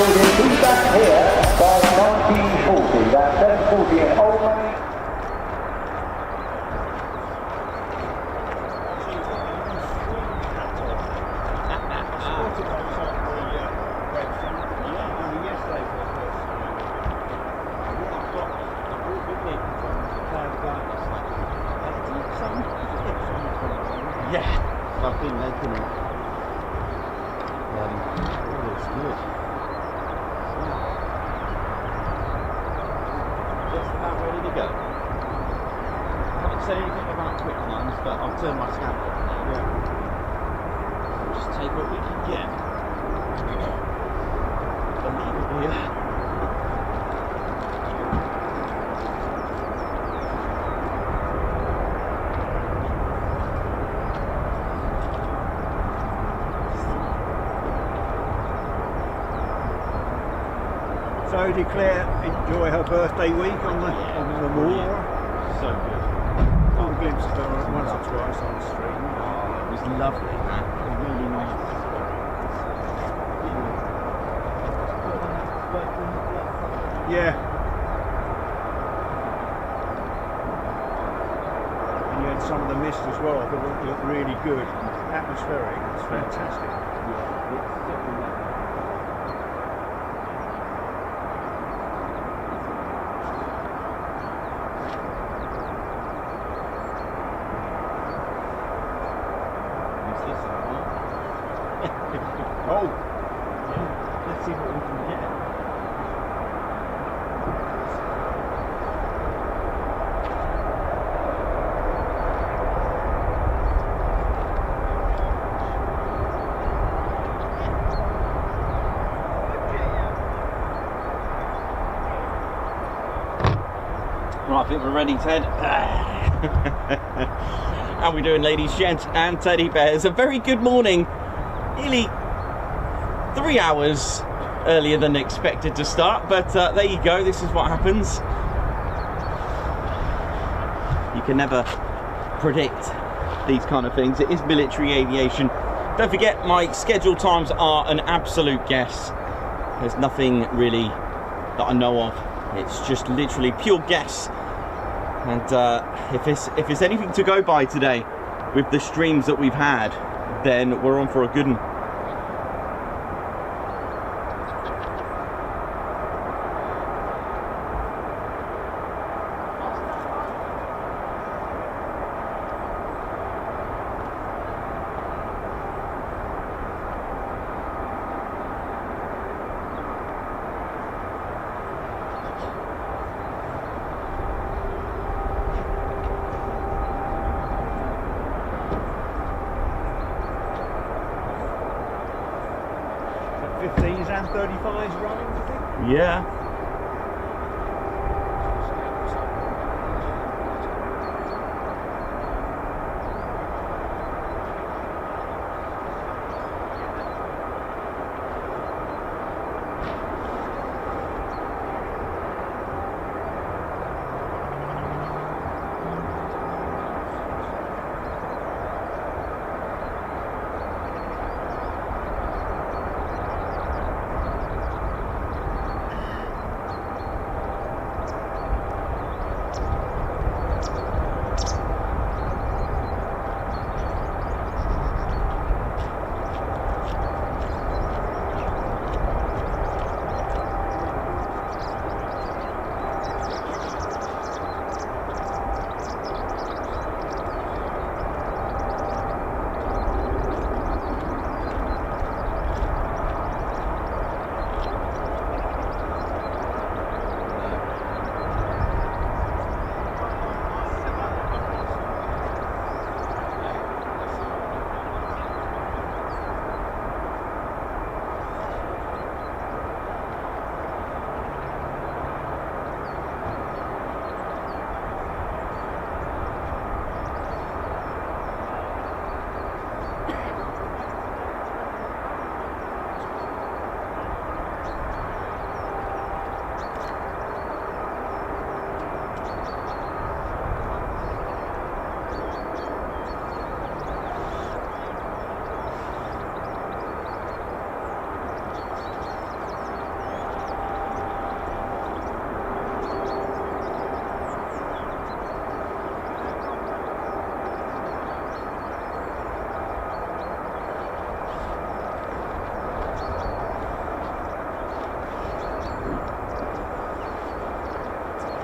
will be back here by 1940. That's 7:40 in Old Money. Yeah, I've been making it. It's good. Just about ready to go. Haven't said anything about quick climbs, but I'll turn my scan off now. Yeah. We'll just take what we can get. Unbelievable. So did Claire enjoy her birthday week on the moor? So good. Got a glimpse of her once or twice on the stream. Oh, it was lovely, man. Really nice. Yeah. And you had some of the mist as well. I thought it looked really good. Atmospheric. It's fantastic. Yeah, it's definitely lovely. Oh! Yeah. Let's see what we can get. Right, I think we're ready, Ted. How we doing, ladies, gents, and teddy bears? A very good morning. Nearly 3 hours earlier than expected to start, but there you go. This is what happens. You can never predict these kind of things. It is military aviation. Don't forget, my schedule times are an absolute guess. There's nothing really that I know of. It's just literally pure guess. And if it's anything to go by today with the streams that we've had, then we're on for a good one. F-15s and 35s running, I think? Yeah.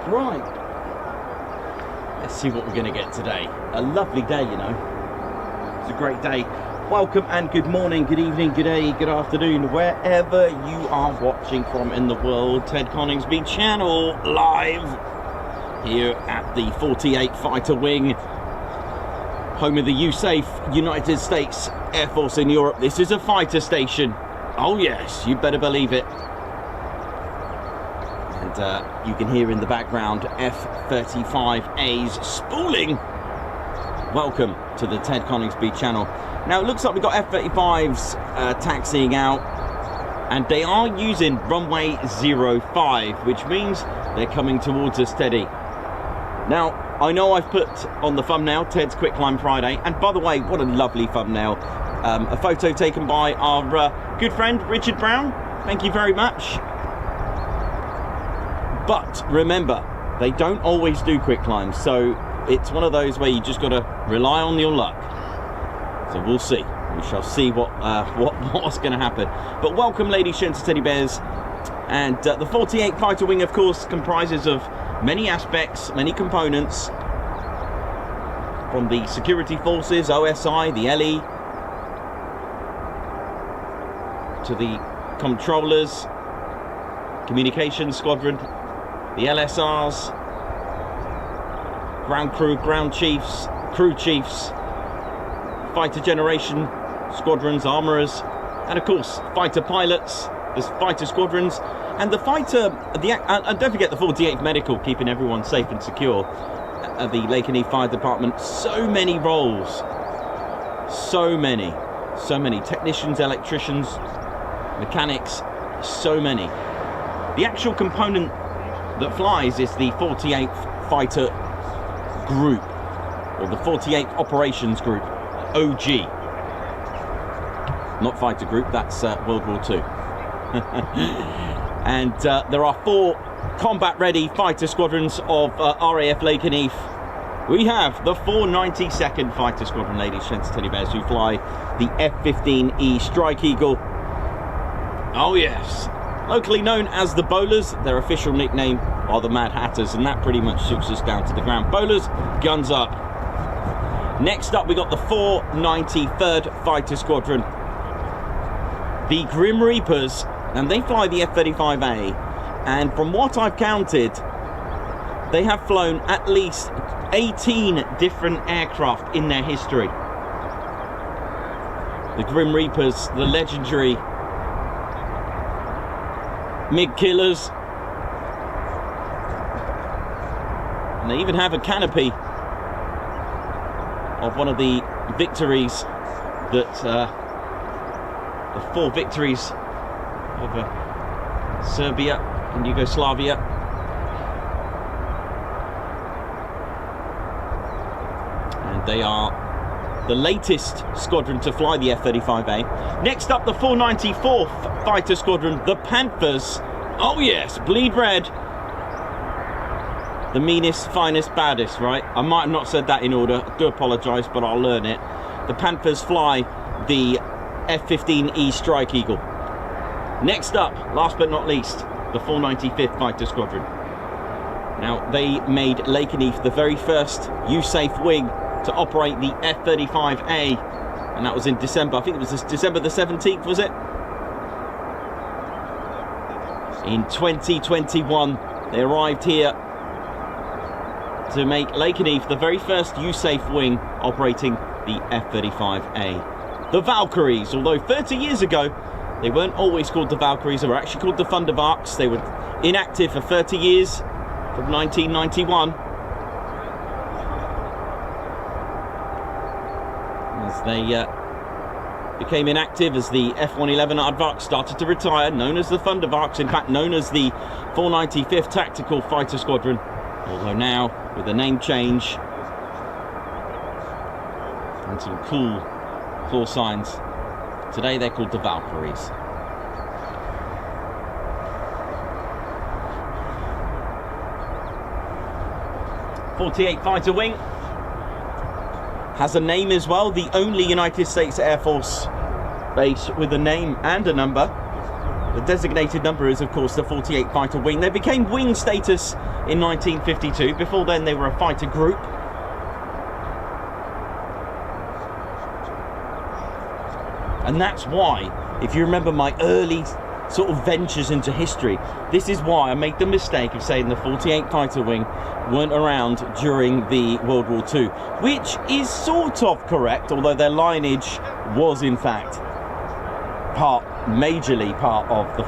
Right. Let's see what we're going to get today. A lovely day, you know. It's a great day. Welcome and good morning, good evening, good day, good afternoon, wherever you are watching from in the world. Ted Coningsby channel live here at the 48 Fighter Wing, home of the USAFE, United States Air Force in Europe. This is a fighter station. Oh yes, you better believe it. And you can hear in the background F-35As spooling. Welcome to the Ted Coningsby channel. Now it looks like we've got F-35s taxiing out, and they are using runway 05, which means they're coming towards us steady. Now, I know I've put on the thumbnail Ted's Quick Climb Friday, and by the way, what a lovely thumbnail. A photo taken by our good friend Richard Brown. Thank you very much. But remember, they don't always do quick climbs, so it's one of those where you just got to rely on your luck. So we'll see. We shall see what's going to happen. But welcome, ladies, gents, teddy bears. And the 48 Fighter Wing, of course, comprises of many aspects, many components, from the security forces, OSI, the LE, to the controllers, communications squadron, the LSRs, ground crew, ground chiefs, crew chiefs, fighter generation squadrons, armourers, and of course fighter pilots, there's fighter squadrons, and the fighter, and don't forget the 48th Medical, keeping everyone safe and secure at the Lakenheath Fire Department. So many roles, so many technicians, electricians, mechanics, so many. The actual component that flies is the 48th Fighter Group, or the 48th Operations Group, OG. Not Fighter Group, that's World War II. And there are 4 combat-ready fighter squadrons of RAF Lakenheath. We have the 492nd Fighter Squadron, ladies, gents, teddy bears, who fly the F-15E Strike Eagle. Oh yes, locally known as the Bowlers. Their official nickname are the Mad Hatters, and that pretty much suits us down to the ground. Bowlers, guns up. Next up, we got the 493rd Fighter Squadron, the Grim Reapers, and they fly the F-35A. And from what I've counted, they have flown at least 18 different aircraft in their history. The Grim Reapers, the legendary MiG killers, and they even have a canopy of one of the victories that the 4 victories of Serbia and Yugoslavia. And they are the latest squadron to fly the F-35A. Next up, the 494th Fighter Squadron, the Panthers. Oh yes, bleed red. The meanest, finest, baddest, right? I might have not said that in order. I do apologise, but I'll learn it. The Panthers fly the F-15E Strike Eagle. Next up, last but not least, the 495th Fighter Squadron. Now, they made Lakenheath the very first USAFE wing to operate the F-35A, and that was in December. I think it was December the 17th, was it? In 2021, they arrived here to make Lakenheath the very first USAFE wing operating the F-35A. The Valkyries, although 30 years ago, they weren't always called the Valkyries, they were actually called the Thunderbarks. They were inactive for 30 years, from 1991. As they became inactive, as the F-111 Aardvark started to retire, known as the Thunderbarks, in fact known as the 495th Tactical Fighter Squadron, although now with a name change and some cool call signs. Today they're called the Valkyries. .48 Fighter Wing has a name as well, the only United States Air Force base with a name and a number. The designated number is, of course, the 48 Fighter Wing. They became wing status in 1952. Before then, they were a fighter group. And that's why, if you remember my early sort of ventures into history, this is why I made the mistake of saying the 48 Fighter Wing weren't around during the World War II, which is sort of correct, although their lineage was in fact majorly part of the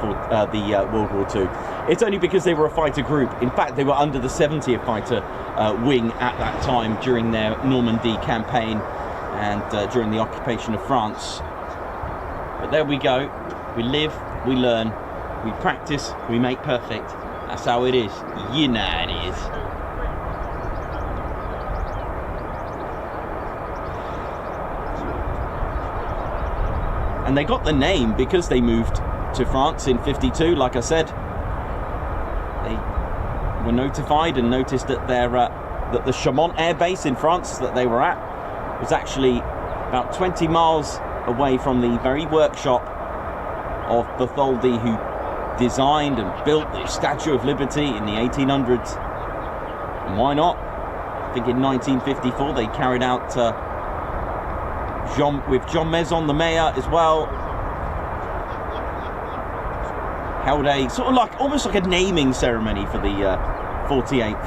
World War II. It's only because they were a fighter group. In fact, they were under the 70th Fighter Wing at that time during their Normandy campaign and during the occupation of France. But there we go. We live, we learn, we practice, we make perfect. That's how it is. You know it is. And they got the name because they moved to France in 52, like I said. They were notified and noticed that that the Chaumont Air Base in France that they were at was actually about 20 miles away from the very workshop of Bartholdi, who designed and built the Statue of Liberty in the 1800s. And why not? I think in 1954 they carried out with John Maison, the mayor, as well, held a sort of almost like a naming ceremony for the 48th.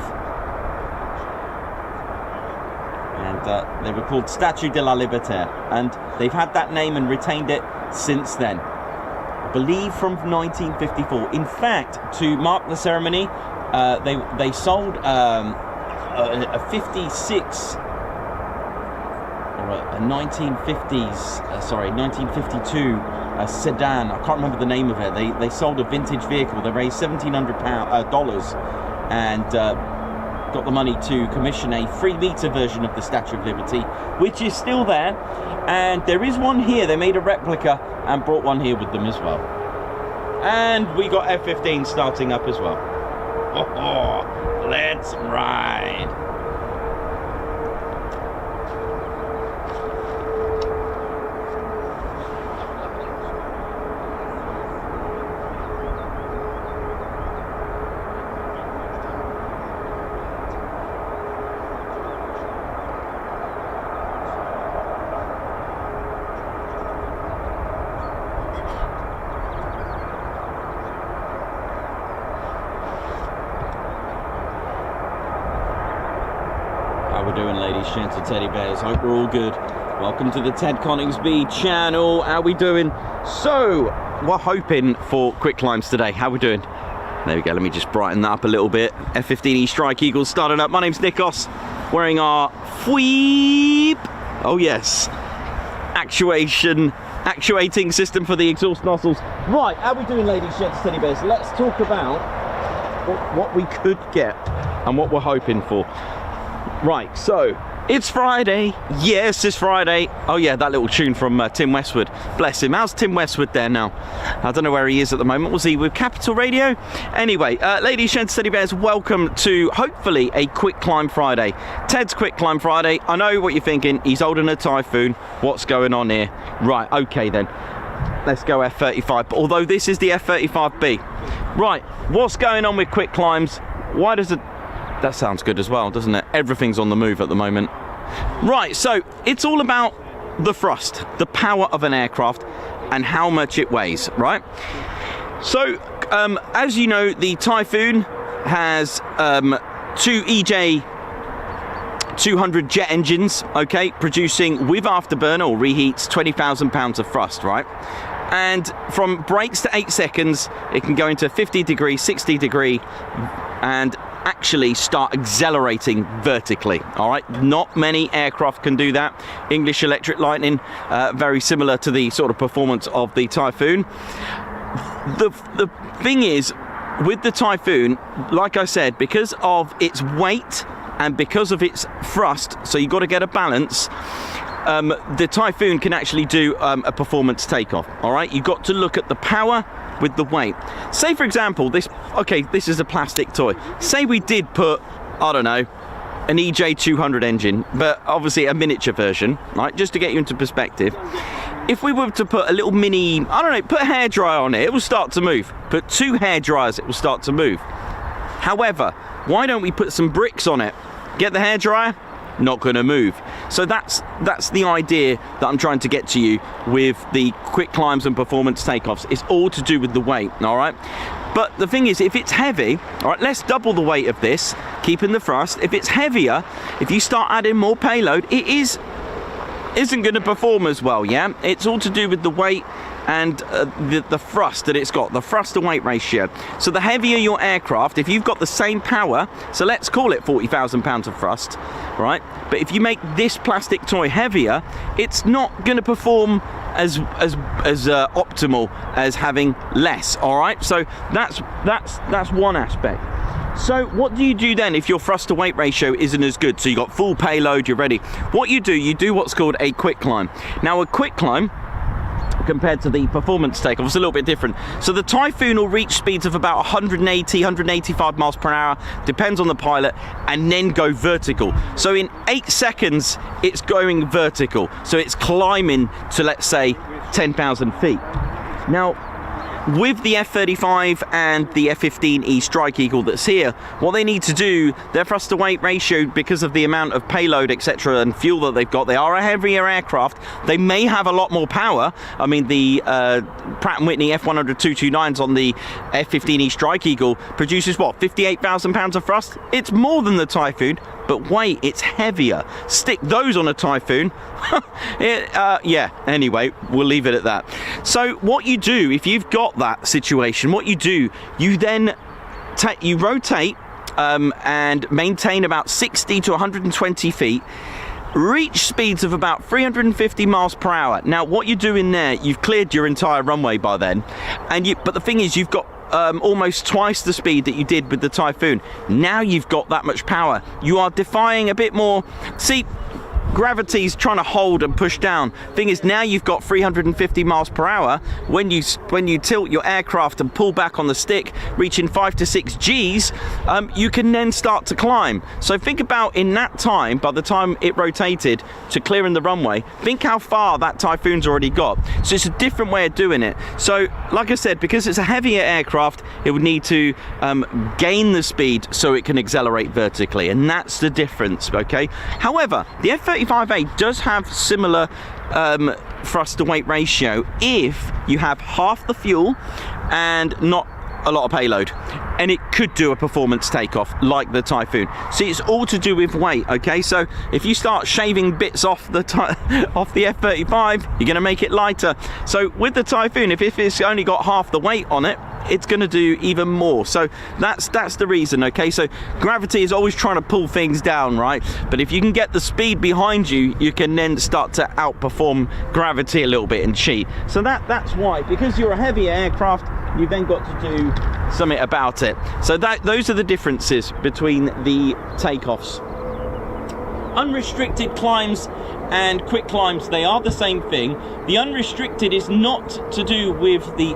And they were called Statue de la Liberté, and they've had that name and retained it since then. I believe from 1954. In fact, to mark the ceremony, they sold a 56 or a 1952 sedan. I can't remember the name of it. They sold a vintage vehicle. They raised $1,700 and got the money to commission a 3-meter version of the Statue of Liberty, which is still there, and there is one here. They made a replica and brought one here with them as well. And we got F-15 starting up as well. Oh, let's ride. How we're doing, ladies, gents and teddy bears? Hope we're all good. Welcome to the Ted Coningsby channel. How we doing? So we're hoping for quick climbs today. How we doing? There we go. Let me just brighten that up a little bit. F-15E Strike Eagles starting up. My name's Nikos, wearing our FWEEP. Oh yes, actuating system for the exhaust nozzles. Right, how we doing, ladies, gents, teddy bears? Let's talk about what we could get and what we're hoping for. Right, so it's Friday. Yes, it's Friday. Oh yeah, that little tune from Tim Westwood. Bless him. How's Tim Westwood there now? I don't know where he is at the moment. Was he with Capital Radio? Anyway, ladies, gents, teddy bears, welcome to hopefully a quick climb Friday. Ted's quick climb Friday. I know what you're thinking. He's holding a Typhoon. What's going on here? Right, okay then. Let's go F-35. Although this is the F-35B. Right, what's going on with quick climbs? Why does it... That sounds good as well, doesn't it? Everything's on the move at the moment. Right, so it's all about the thrust, the power of an aircraft, and how much it weighs, right? So, as you know, the Typhoon has 2 EJ200 jet engines, okay, producing with afterburner or reheats 20,000 pounds of thrust, right? And from brakes to 8 seconds, it can go into 50 degree, 60 degree, and actually start accelerating vertically. All right, not many aircraft can do that. English Electric Lightning, very similar to the sort of performance of the Typhoon. The thing is, with the Typhoon, like I said, because of its weight and because of its thrust, so you've got to get a balance. The Typhoon can actually do a performance takeoff. All right, you've got to look at the power with the weight. Say for example, this is a plastic toy. Say we did put, I don't know, an EJ200 engine, but obviously a miniature version, right? Just to get you into perspective. if we were to put a little mini, I don't know, put a hairdryer on it, it will start to move. Put 2 hairdryers, it will start to move. However, why don't we put some bricks on it? Get the hairdryer, not going to move. So that's the idea that I'm trying to get to you with the quick climbs and performance takeoffs. It's all to do with the weight, all right? But the thing is, if it's heavy, all right, let's double the weight of this, keeping the thrust. If it's heavier, if you start adding more payload, it isn't going to perform as well, yeah? It's all to do with the weight and the thrust that it's got, the thrust to weight ratio. So the heavier your aircraft, if you've got the same power, so let's call it 40,000 pounds of thrust, right? But if you make this plastic toy heavier, it's not going to perform as optimal as having less, all right? So that's one aspect. So what do you do then if your thrust to weight ratio isn't as good? So you got full payload, you're ready. What you do what's called a quick climb. Now a quick climb, compared to the performance takeoff, it's a little bit different. So the Typhoon will reach speeds of about 180, 185 miles per hour, depends on the pilot, and then go vertical. So in 8 seconds, it's going vertical. So it's climbing to, let's say, 10,000 feet. Now, with the F-35 and the F-15E Strike Eagle that's here, what they need to do, their thrust to weight ratio, because of the amount of payload, etc., and fuel that they've got, they are a heavier aircraft. They may have a lot more power. I mean, the Pratt & Whitney F-100 229s on the F-15E Strike Eagle produces, what, 58,000 pounds of thrust? It's more than the Typhoon, but wait, it's heavier. Stick those on a Typhoon. Yeah, anyway, we'll leave it at that. So what you do, if you've got that situation, what you do, you then you rotate and maintain about 60 to 120 feet, reach speeds of about 350 miles per hour. Now what you're doing there, you've cleared your entire runway by then, but the thing is, you've got almost twice the speed that you did with the Typhoon. Now you've got that much power. You are defying a bit more. See, gravity's trying to hold and push down. Thing is, now you've got 350 miles per hour. When you tilt your aircraft and pull back on the stick, reaching 5 to 6 Gs, you can then start to climb. So think about, in that time, by the time it rotated to clearing the runway, think how far that Typhoon's already got. So it's a different way of doing it. So like I said, because it's a heavier aircraft, it would need to gain the speed so it can accelerate vertically, and that's the difference, okay? However, the F-35A does have similar thrust to weight ratio if you have half the fuel and not a lot of payload, and it could do a performance takeoff like the Typhoon. See, it's all to do with weight, okay? So if you start shaving bits off the F-35, you're going to make it lighter. So with the Typhoon, if it's only got half the weight on it, it's going to do even more. So that's the reason, okay? So gravity is always trying to pull things down, right? But if you can get the speed behind you, you can then start to outperform gravity a little bit and cheat. So that's why, because you're a heavier aircraft, you've then got to do something about it. So those are the differences between the takeoffs. Unrestricted climbs and quick climbs, they are the same thing. The unrestricted is not to do with the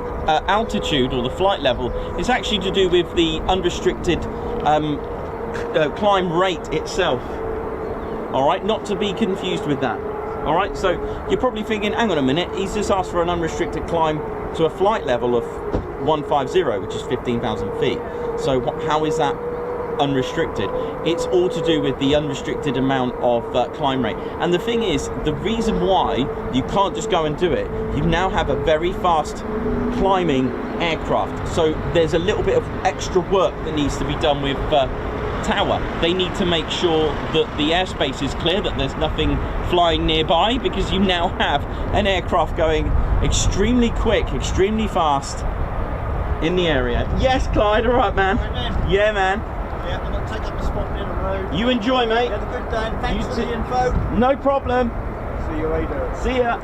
altitude or the flight level. It's actually to do with the unrestricted climb rate itself. All right, not to be confused with that. All right, so you're probably thinking, hang on a minute, he's just asked for an unrestricted climb to a flight level of 150, which is 15,000 feet. So how is that unrestricted? It's all to do with the unrestricted amount of climb rate. And the thing is, the reason why you can't just go and do it, you now have a very fast climbing aircraft. So there's a little bit of extra work that needs to be done with tower. They need to make sure that the airspace is clear, that there's nothing flying nearby, because you now have an aircraft going extremely quick, extremely fast in the area. Yes, Clyde, all right, man. Right, man. Yeah, man. Yeah, I'm going to take up the spot near the road. You enjoy, mate. Have a good day. Thanks You for too. the info. No problem. See you later. See ya.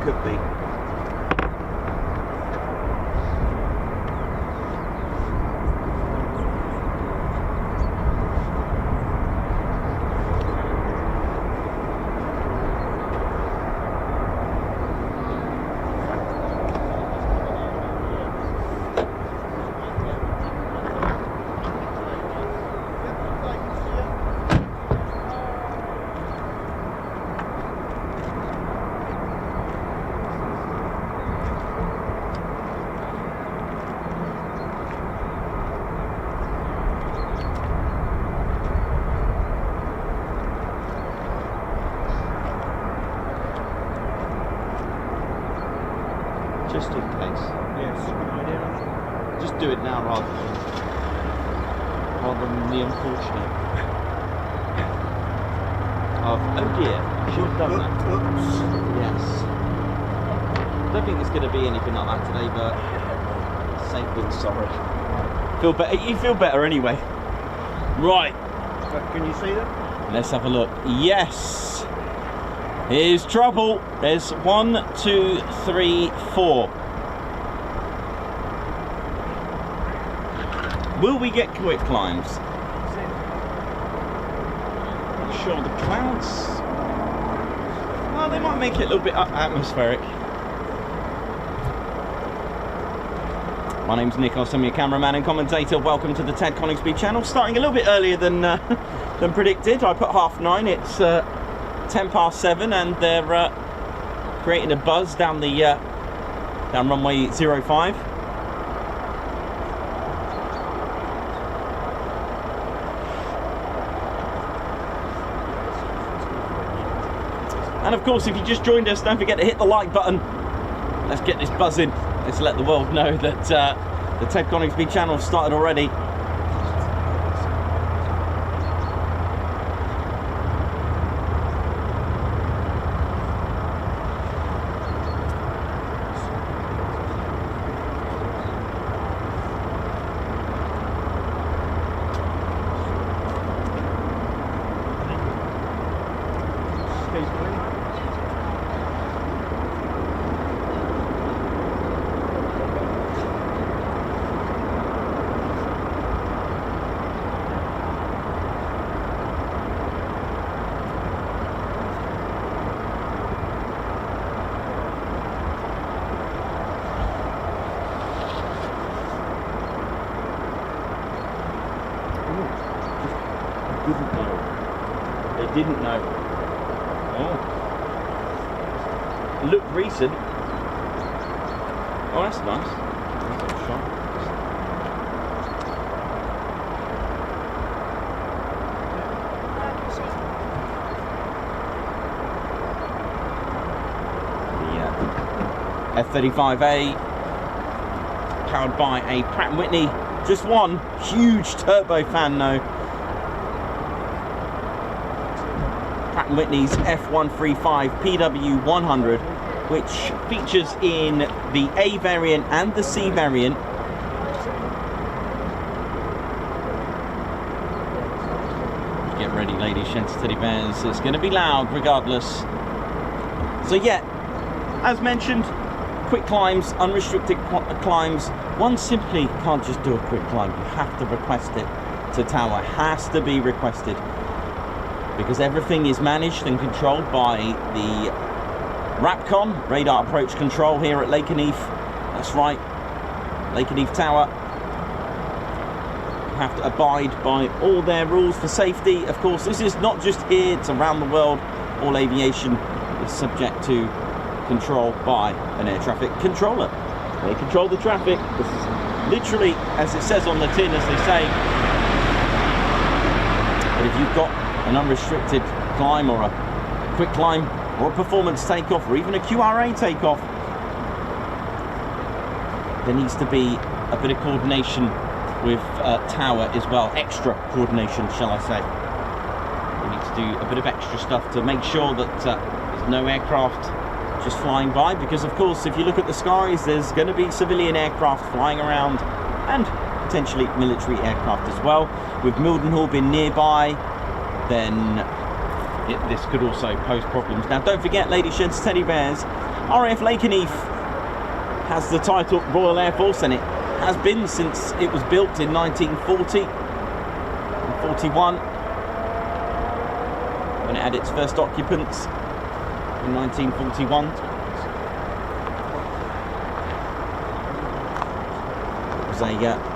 could be. Just in case. Yes, good idea. Just do it now rather than the unfortunate of, oh dear, I should have done that. Oops. Yes. Don't think there's going to be anything like that today, but safe than sorry. Feel better. You feel better anyway. Right. Can you see that? Let's have a look. Yes. Here's trouble. There's 1, 2, 3, 4. Will we get quick climbs? Not sure. The clouds. Well, they might make it a little bit atmospheric. My name's Nick. I'm your cameraman and commentator. Welcome to the Ted Coningsby channel. Starting a little bit earlier than predicted. I put 9:30. It's 7:10, and they're creating a buzz down the down runway 05. And of course, if you just joined us, don't forget to hit the like button. Let's get this buzzing. Let's let the world know that the Ted Coningsby channel started already. They didn't know. Oh. Look recent. Oh, that's nice. That's a shot. The F-35A, powered by a Pratt & Whitney. Just one huge turbofan though. Pratt & Whitney's F-135 PW100, which features in the A variant and the C variant. Get ready, ladies, gents, teddy bears. It's going to be loud regardless. So yeah, as mentioned, quick climbs, unrestricted climbs. One simply can't just do a quick climb. You have to request it to tower. It has to be requested, because everything is managed and controlled by the RAPCON, Radar Approach Control, here at Lakenheath. That's right, Lakenheath Tower. You have to abide by all their rules for safety. Of course, this is not just here, it's around the world. All aviation is subject to control by an air traffic controller. They control the traffic. This is literally, as it says on the tin, as they say, but if you've got an unrestricted climb or a quick climb or a performance takeoff or even a QRA takeoff, there needs to be a bit of coordination with tower as well, extra coordination, shall I say. We need to do a bit of extra stuff to make sure that there's no aircraft just flying by, because of course if you look at the skies, there's going to be civilian aircraft flying around and potentially military aircraft as well. With Mildenhall being nearby, then this could also pose problems. Now, don't forget, ladies, gents, teddy bears, RAF Lakenheath has the title Royal Air Force, and it has been since it was built in 1940 and 41, when it had its first occupants in 1941.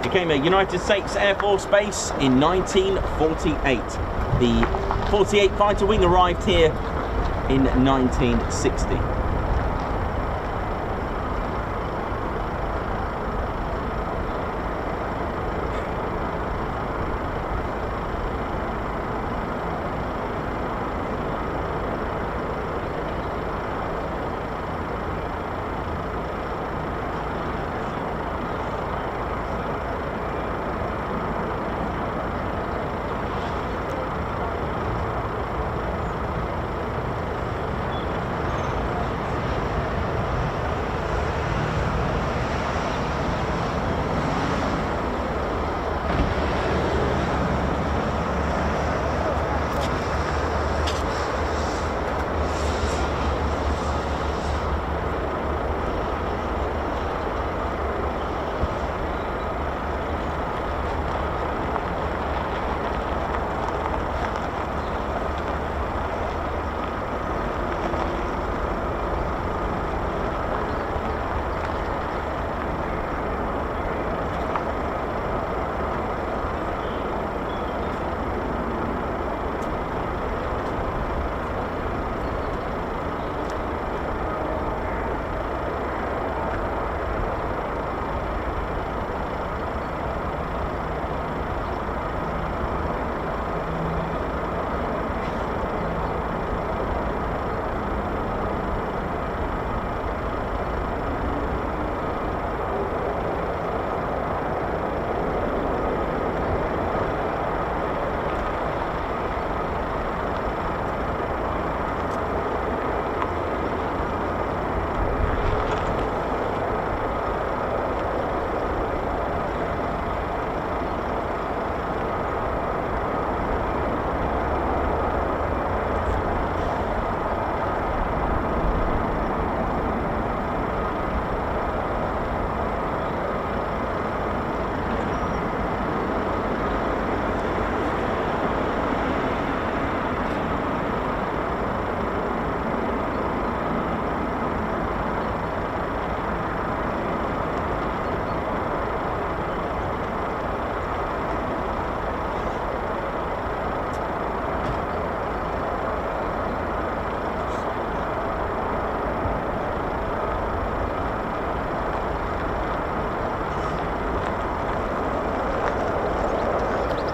Became a United States Air Force base in 1948. The 48 fighter wing arrived here in 1960.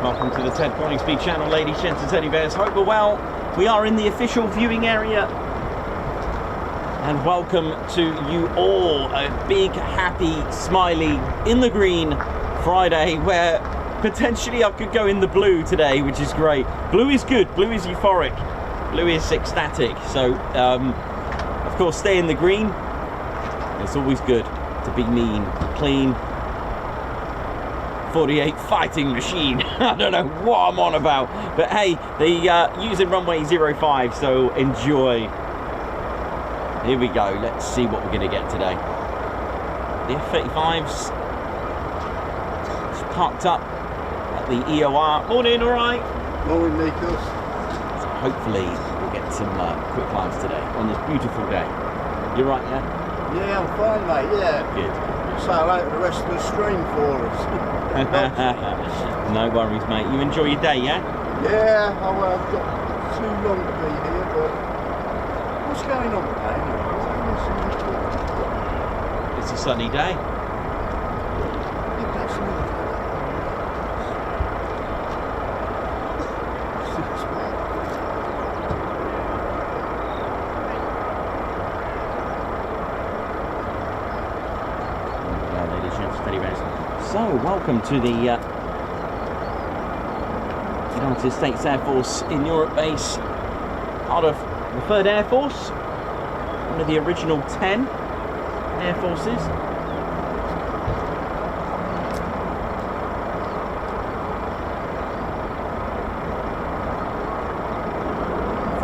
Welcome to the Ted Coningsby channel, ladies, gents and teddy bears. Hope we're well. We are in the official viewing area. And welcome to you all. A big, happy, smiley, in the green Friday, where potentially I could go in the blue today, which is great. Blue is good. Blue is euphoric. Blue is ecstatic. So, of course, stay in the green. It's always good to be mean, clean, 48 fighting machine. I don't know what I'm on about, but hey, they're using runway 05, so enjoy. Here we go. Let's see what we're going to get today. The F-35's parked up at the EOR. Morning, all right? Morning, Nikos. So hopefully we'll get some quick climbs today on this beautiful day. You're right, yeah? Yeah, I'm fine, mate. Yeah. Good. Say hello to the rest of the stream for us. No worries, mate. You enjoy your day, yeah? Yeah, I've got too long to be here, but what's going on today anyway? It's a sunny day. Yeah, but that's another So, welcome to the United States Air Force in Europe base, part of the 3rd Air Force, one of the original 10 Air Forces.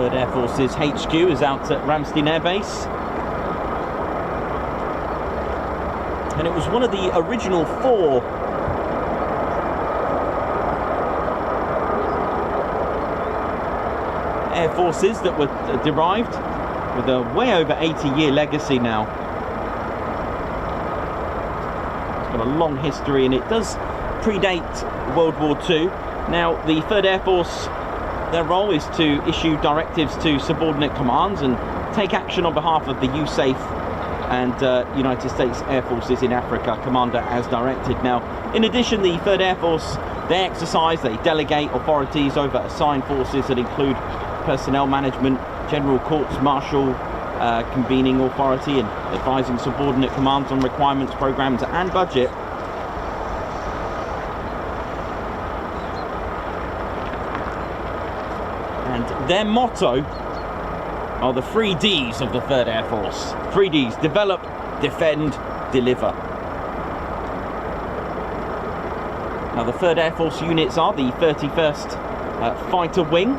3rd Air Force's HQ is out at Ramstein Air Base. And it was one of the original 4 Air Forces that were derived, with a way over 80-year legacy now. It's got a long history and it does predate World War II. Now, the 3rd Air Force, their role is to issue directives to subordinate commands and take action on behalf of the USAFE and United States Air Forces in Africa, commander as directed. Now, in addition, the 3rd Air Force, they delegate authorities over assigned forces that include personnel management, general courts martial, convening authority, and advising subordinate commands on requirements, programs, and budget. And their motto are the 3 Ds of the 3rd Air Force. 3 Ds: develop, defend, deliver. Now, the 3rd Air Force units are the 31st Fighter Wing,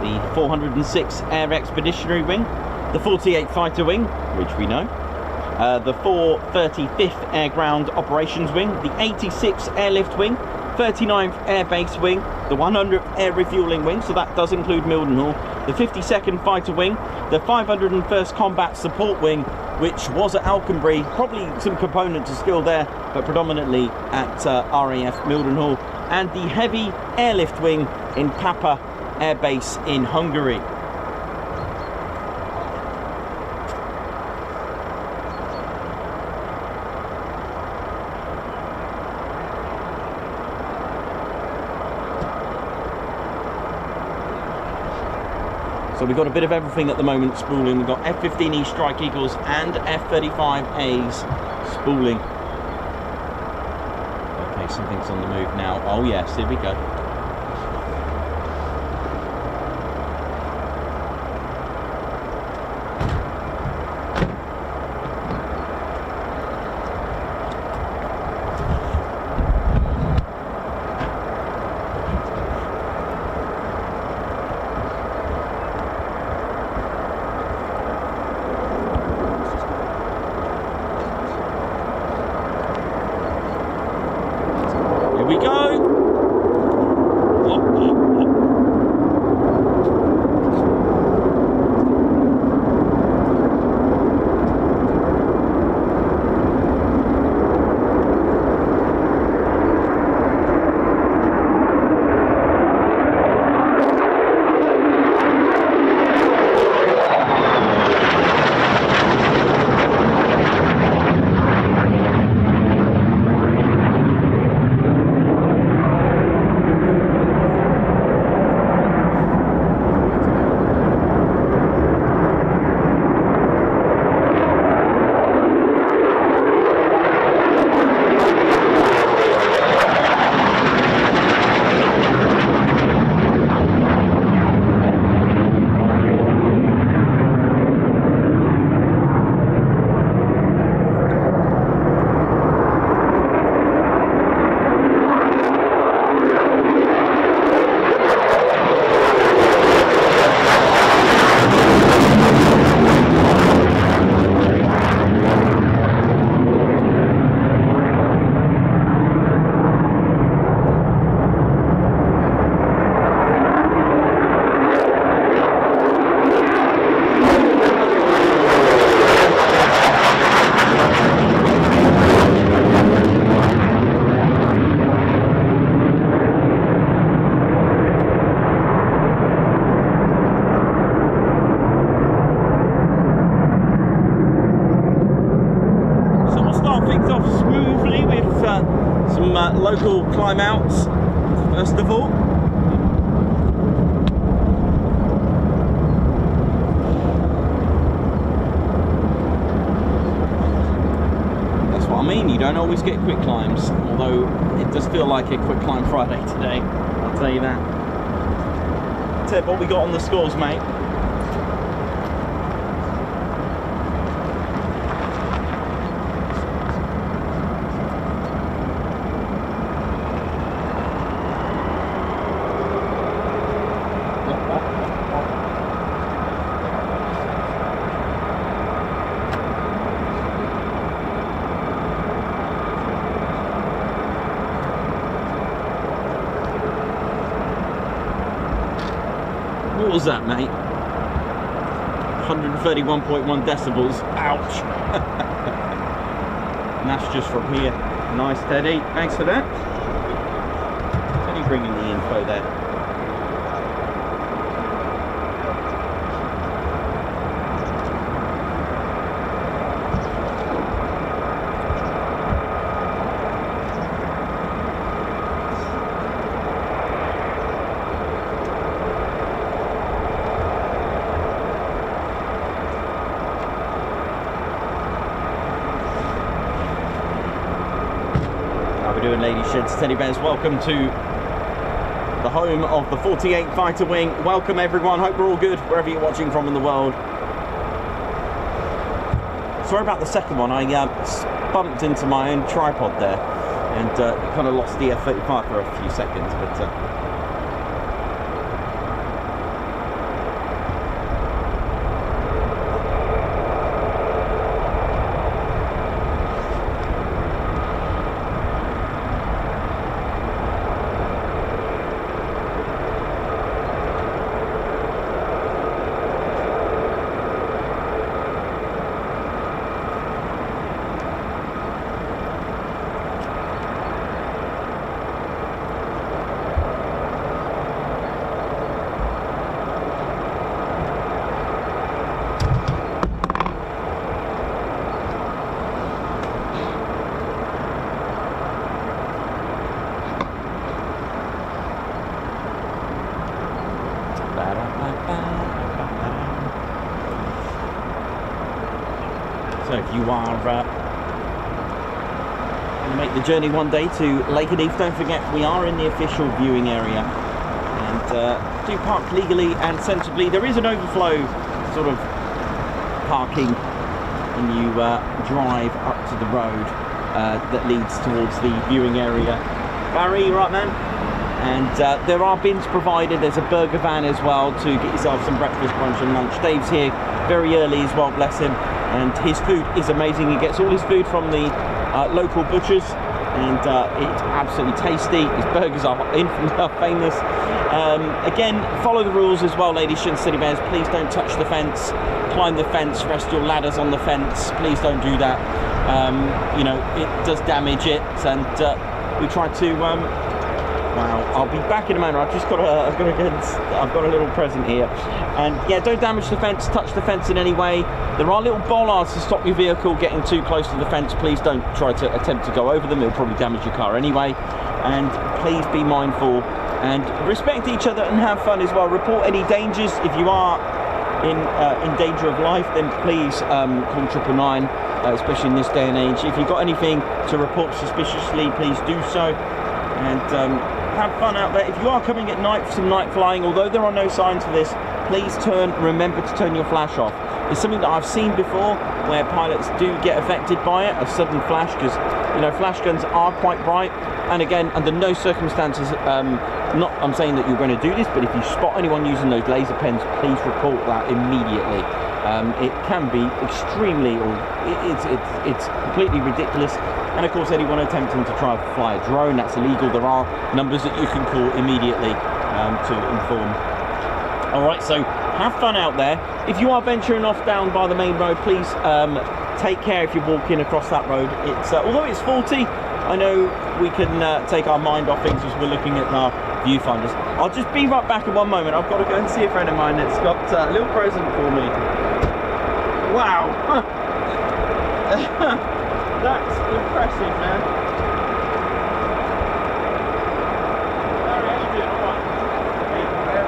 the 406 Air Expeditionary Wing, the 48th Fighter Wing, which we know, the 435th Air Ground Operations Wing, the 86th Airlift Wing, 39th Air Base Wing, the 100th Air Refueling Wing, so that does include Mildenhall, the 52nd Fighter Wing, the 501st Combat Support Wing, which was at Alconbury, probably some components are still there, but predominantly at RAF Mildenhall, and the Heavy Airlift Wing in Papa Air Base in Hungary. So we've got a bit of everything at the moment spooling. We've got F-15E Strike Eagles and F-35As spooling. Okay, something's on the move now. Oh yes, here we go. We go. Local climb outs first of all. That's what I mean, you don't always get quick climbs, although it does feel like a quick climb Friday today, I'll tell you that. Ted, what we got on the scores, mate? was that, mate? 131.1 decibels. Ouch. And that's just from here. Nice, Teddy. Thanks for that. Teddy bringing the info there. Ladies, gents, teddy bears, welcome to the home of the 48 Fighter Wing. Welcome everyone, hope we're all good wherever you're watching from in the world. Sorry about the second one, I bumped into my own tripod there and kind of lost the F-35 for a few seconds, but so if you are going to make the journey one day to Lakenheath, don't forget we are in the official viewing area, and do park legally and sensibly. There is an overflow sort of parking when you drive up to the road that leads towards the viewing area. Barry, you right, man? And there are bins provided. There's a burger van as well to get yourself some breakfast, brunch and lunch. Dave's here very early as well, bless him, and his food is amazing. He gets all his food from the local butchers, and it's absolutely tasty. His burgers are famous. Again, follow the rules as well, ladies and city bears. Please don't touch the fence, climb the fence, rest your ladders on the fence. Please don't do that. You know, it does damage it, and we try to wow, I'll be back in a moment. I've got a little present here, and yeah, don't damage the fence, touch the fence in any way. There are little bollards to stop your vehicle getting too close to the fence. Please don't try to attempt to go over them. It'll probably damage your car anyway. And please be mindful and respect each other and have fun as well. Report any dangers. If you are in danger of life, then please call 999, especially in this day and age. If you've got anything to report suspiciously, please do so. And have fun out there. If you are coming at night for some night flying, although there are no signs for this, please remember to turn your flash off. It's something that I've seen before where pilots do get affected by it, a sudden flash, because you know flash guns are quite bright. And again, under no circumstances, I'm saying that you're going to do this, but if you spot anyone using those laser pens, please report that immediately. It can be extremely, or it's completely ridiculous. And of course, anyone attempting to try to fly a drone, that's illegal. There are numbers that you can call immediately to inform. All right, so have fun out there. If you are venturing off down by the main road, please take care if you're walking across that road. It's although it's 40, I know we can take our mind off things as we're looking at our viewfinders. I'll just be right back in one moment. I've got to go and see a friend of mine that's got a little present for me. Wow. That's impressive, man. How are you doing? All right. Very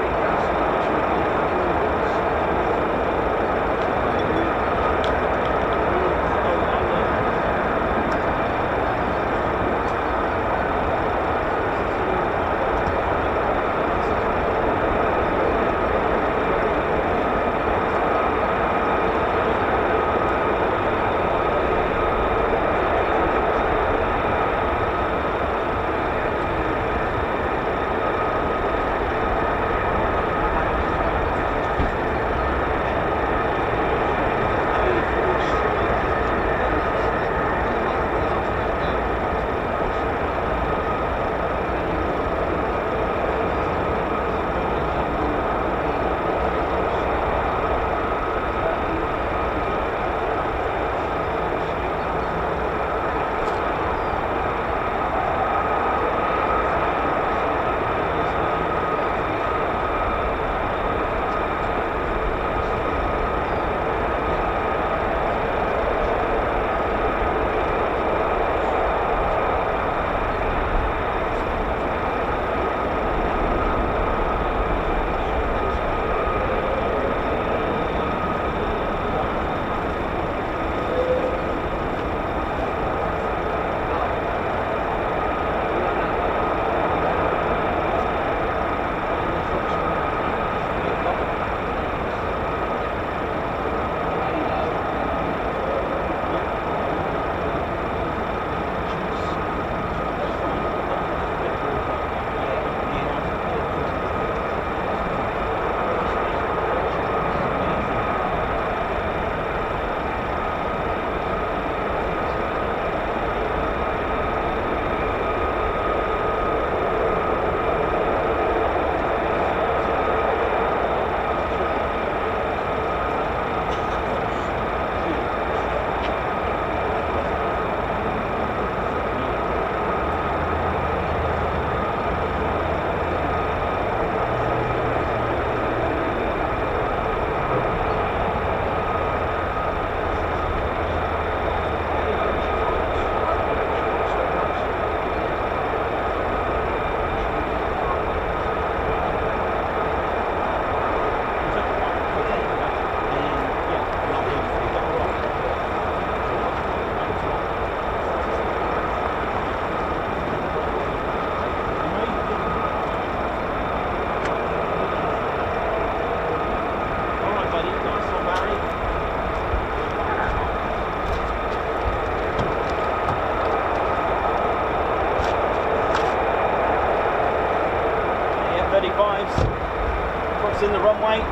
in the runway.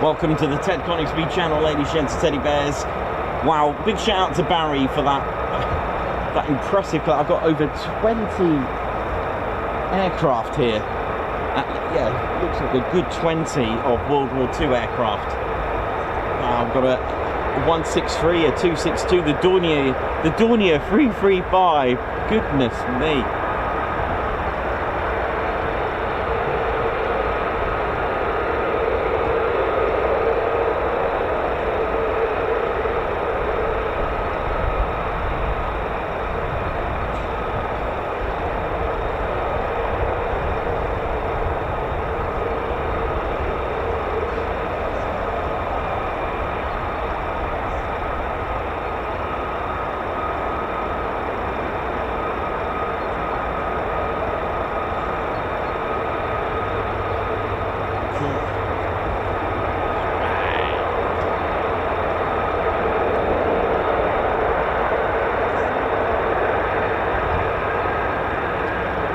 Welcome to the Ted Coningsby channel, ladies, gents, teddy bears. Wow, big shout out to Barry for that impressive. I've got over 20 aircraft here. Yeah, looks like a good 20 of World War II aircraft. I've got a 163, a 262, the Dornier 335. Goodness me.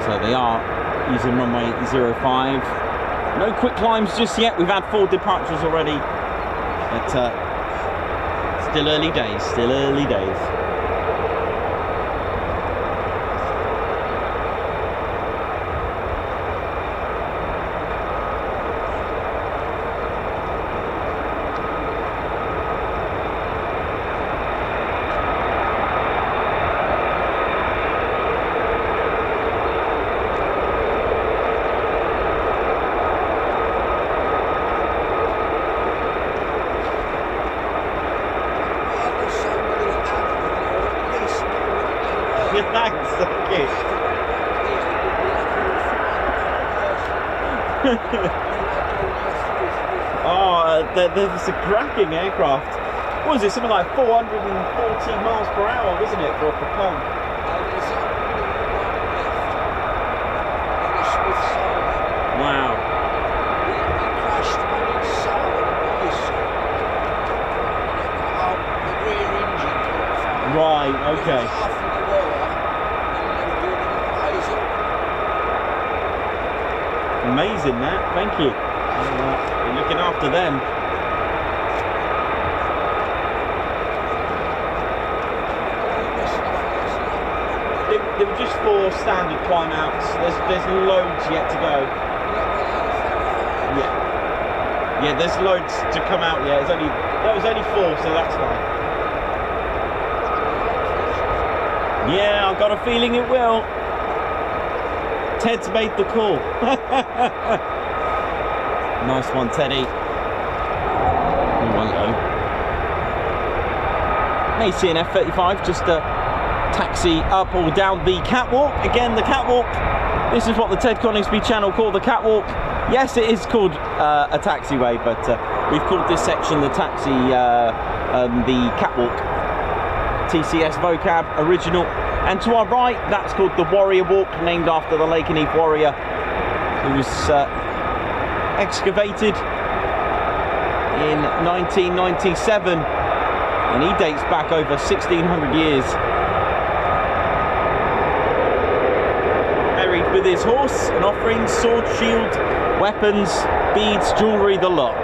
So they are using runway 05. No quick climbs just yet. We've had 4 departures already. But still early days, still early days. Thanks, okay. Oh, there's a cracking aircraft. What was it? Something like 440 miles per hour, wasn't it, for a propellant? Wow. Right, okay. Amazing that, thank you. You're looking after them. There were just 4 standard climb outs. There's loads yet to go. Yeah, there's loads to come out yet. That was only 4, so that's fine. Yeah, I've got a feeling it will. Ted's made the call. Nice one, Teddy. Oh, hello. May see an F-35 just taxi up or down the catwalk. Again, the catwalk. This is what the Ted Coningsby channel call the catwalk. Yes, it is called a taxiway, but we've called this section the the catwalk. TCS vocab, original. And to our right, that's called the Warrior Walk, named after the Lakenheath warrior who was excavated in 1997, and he dates back over 1600 years. Buried with his horse and offerings, sword, shield, weapons, beads, jewellery, the lot.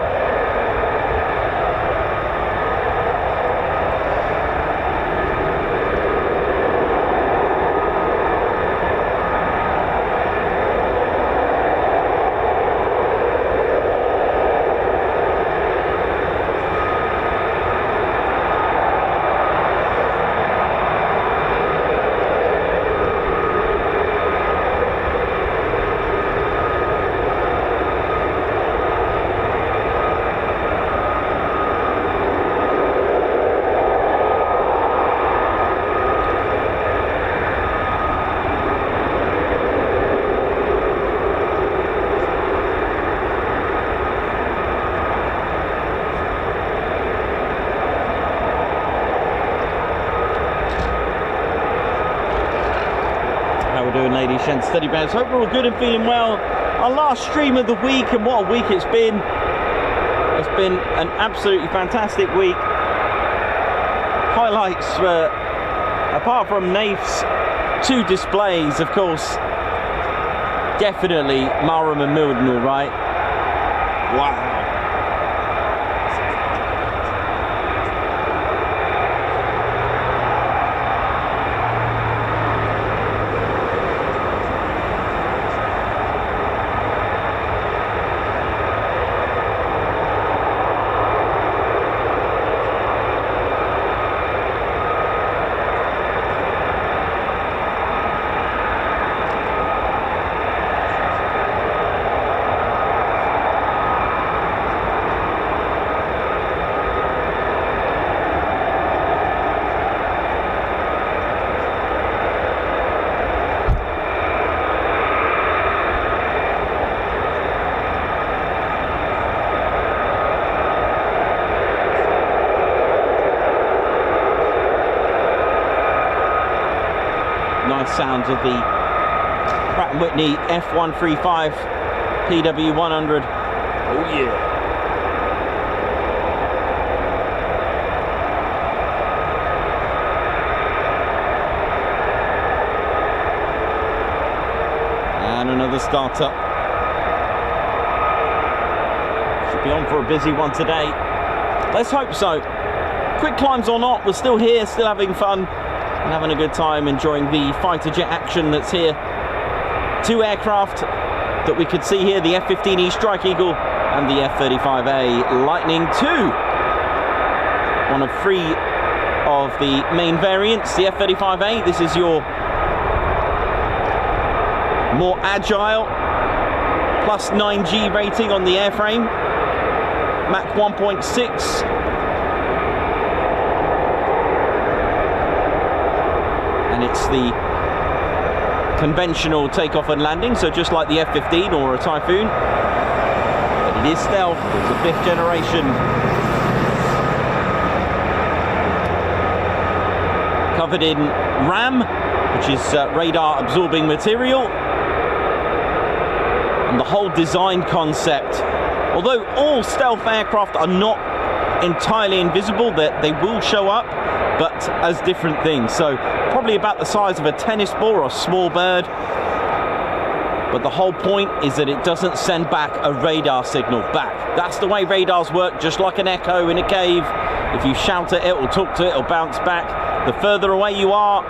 doing, ladies, gents, steady bears? Hope we're all good and feeling well. Our last stream of the week, and what a week it's been. It's been an absolutely fantastic week. Highlights, apart from Naif's 2 displays, of course, definitely Marham and Mildenhall, right? Wow. Sounds of the Pratt & Whitney F-135 PW100. Oh yeah. And another startup. Should be on for a busy one today. Let's hope so. Quick climbs or not, we're still here, still having fun. And having a good time, enjoying the fighter jet action that's here. 2 aircraft that we could see here, the F-15E Strike Eagle and the F-35A Lightning II. One of 3 of the main variants. The F-35A, this is your more agile, plus 9G rating on the airframe. Mach 1.6. And it's the conventional takeoff and landing, so just like the F-15 or a Typhoon, but it is stealth. It's a 5th generation. Covered in RAM, which is radar absorbing material, and the whole design concept. Although all stealth aircraft are not entirely invisible, that they will show up, but as different things. So probably about the size of a tennis ball or a small bird. But the whole point is that it doesn't send back a radar signal back. That's the way radars work, just like an echo in a cave. If you shout at it or talk to it, it'll bounce back. The further away you are,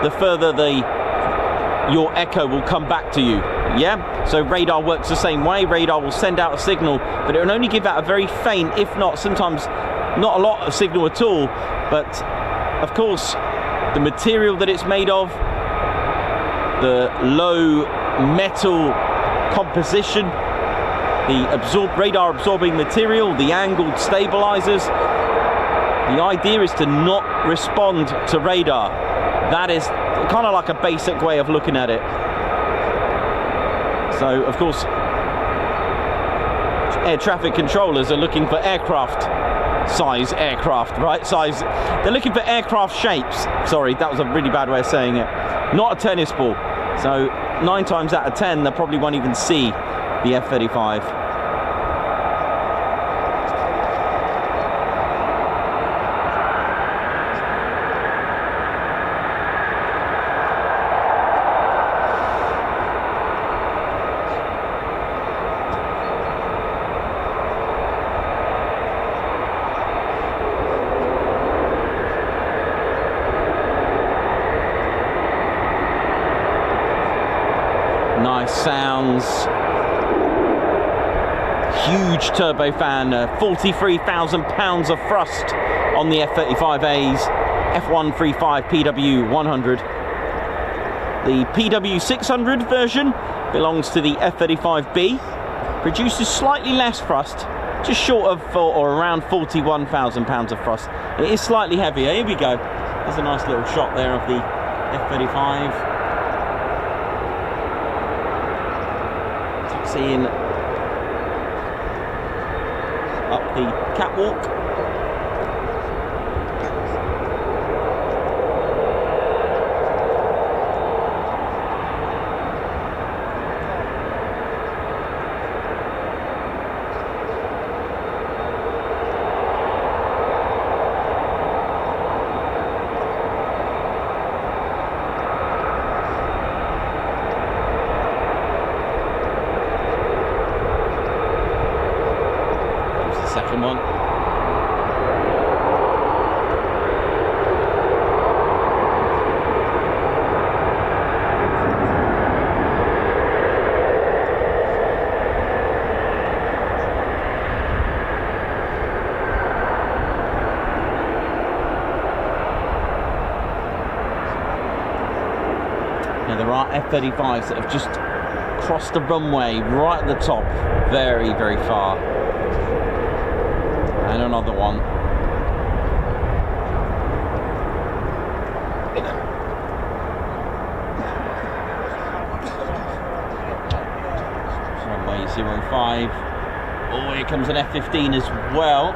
the further your echo will come back to you. Yeah? So radar works the same way. Radar will send out a signal, but it will only give out a very faint, if not sometimes not a lot of signal at all. But of course, the material that it's made of, the low metal composition, the radar absorbing material, the angled stabilizers, the idea is to not respond to radar. That is kind of like a basic way of looking at it. So of course, air traffic controllers are looking for size aircraft, right? They're looking for aircraft shapes. Sorry, that was a really bad way of saying it. Not a tennis ball. So 9 times out of 10, they probably won't even see the F-35. Nice sounds. Huge turbofan, 43,000 pounds of thrust on the F-35A's F-135 PW100. The PW600 version belongs to the F-35B, produces slightly less thrust, just short of or around 41,000 pounds of thrust. It is slightly heavier. Here we go. There's a nice little shot there of the F-35. Taxiing up the catwalk. Now there are F-35s that have just crossed the runway right at the top, very, very far. And another one. Runway 05. Oh, here comes an F-15 as well.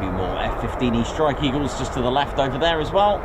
Few more F-15E Strike Eagles just to the left over there as well.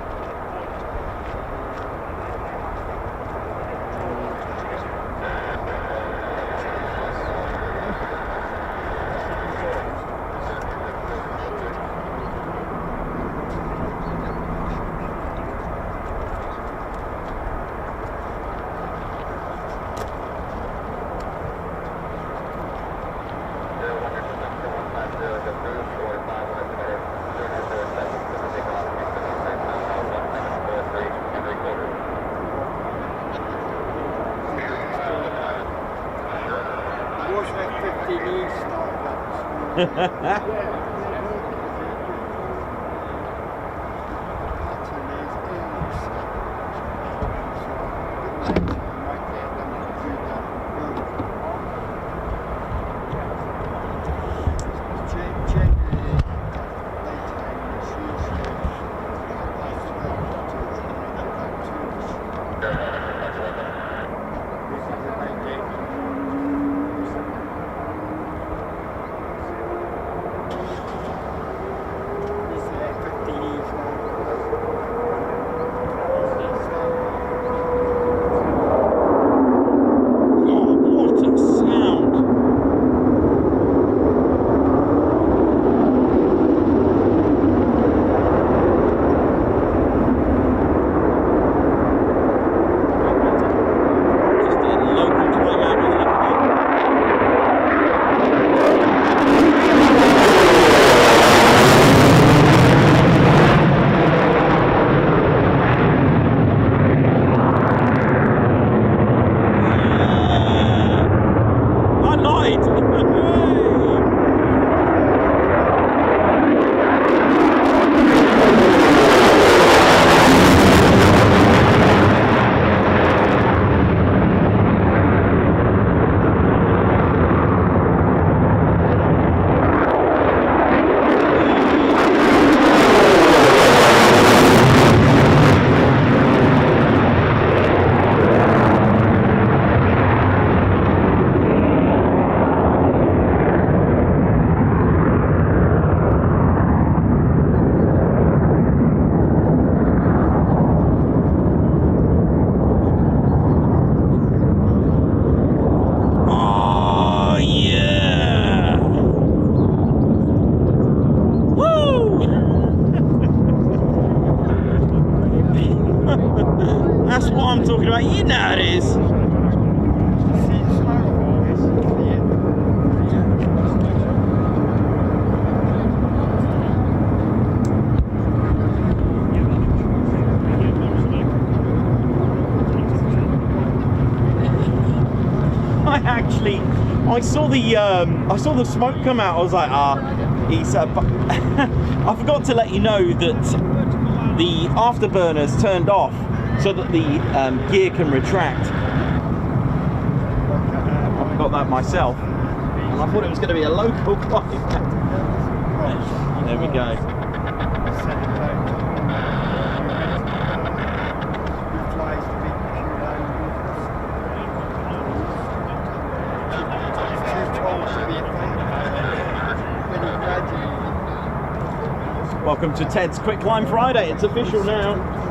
That's what I'm talking about. You know how it is. I saw the smoke come out. I was like, he's. I forgot to let you know that the afterburners turned off so that the gear can retract. I forgot that myself, and I thought it was going to be a local flight. There we go. Welcome to Ted's Quick Climb Friday. It's official now.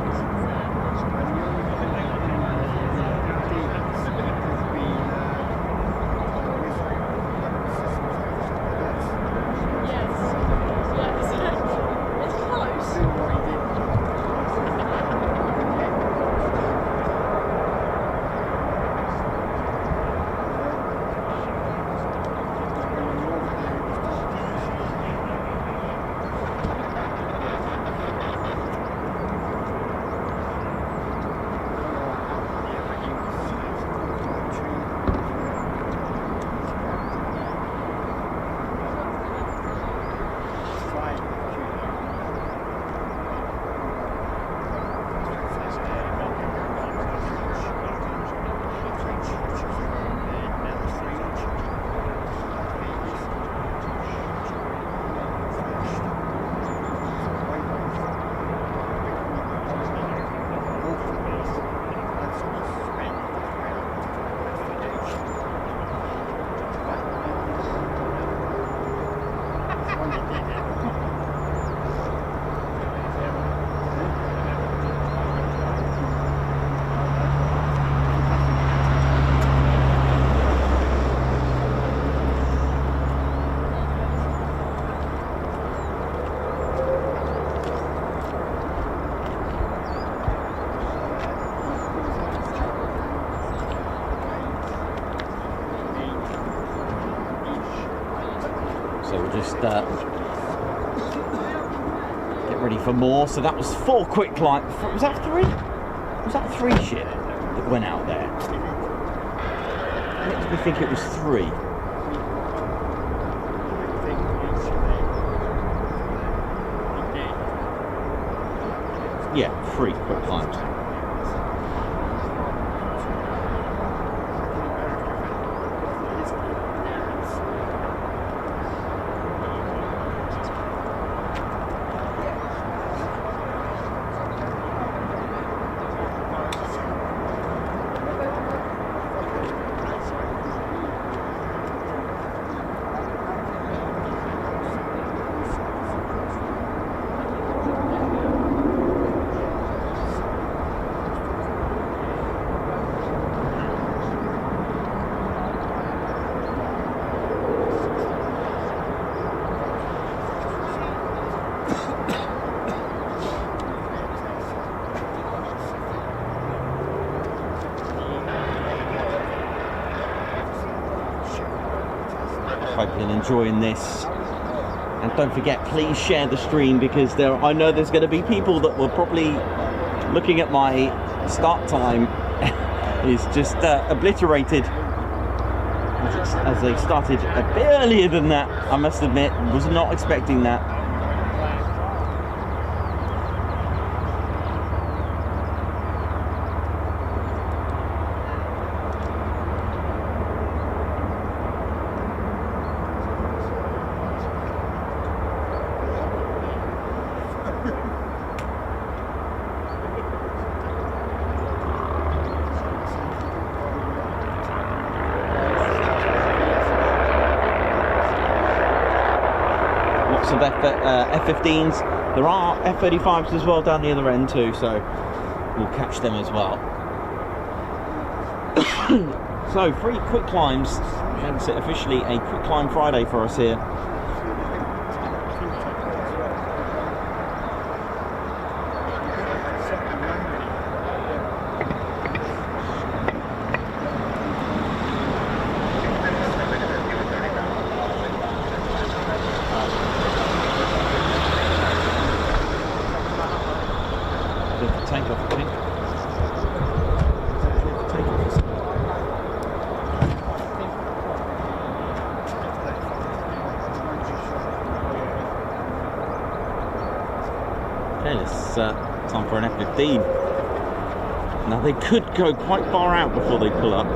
So we'll just get ready for more. So that was 4 quick climb. Was that 3? Was that 3 ship that went out there? Makes me think it was 3. Yeah, 3 quick climbs. Hope you're enjoying this, and don't forget, please share the stream, because I know there's going to be people that were probably looking at my start time is just obliterated as they started a bit earlier than that. I must admit, was not expecting that. Of F-15s. There are F-35s as well down the other end too, so we'll catch them as well. So 3 quick climbs, hence it officially a quick climb Friday for us here. It's time for an F-15. Now they could go quite far out before they pull up.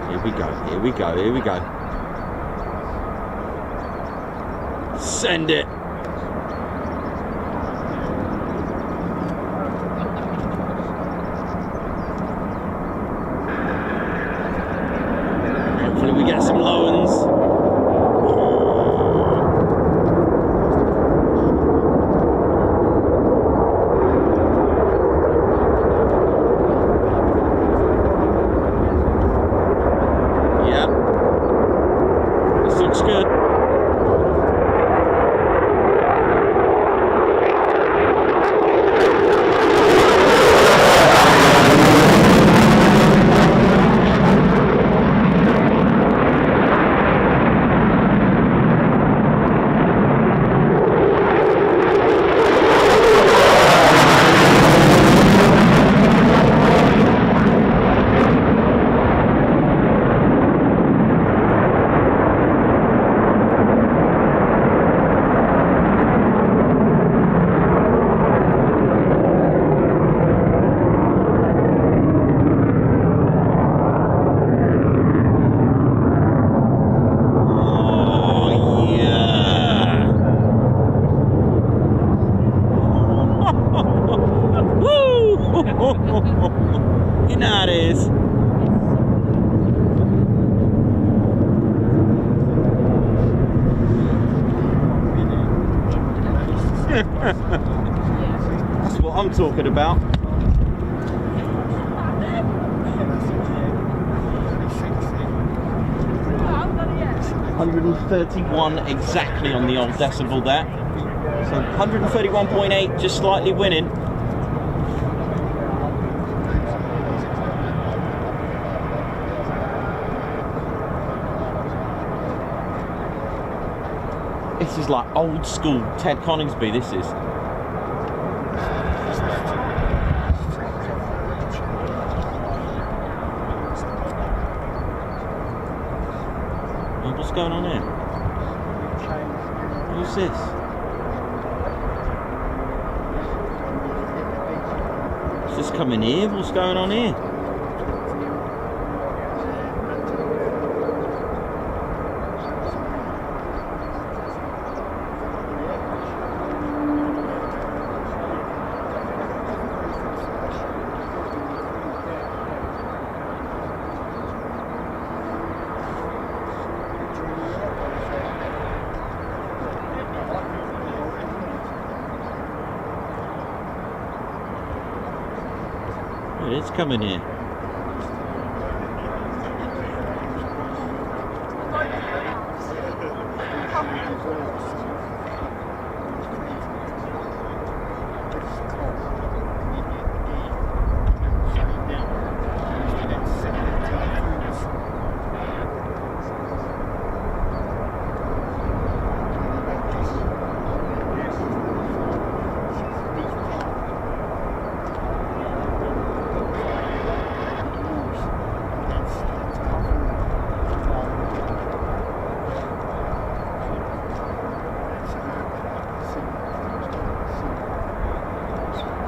Here we go, here we go, here we go. Send it! That's what I'm talking about. 131 exactly on the old decibel there. So 131.8, just slightly winning. This is like old school Ted Coningsby, this is. What's going on here? Who's this? Is this coming here? What's going on here? It's coming here.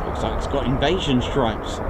Looks like it's got invasion stripes.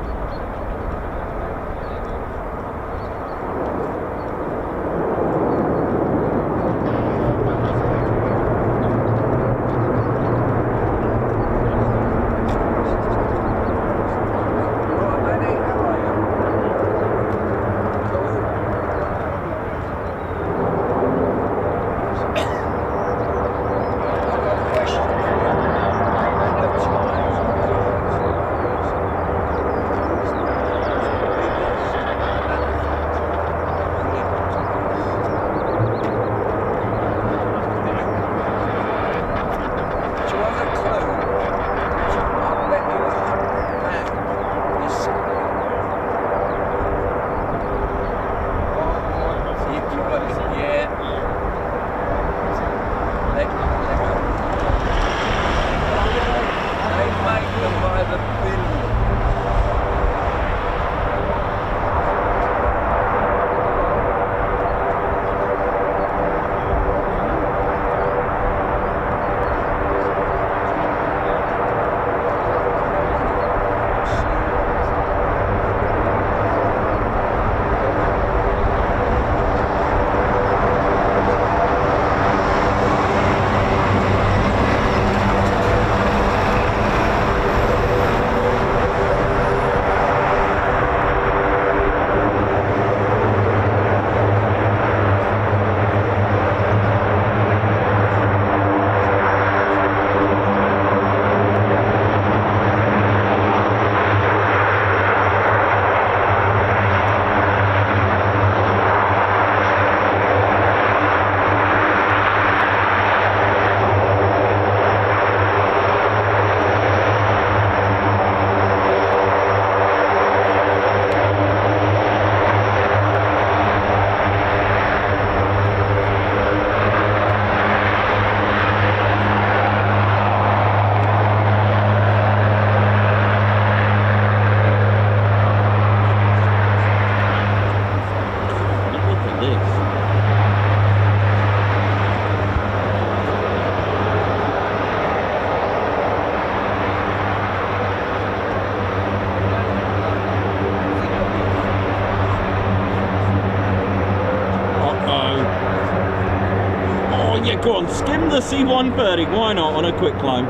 Go on, skim the C-130, why not, on a quick climb?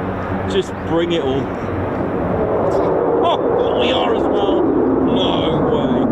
Just bring it all. Oh, we are as well. No way.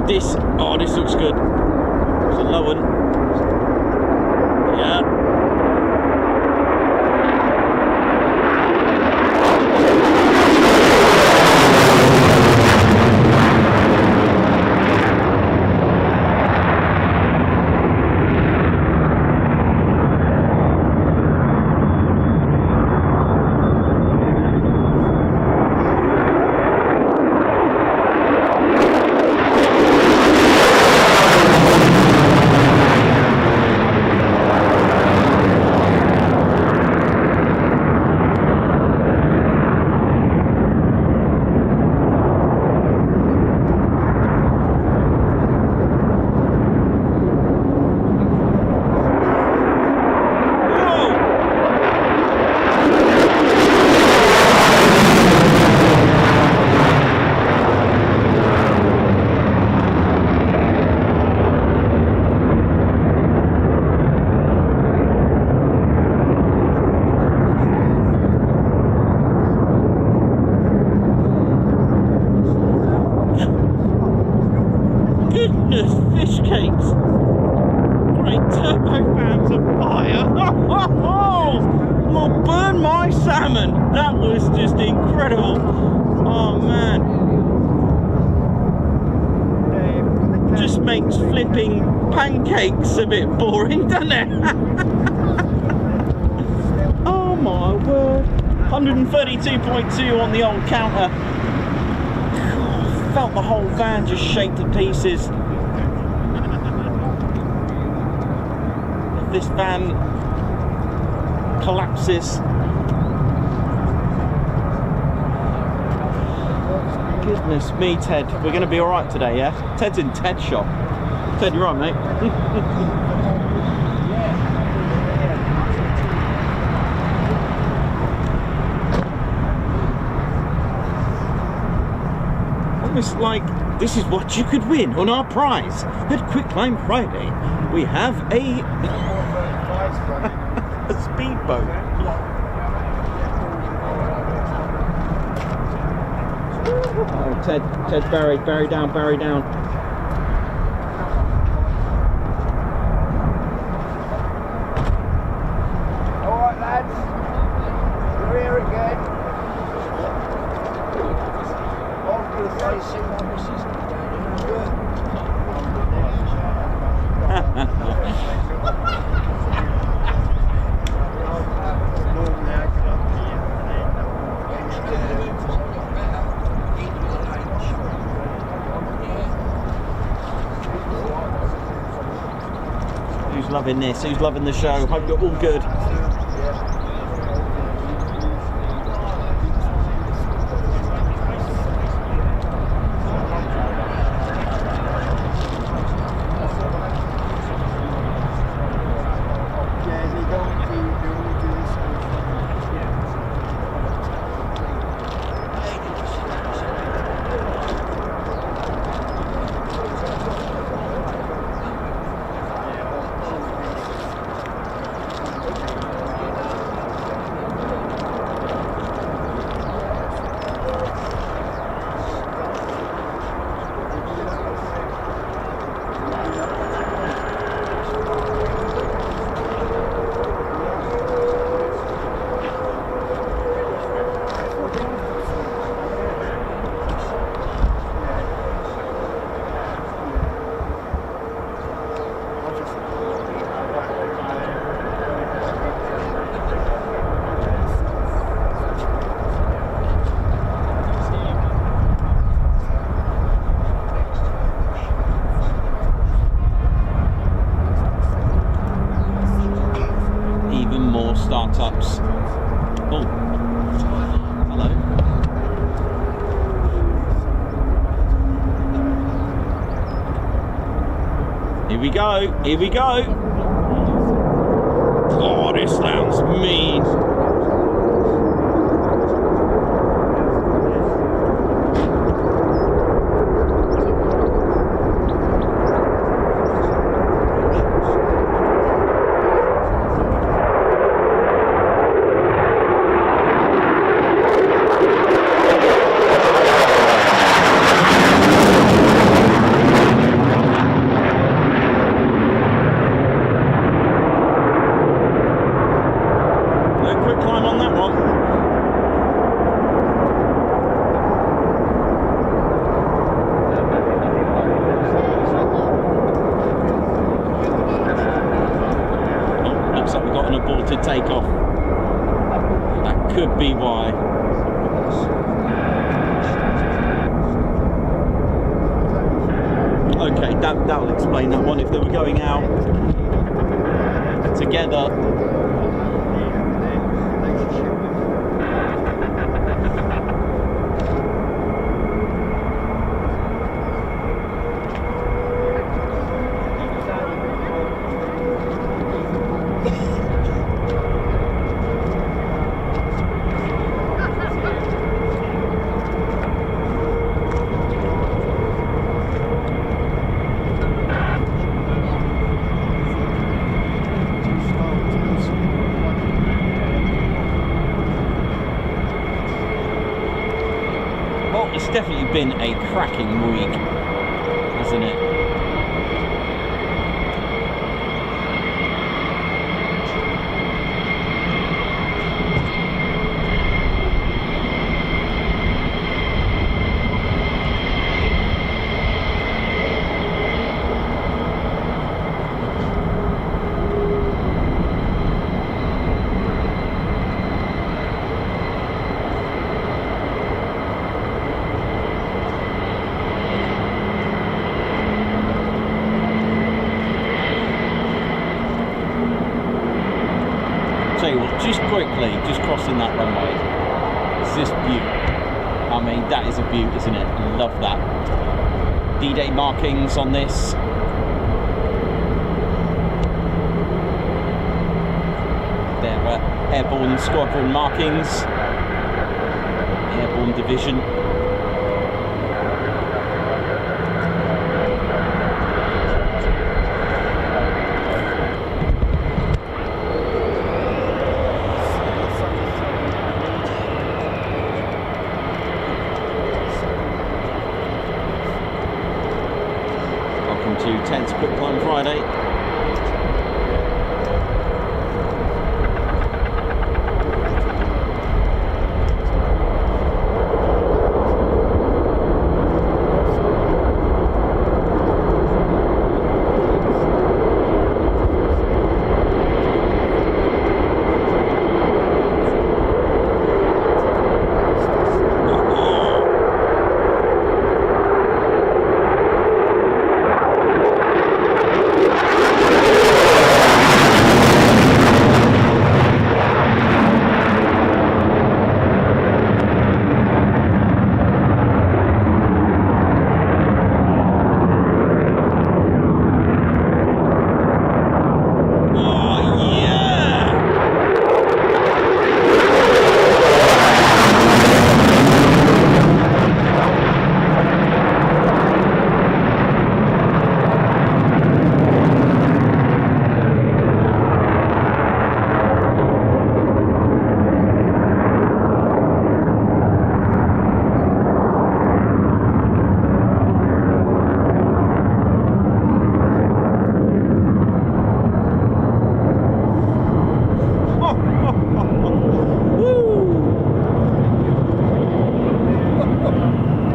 This looks good. It's a low one. Yeah. Goodness, fish cakes! Great turbofans of fire! I'll burn my salmon! That was just incredible! Oh man! Just makes flipping pancakes a bit boring, doesn't it? Oh my word! 132.2 on the old counter. Felt the whole van just shake to pieces. If this van collapses, goodness me, Ted, we're going to be all right today, yeah? Ted's in Ted's shop. Ted, you're right, mate. Almost like this is what you could win on our prize at Quicklime Friday. We have a speedboat. Oh, Ted's buried down. All right, lads. We're here again. Who's loving this? Who's loving the show? Hope you're all good. Startups. Oh, hello. Here we go. Oh, this sounds mean. why. Okay, that'll explain that one. If they were going out together. It's definitely been a cracking week, hasn't it? Just quickly, just crossing that runway, it's this beaut. I mean, that is a beaut, isn't it? I love that. D-Day markings on this. There were airborne squadron markings, airborne division. To 10th Quick Climb Friday.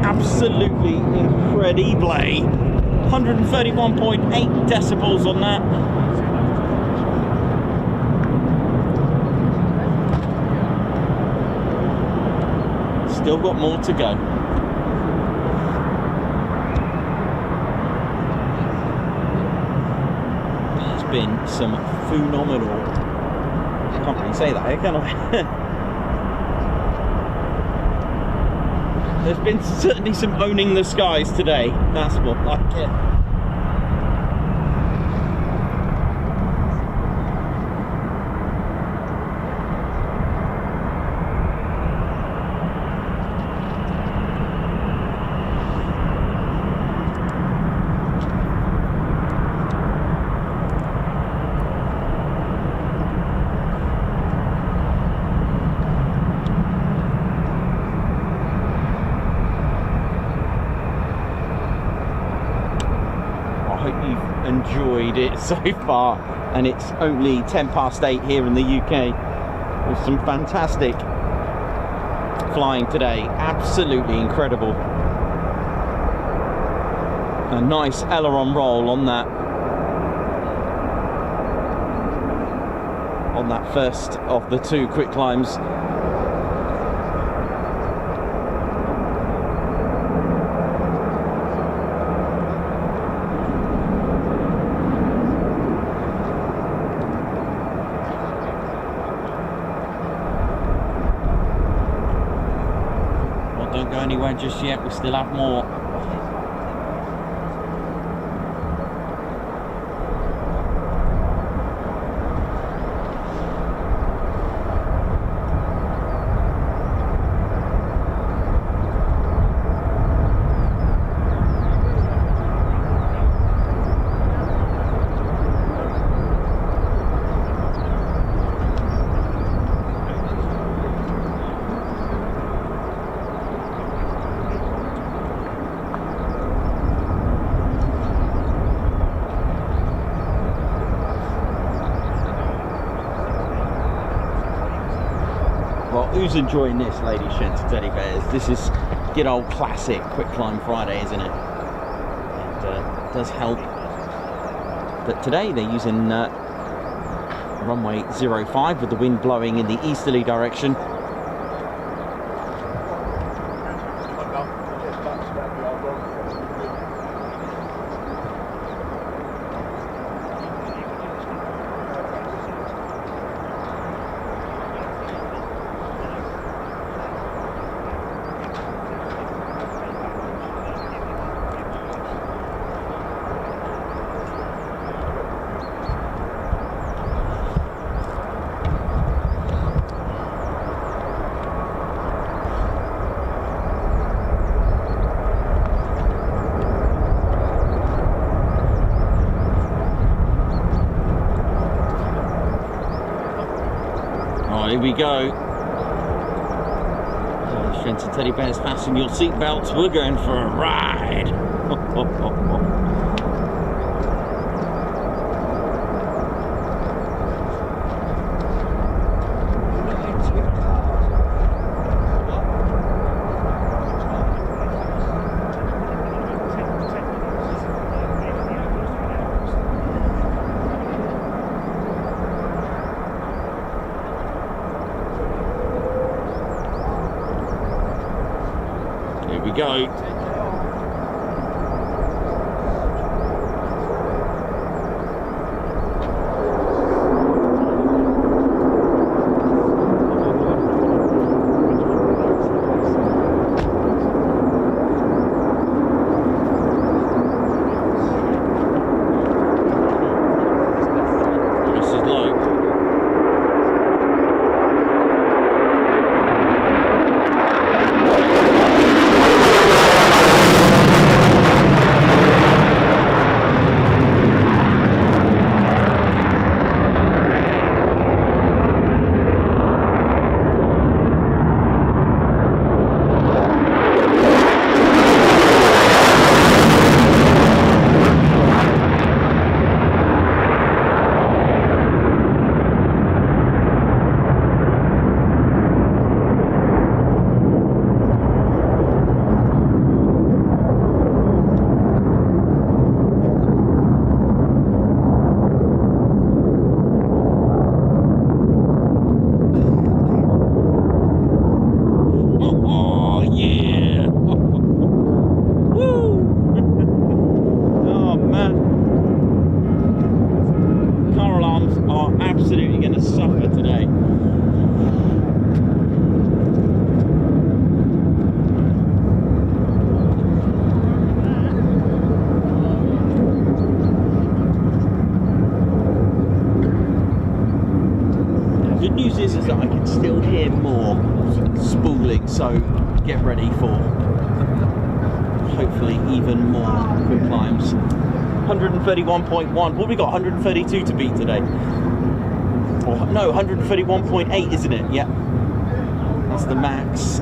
Absolutely incredible. 131.8 decibels on that. Still got more to go. There's been some phenomenal, I can't really say that here, can I? There's been certainly some owning the skies today. That's what I get. Enjoyed it so far, and it's only 8:10 here in the UK with some fantastic flying today. Absolutely incredible. A nice aileron roll on that first of the two quick climbs. go anywhere just yet. We still have more. Who's enjoying this, ladies, gents, and teddy bears? This is good old classic Quick Climb Friday, isn't it? It does help that today they're using runway 05 with the wind blowing in the easterly direction. Here we go. Gents and teddy bears, fasten your seatbelts. We're going for a ride. Here we go. Is that I can still hear more spooling, so get ready for hopefully even more quick climbs. 131.1. What have we got? 132 to beat today. Or no, 131.8, isn't it? Yeah, that's the max.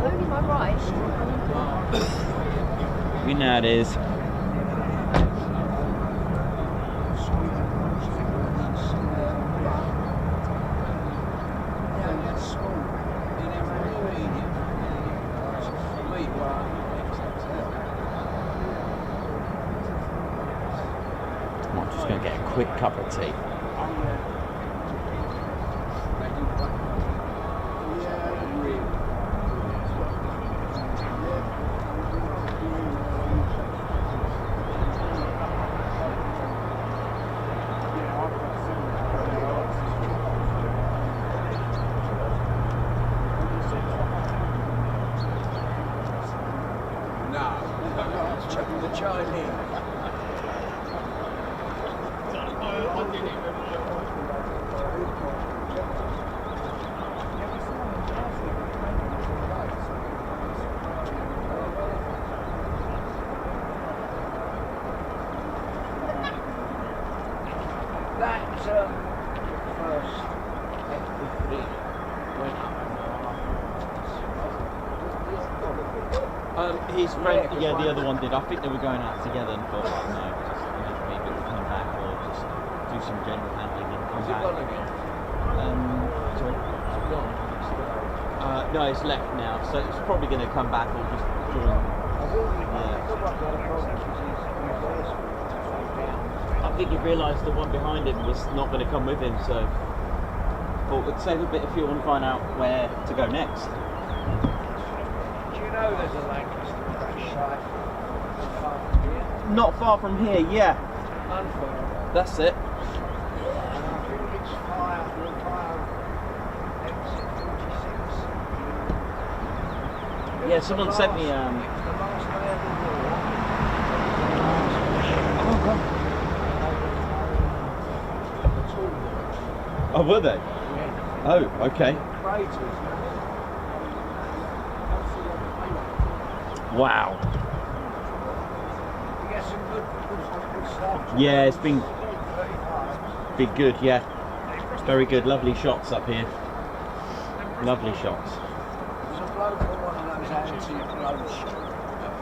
Only my right. You know it is. I'm just going to get a quick cup of tea. Chinese. That first F-15 went up His friend, yeah, the other one did. I think they were going out together and thought, oh, no, just maybe we'll come back or just do some general handling and come Is it back. gone again? Sorry? Is it gone? No, it's left now, so it's probably going to come back or just join. I think he realised the one behind him was not going to come with him, so thought we'd save a bit of fuel and find out where to go next. Do you know there's a Lancaster crash site not far from here? Not far from here, yeah. Unfurled. That's it. And I think it's fire F-46. Yeah, someone sent me. The last day of the war. Oh, God. Oh, were they? Yeah. Oh, okay. Craters. Wow. You get some good stuff. Yeah, it's been 35. good, yeah. Very good, lovely shots up here. Lovely shots. There's a bloke on one of those anti-roach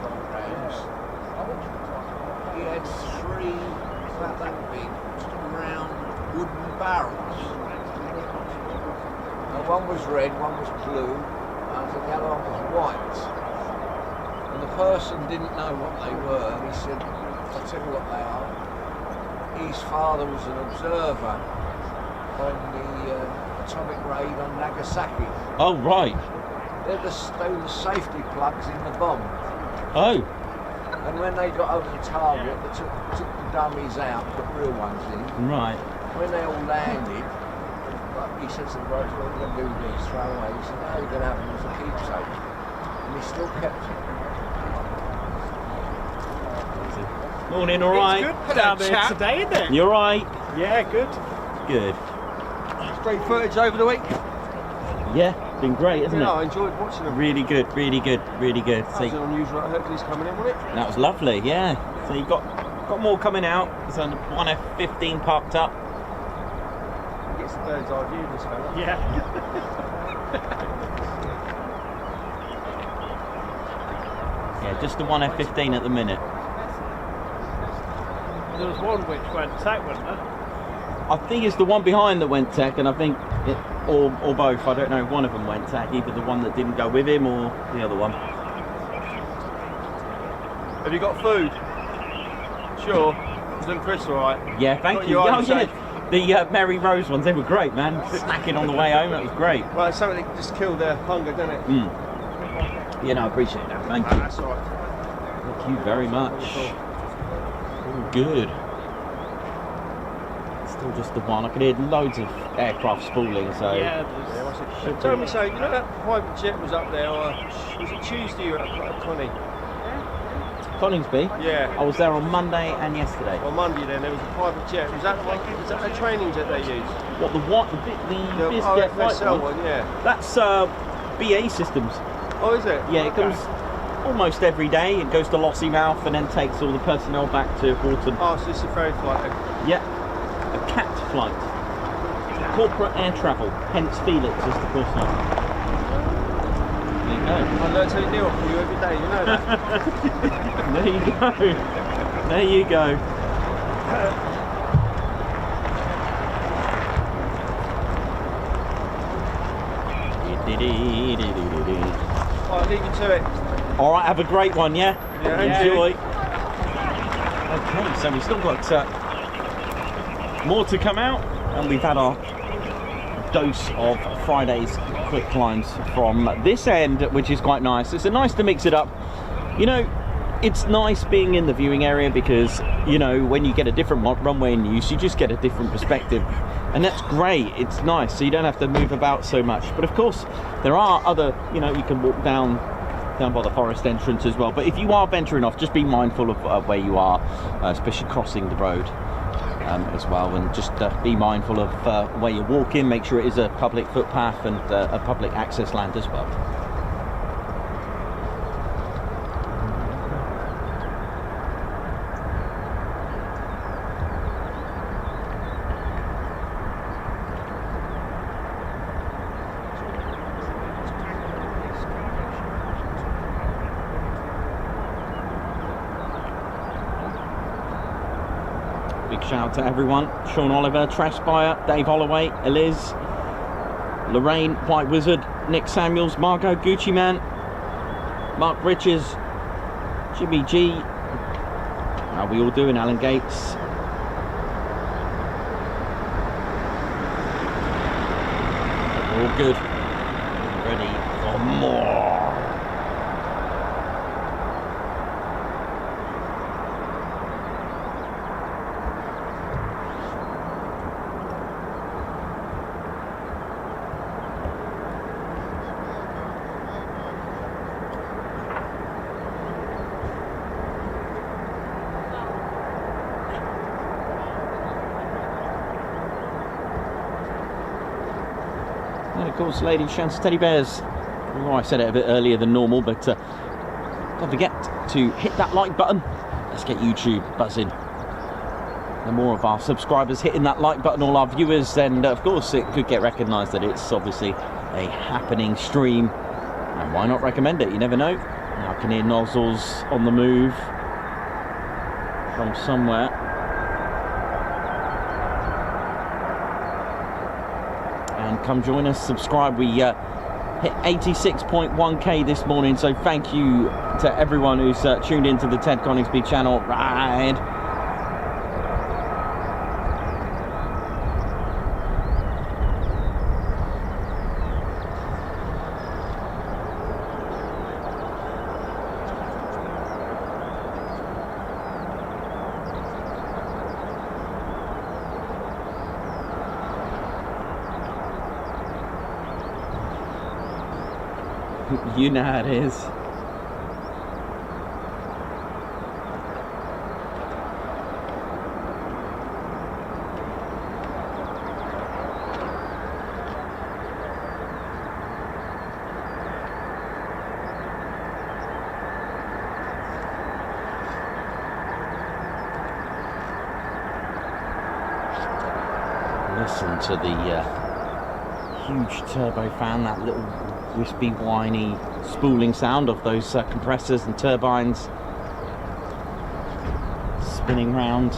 programs. He had 3, about that big, round wooden barrels. And one was red, one was blue, and the other one was white. And the person didn't know what they were, and he said, I'll tell you what they are. His father was an observer on the atomic raid on Nagasaki. Oh, right. They were the safety plugs in the bomb. Oh, And when they got over the target, they took the dummies out, put real ones in. right. When they all landed, like he said to the blokes, what are you going to do with these? Throw away. He said, no, you're going to have them as a keepsake. And he still kept them. Morning, all right? It's good down there today, isn't it? You all right? Yeah, good. Good. Great footage over the week. Yeah, been great, isn't Yeah, I it? enjoyed watching them. Really good, really good, really good. That So was an unusual Hercules coming in, wasn't it? that was lovely, yeah. So you got more coming out. There's one F-15 parked up. He gets the bird's eye view, this fella. Yeah. Yeah, just the one F-15 at the minute. There was one which went tech, wasn't there? I think it's the one behind that went tech, and I think or both. I don't know. One of them went tech, either the one that didn't go with him or the other one. Have you got food? Sure. Isn't Chris alright? Yeah, thank Got you. your Oh, eyes yeah. safe? The Mary Rose ones, they were great, man. Snacking on the way home, that was great. Well, it's something that just killed their hunger, doesn't it? Yeah, no, I appreciate that. Thank you. That's alright. Thank you very much. All good. Still just the one. I could hear loads of aircraft spooling, so. Yeah, Tell me, so you know that private jet was up there, or was it Tuesday you were at Connie? Coningsby? Yeah. I was there on Monday and yesterday. On Monday then, there was a private jet. Was that the one, is that the training jet they used? What, the what? The BizJet white RFSL one? one, yeah. That's BA Systems. Oh, is it? Yeah, it Okay. comes almost every day. It goes to Lossiemouth and then takes all the personnel back to Horton. Oh, so it's a ferry flight then. Yeah, a CAT flight. Corporate Air Travel, hence Felix is the course number. There you go. I learn something new from you every day, you know that. There you go. There you go. I'll leave you to it. All right, have a great one, yeah? Yeah, enjoy. Okay, so we've still got more to come out, and we've had our dose of Friday's quick climbs from this end, which is quite nice. It's nice to mix it up. You know, it's nice being in the viewing area because, you know, when you get a different runway in use, you just get a different perspective. And that's great, it's nice, so you don't have to move about so much. But of course, there are other, you know, you can walk down down by the forest entrance as well. But if you are venturing off, just be mindful of where you are, especially crossing the road as well, and just be mindful of where you're walking. Make sure it is a public footpath and a public access land as well. Big shout out to everyone: Sean Oliver, Trash Spire, Dave Holloway, Eliz, Lorraine, White Wizard, Nick Samuels, Margot, Gucci Man, Mark Riches, Jimmy G. How we all doing? Alan Gates. We're all good. Ready for more. And of course, Lady Shant's Teddy Bears. Oh, I said it a bit earlier than normal, but don't forget to hit that like button. Let's get YouTube buzzing. The more of our subscribers hitting that like button, all our viewers, and of course it could get recognised that it's obviously a happening stream. And why not recommend it? You never know. I can hear nozzles on the move from somewhere. Come join us, subscribe. We hit 86.1k this morning, so thank you to everyone who's tuned into the Ted Coningsby channel. Ride. You know how it is. Listen to the huge turbo fan, that little wispy, whiny spooling sound of those compressors and turbines spinning round.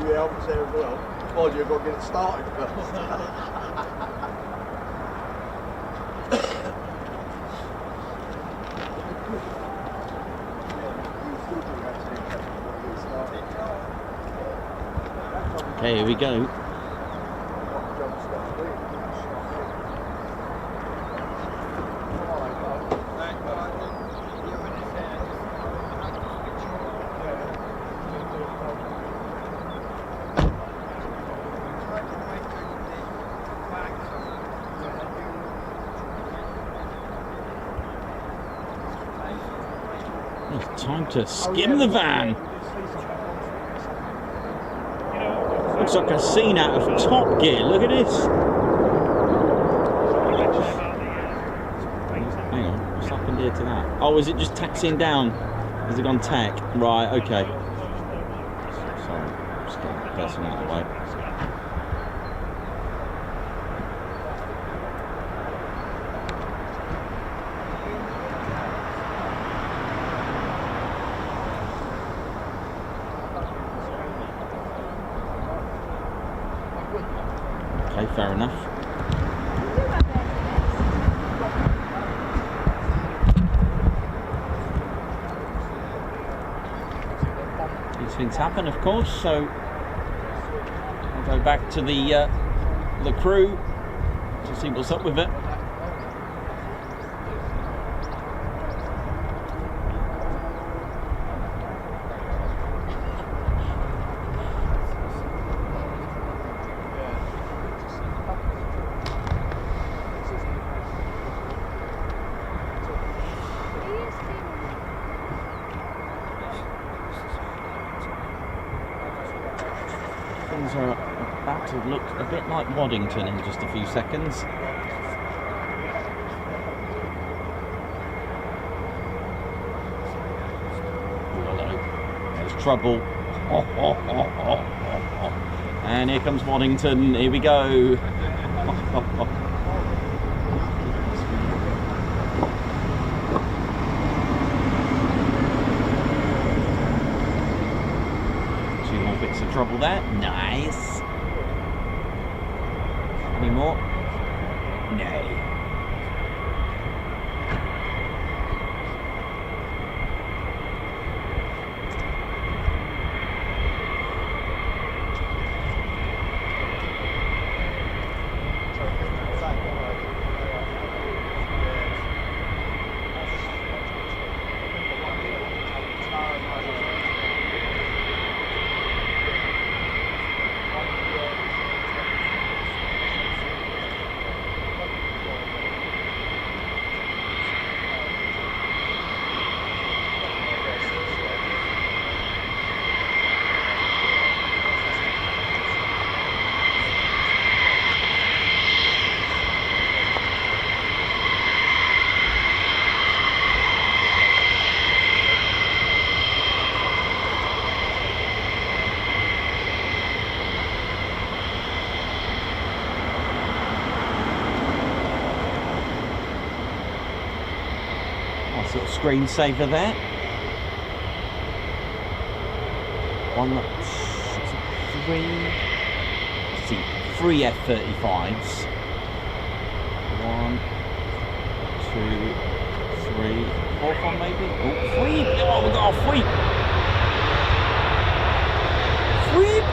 The albums there as well. Mind you, I've got to get it started first. Okay, here we go. It's time to skim the van. Looks like a scene out of Top Gear. Look at this. Hang on, what's happened here to that? Oh, is it just taxiing down? Has it gone tack? Right, okay. Sorry, just getting the person out of the way. Okay, fair enough. These things happen, of course, so I'll go back to the crew to see what's up with it. Things are about to look a bit like Waddington in just a few seconds. Hello, there's trouble. And here comes Waddington. Here we go. Bits of trouble there. Nice. Any more? No. Nice little screensaver there. Three F-35s. 1, 2, 3, 4th one maybe? Oh, sweep! Oh, we got a sweep! Sweep!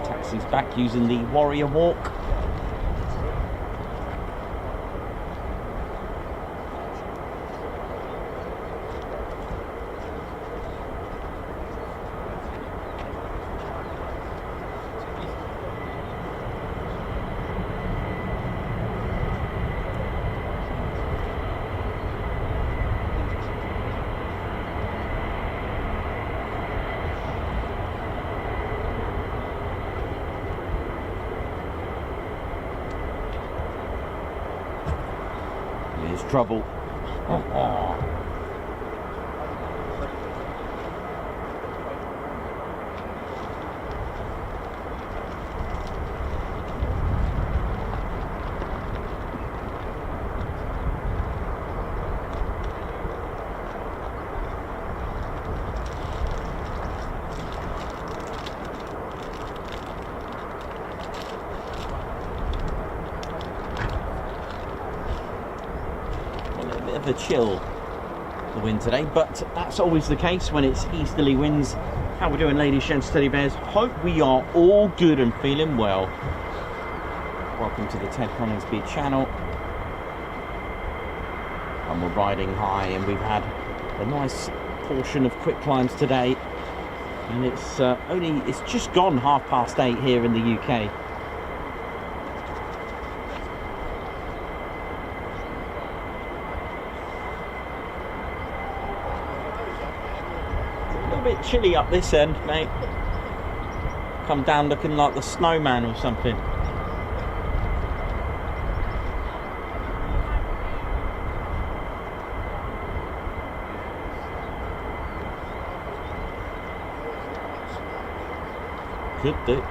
Taxi's back using the Warrior Walk. trouble. The chill, the wind today, but that's always the case when it's easterly winds. How we're doing, ladies, gents, teddy bears? Hope we are all good and feeling well. Welcome to the Ted Coningsby channel. And we're riding high, and we've had a nice portion of quick climbs today, and it's just gone 8:30 here in the UK. Bit chilly up this end, mate. Come down looking like the snowman or something. Could do.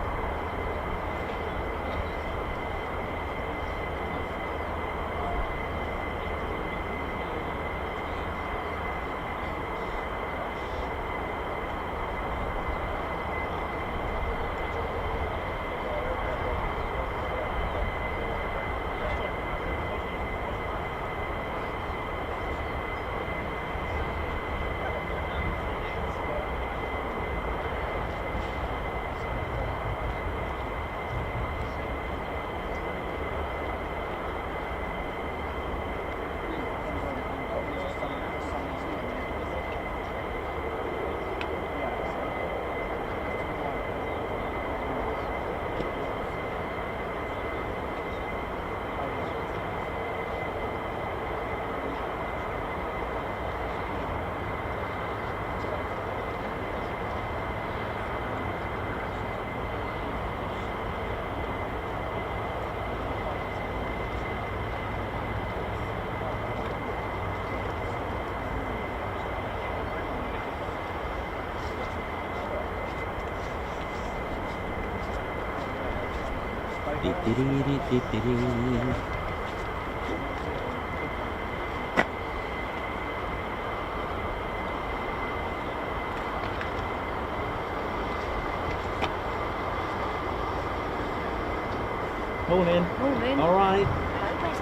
Morning. Morning. All right. Hello, where's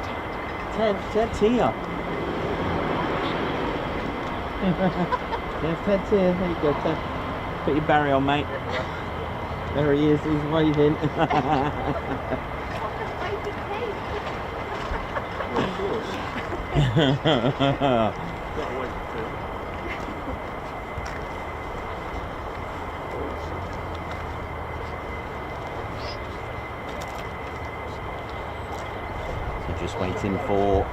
Ted? Ted's here. Yes, Ted's here. There you go, Ted. Put your barrier on, mate. There he is. He's waving. Just waiting for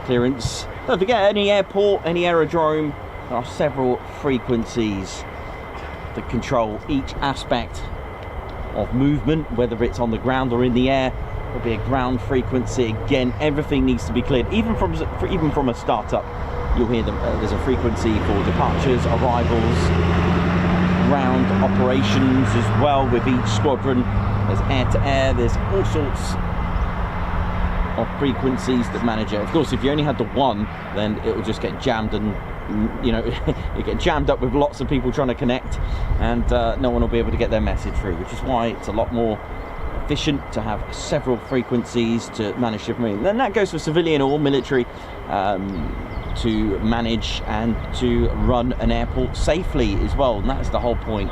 clearance. Don't forget, any airport, any aerodrome, there are several frequencies that control each aspect of movement, whether it's on the ground or in the air. There'll be a ground frequency. Again, everything needs to be cleared. Even from a startup, you'll hear them. There's a frequency for departures, arrivals, ground operations as well with each squadron. There's air to air. There's all sorts of frequencies that manage it. Of course, if you only had the one, then it will just get jammed, and you know, you get jammed up with lots of people trying to connect, and no one will be able to get their message through, which is why it's a lot more efficient to have several frequencies to manage different. Then that goes for civilian or military, to manage and to run an airport safely as well, and that's the whole point.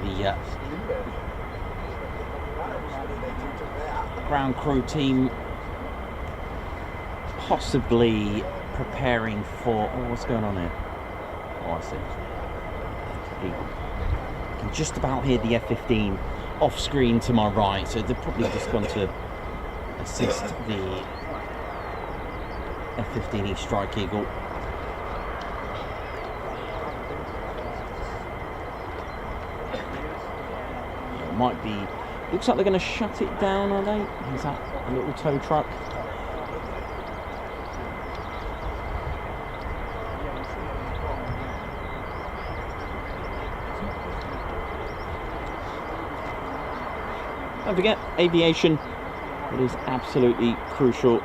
Maybe the ground crew team possibly preparing for... Oh, what's going on here? Oh, I see. You can just about hear the F-15 off screen to my right, so they've probably just gone to assist the F-15E Strike Eagle. It might be... Looks like they're going to shut it down, are they? Is that a little tow truck? Don't forget, aviation, it is absolutely crucial.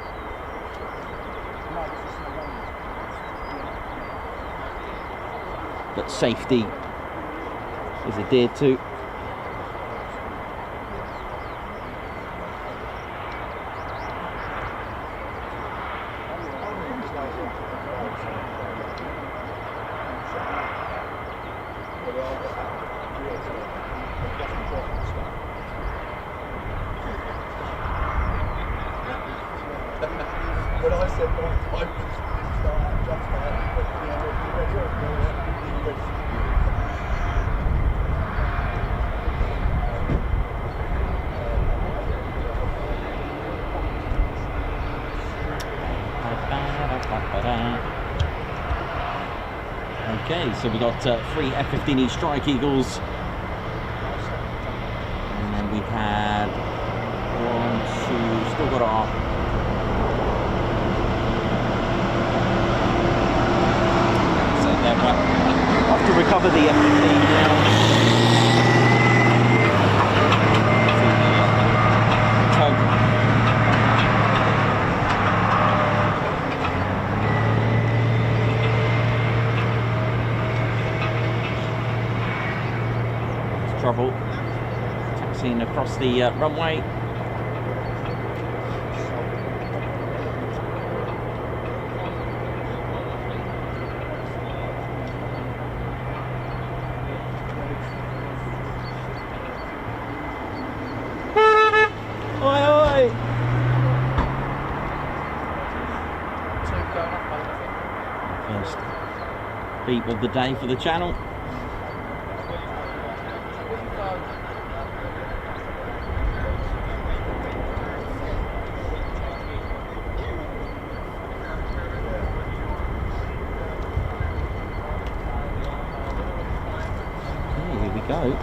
That safety is adhered to. When I said my pipe was start just Okay, so we got 3 F-15E Strike Eagles, and then we've had 1, 2, still got our have to recover the F-15 now. Trouble taxiing across the runway. First beep of the day for the channel. Okay, here we go.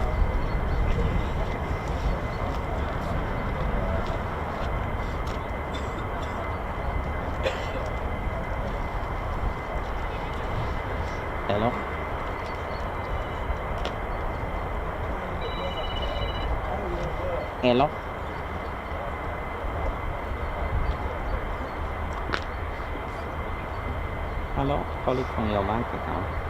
Hello. Hello. Hello, California Lakenheath.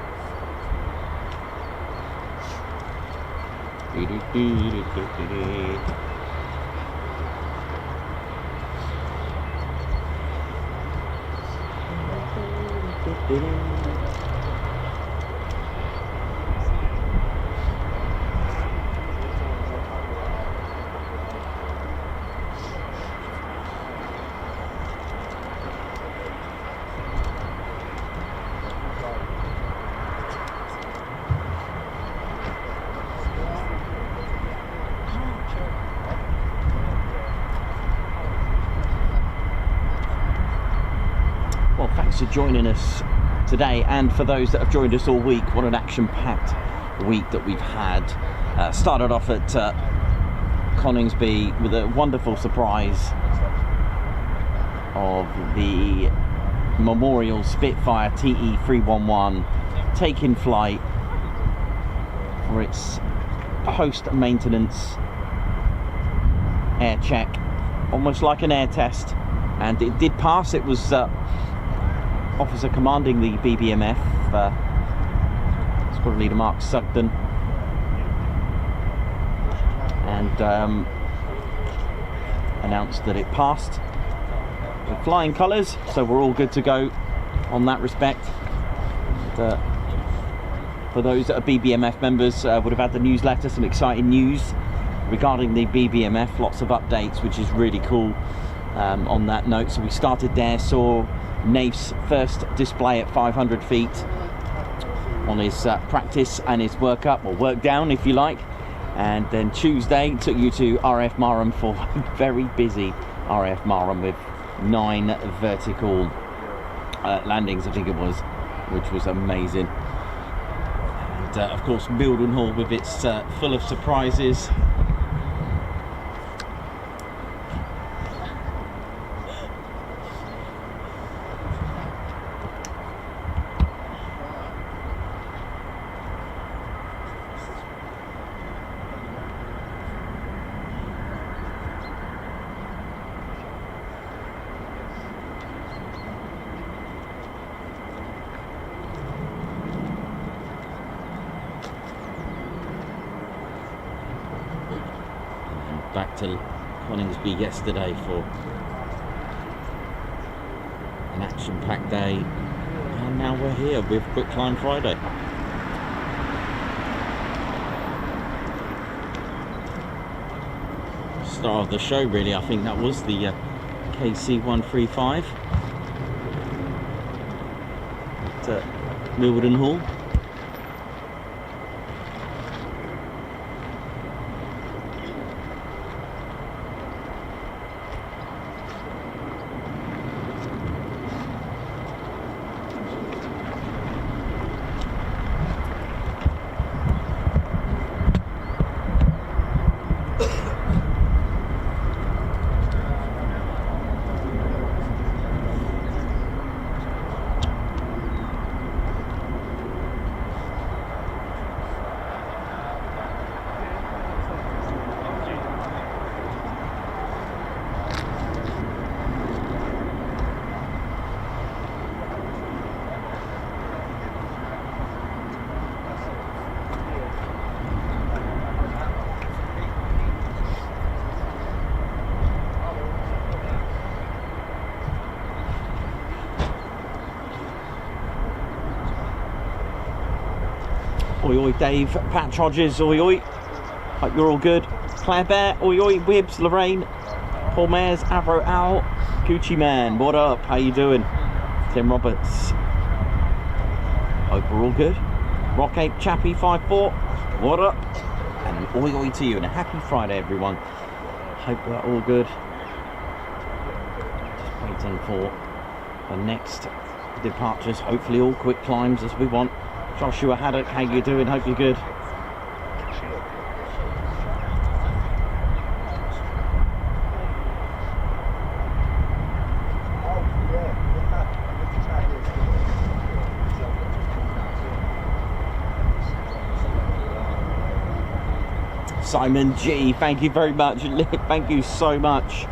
Well, thanks for joining us today, and for those that have joined us all week, what an action-packed week that we've had. Started off at Coningsby with a wonderful surprise of the Memorial Spitfire TE311 taking flight for its post-maintenance air check, almost like an air test, and it did pass. It was officer commanding the BBMF, Squadron Leader Mark Sugden, and announced that it passed with flying colours, so we're all good to go on that respect. And, for For those that are BBMF members, would have had the newsletter, some exciting news regarding the BBMF, lots of updates, which is really cool on that note. So we started there, saw Naif's first display at 500 feet on his practice and his workup, or work down if you like. And then Tuesday took you to RAF Marham for a very busy RAF Marham with 9 vertical landings, I think it was, which was amazing. And of course Mildenhall with its full of surprises. Back to Coningsby yesterday for an action-packed day, and now we're here with Quick Climb Friday. Star of the show, really. I think that was the KC-135 at Mildenhall. Oi oi Dave, Pat Hodges, oi oi. Hope you're all good. Claire Bear, oi oi, Wibbs, Lorraine, Paul Mayers, Avro Al, Gucci Man, what up? How you doing? Tim Roberts. Hope we're all good. Rock Ape Chappie 54, what up? And oi oi to you, and a happy Friday everyone. Hope we're all good. Just waiting for the next departures, hopefully all quick climbs as we want. Joshua Haddock, how you doing? Hope you're good. Simon G, thank you very much. Thank you so much.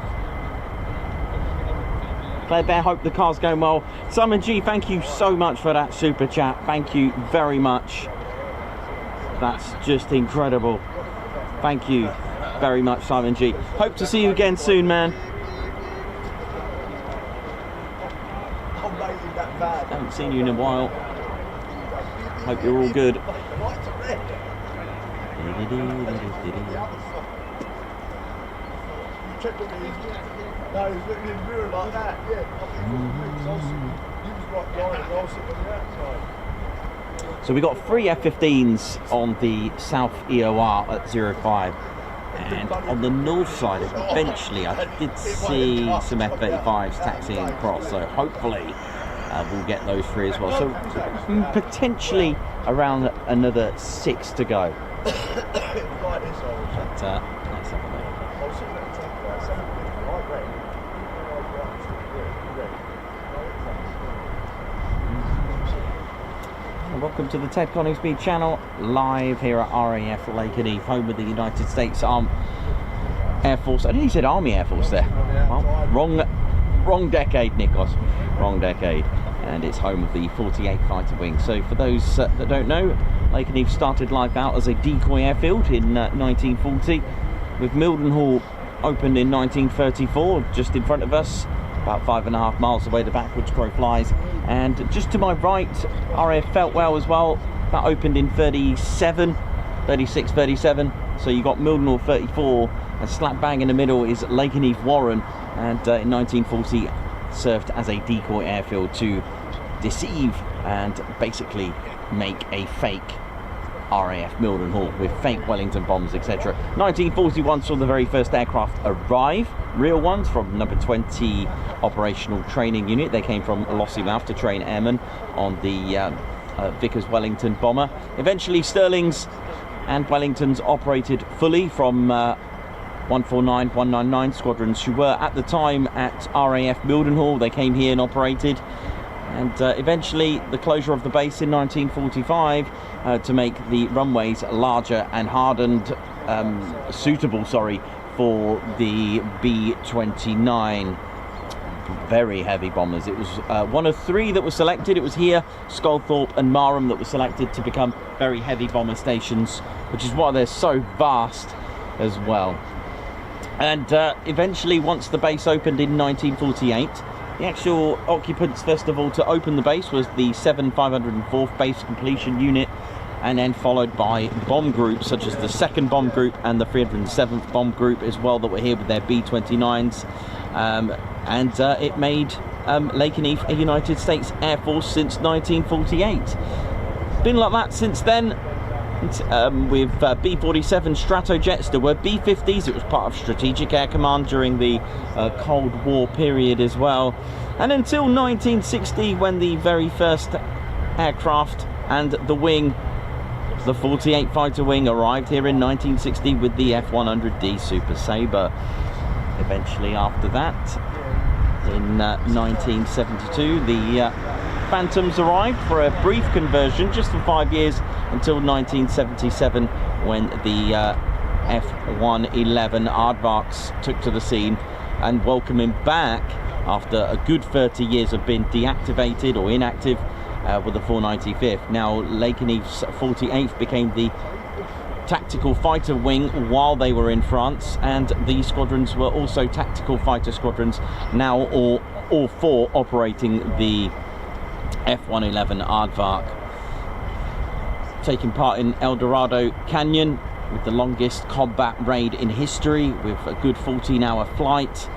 Claire Bear, hope the car's going well. Simon G, thank you so much for that super chat. Thank you very much. That's just incredible. Thank you very much, Simon G. Hope to see you again soon, man. Haven't seen you in a while. Hope you're all good. No, he's looking in the mirror like that, yeah. I think he was right behind him, I was sitting on the outside. So we got 3 F-15s on the South EOR at 05, and on the north side eventually I did see some F-35s taxiing across, so hopefully we'll get those 3 as well. So potentially around another 6 to go. But, let's have a look. Welcome to the Ted Coningsby channel, live here at RAF Lakenheath, home of the United States Air Force. I nearly said Army Air Force there. Well, wrong decade, Nikos. Wrong decade. And it's home of the 48th Fighter Wing. So for those that don't know, Lakenheath started life out as a decoy airfield in 1940, with Mildenhall opened in 1934, just in front of us, about 5.5 miles away, the backwards crow flies. And just to my right, RAF Feltwell as well, That opened in 36, 37. So you got Mildenhall 34, and slap bang in the middle is Lakenheath Warren, and in 1940 served as a decoy airfield to deceive and basically make a fake RAF Mildenhall with fake Wellington bombs, etc. 1941 saw the very first aircraft arrive, real ones, from number 20 operational training unit. They came from Lossiemouth to train airmen on the Vickers Wellington bomber. Eventually Stirlings and Wellingtons operated fully from 149, 199 squadrons who were at the time at RAF Mildenhall. They came here and operated, and eventually the closure of the base in 1945 to make the runways larger and hardened, suitable for the B-29 very heavy bombers. It was one of 3 that were selected. It was here, Sculthorpe and Marham, that were selected to become very heavy bomber stations, which is why they're so vast as well. And eventually, once the base opened in 1948, the actual occupants, first of all, to open the base was the 7504th Base Completion Unit, and then followed by bomb groups such as the 2nd Bomb Group and the 307th Bomb Group as well, that were here with their B-29s. And it made Lakenheath a United States Air Force since 1948. Been like that since then, with B-47 Stratojets. There were B-50s. It was part of Strategic Air Command during the Cold War period as well. And until 1960, when the very first aircraft and the wing, the 48 Fighter Wing, arrived here in 1960 with the F-100D Super Sabre. Eventually after that, in 1972, the Phantoms arrived for a brief conversion, just for 5 years, until 1977, when the F-111 Aardvarks took to the scene, and welcoming back, after a good 30 years of being deactivated or inactive, with the 495th. Now Lakenheath's 48th became the tactical fighter wing while they were in France, and these squadrons were also tactical fighter squadrons, now all 4 operating the F-111 Aardvark. Taking part in El Dorado Canyon with the longest combat raid in history, with a good 14-hour flight.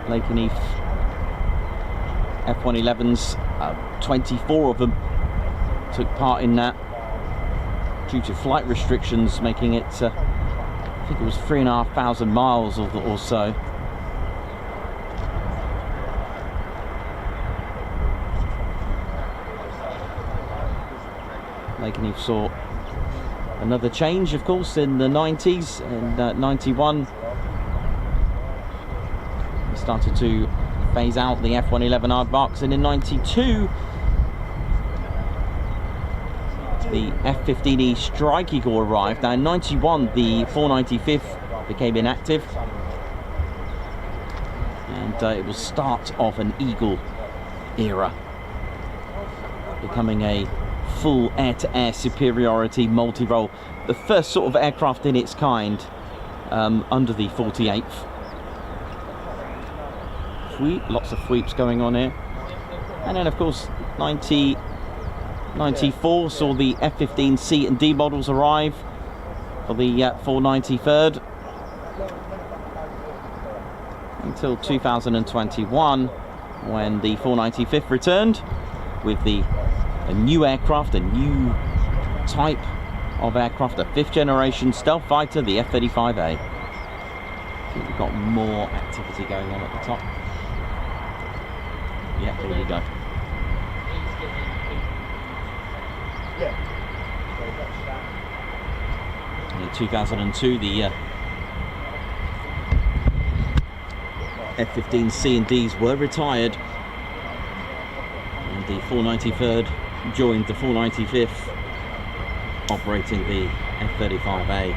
Lakenheath F-111s, 24 of them took part in that, due to flight restrictions, making it, I think it was 3,500 miles or so. Lakenheath saw another change, of course, in the 90s. In 91, we started to phase out the F-111 Aardvarks, and in 92, the F-15E Strike Eagle arrived. Now in 91, the 495th became inactive, and it was start of an Eagle era, becoming a full air-to-air superiority multi-role, the first sort of aircraft in its kind under the 48th. Lots of sweeps going on here. And then of course 94 saw the F-15 C and D models arrive for the 493rd, until 2021, when the 495th returned with a new aircraft, a new type of aircraft, a 5th generation stealth fighter, the F-35A. I think we've got more activity going on at the top. Yeah, there you go. And in 2002, the F-15 C and Ds were retired, and the 493rd joined the 495th, operating the F-35A.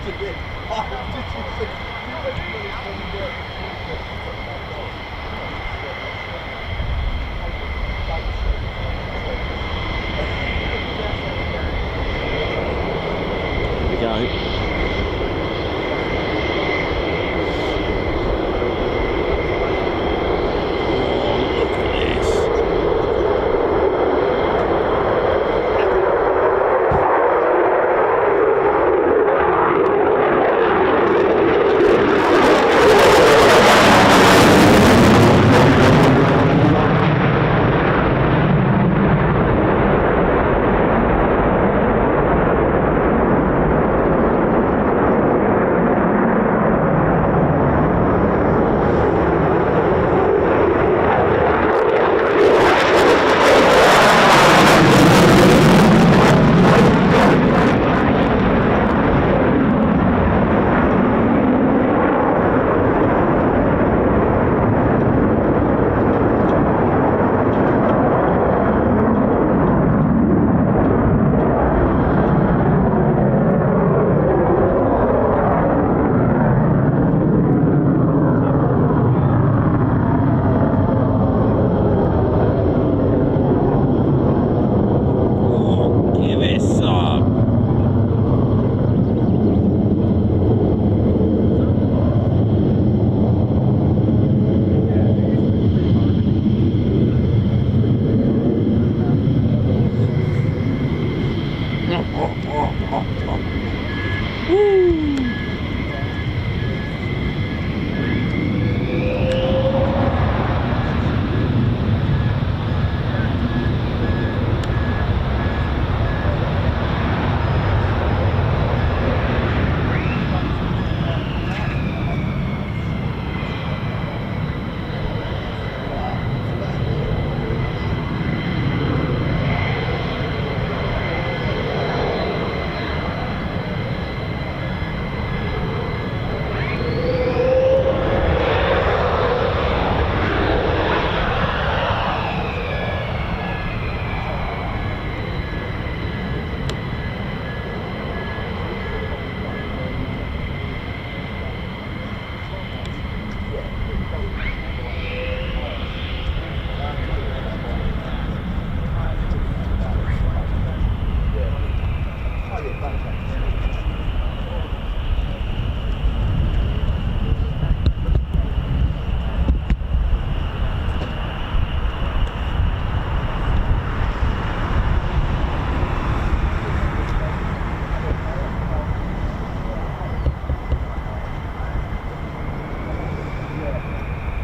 Here we go.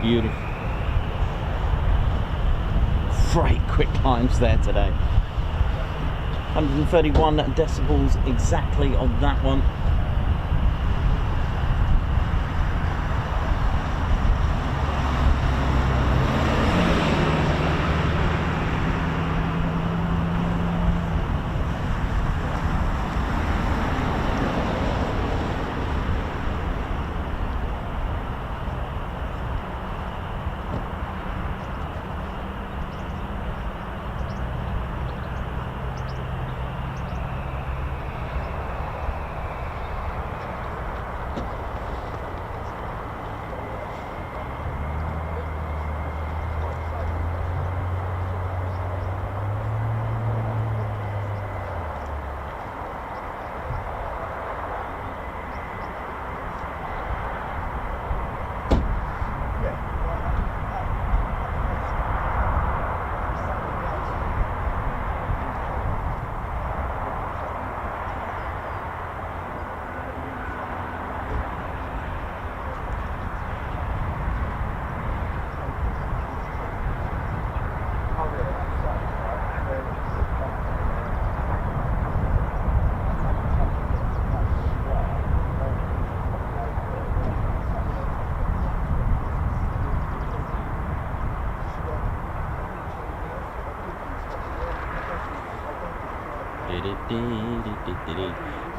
Beautiful. Very quick climbs there today. 131 decibels exactly on that one.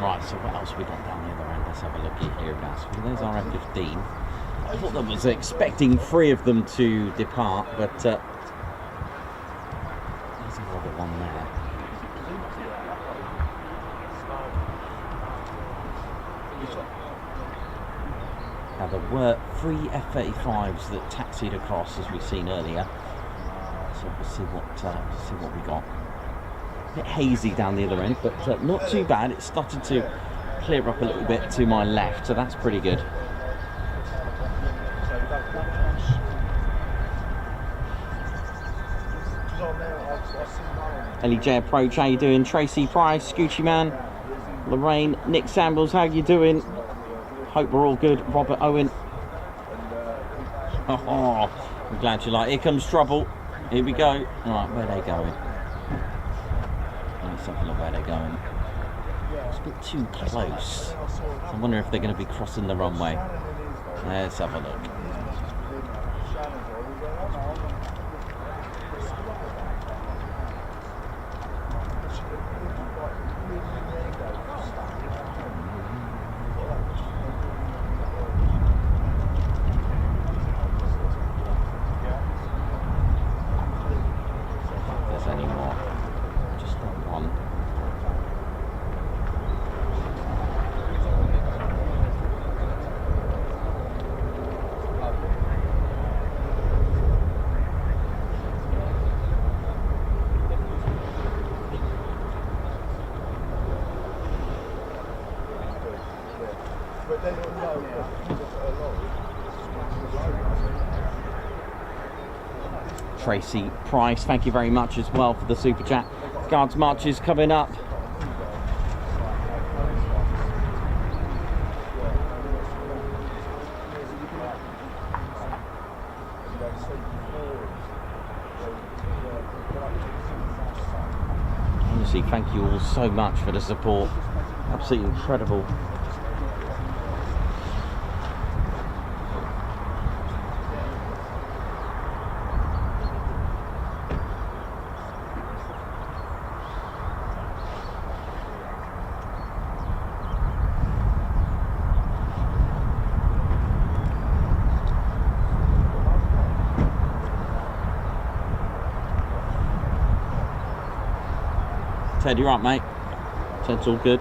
Right, so what else have we got down the other end? Let's have a look here, guys. So there's our F-15. I thought I was expecting 3 of them to depart, but there's another one there. Now there were 3 F-35s that taxied across, as we've seen earlier. So we'll see what we got. A bit hazy down the other end, but not too bad. It's started to clear up a little bit to my left, so that's pretty good. LEJ Approach, how you doing? Tracy Price, Scoochie Man, Lorraine, Nick Samuels, how you doing? Hope we're all good. Robert Owen. Oh, I'm glad you like it. Here comes trouble. Here we go. Alright, where are they going? Let's have a look where they're going. It's a bit too close. I wonder if they're going to be crossing the runway. Let's have a look. Tracy Price, thank you very much as well for the super chat. Guards March is coming up. Honestly, thank you all so much for the support. Absolutely incredible. Ted, you're right, mate. Ted's all good.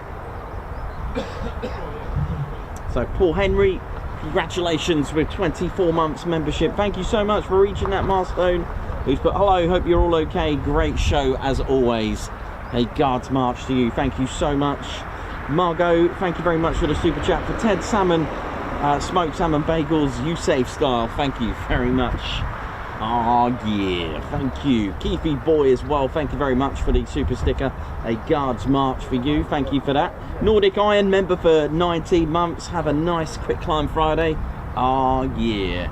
So, Paul Henry, congratulations with 24 months membership. Thank you so much for reaching that milestone. Who's put hello, hope you're all okay. Great show as always. A Guards March to you. Thank you so much. Margot, thank you very much for the super chat. For Ted Salmon, smoked salmon bagels, USAFE style. Thank you very much. Oh yeah, thank you. Keithy Boy as well, thank you very much for the super sticker. A Guards March for you, thank you for that. Nordic Iron, member for 19 months. Have a nice quick climb Friday. Oh yeah.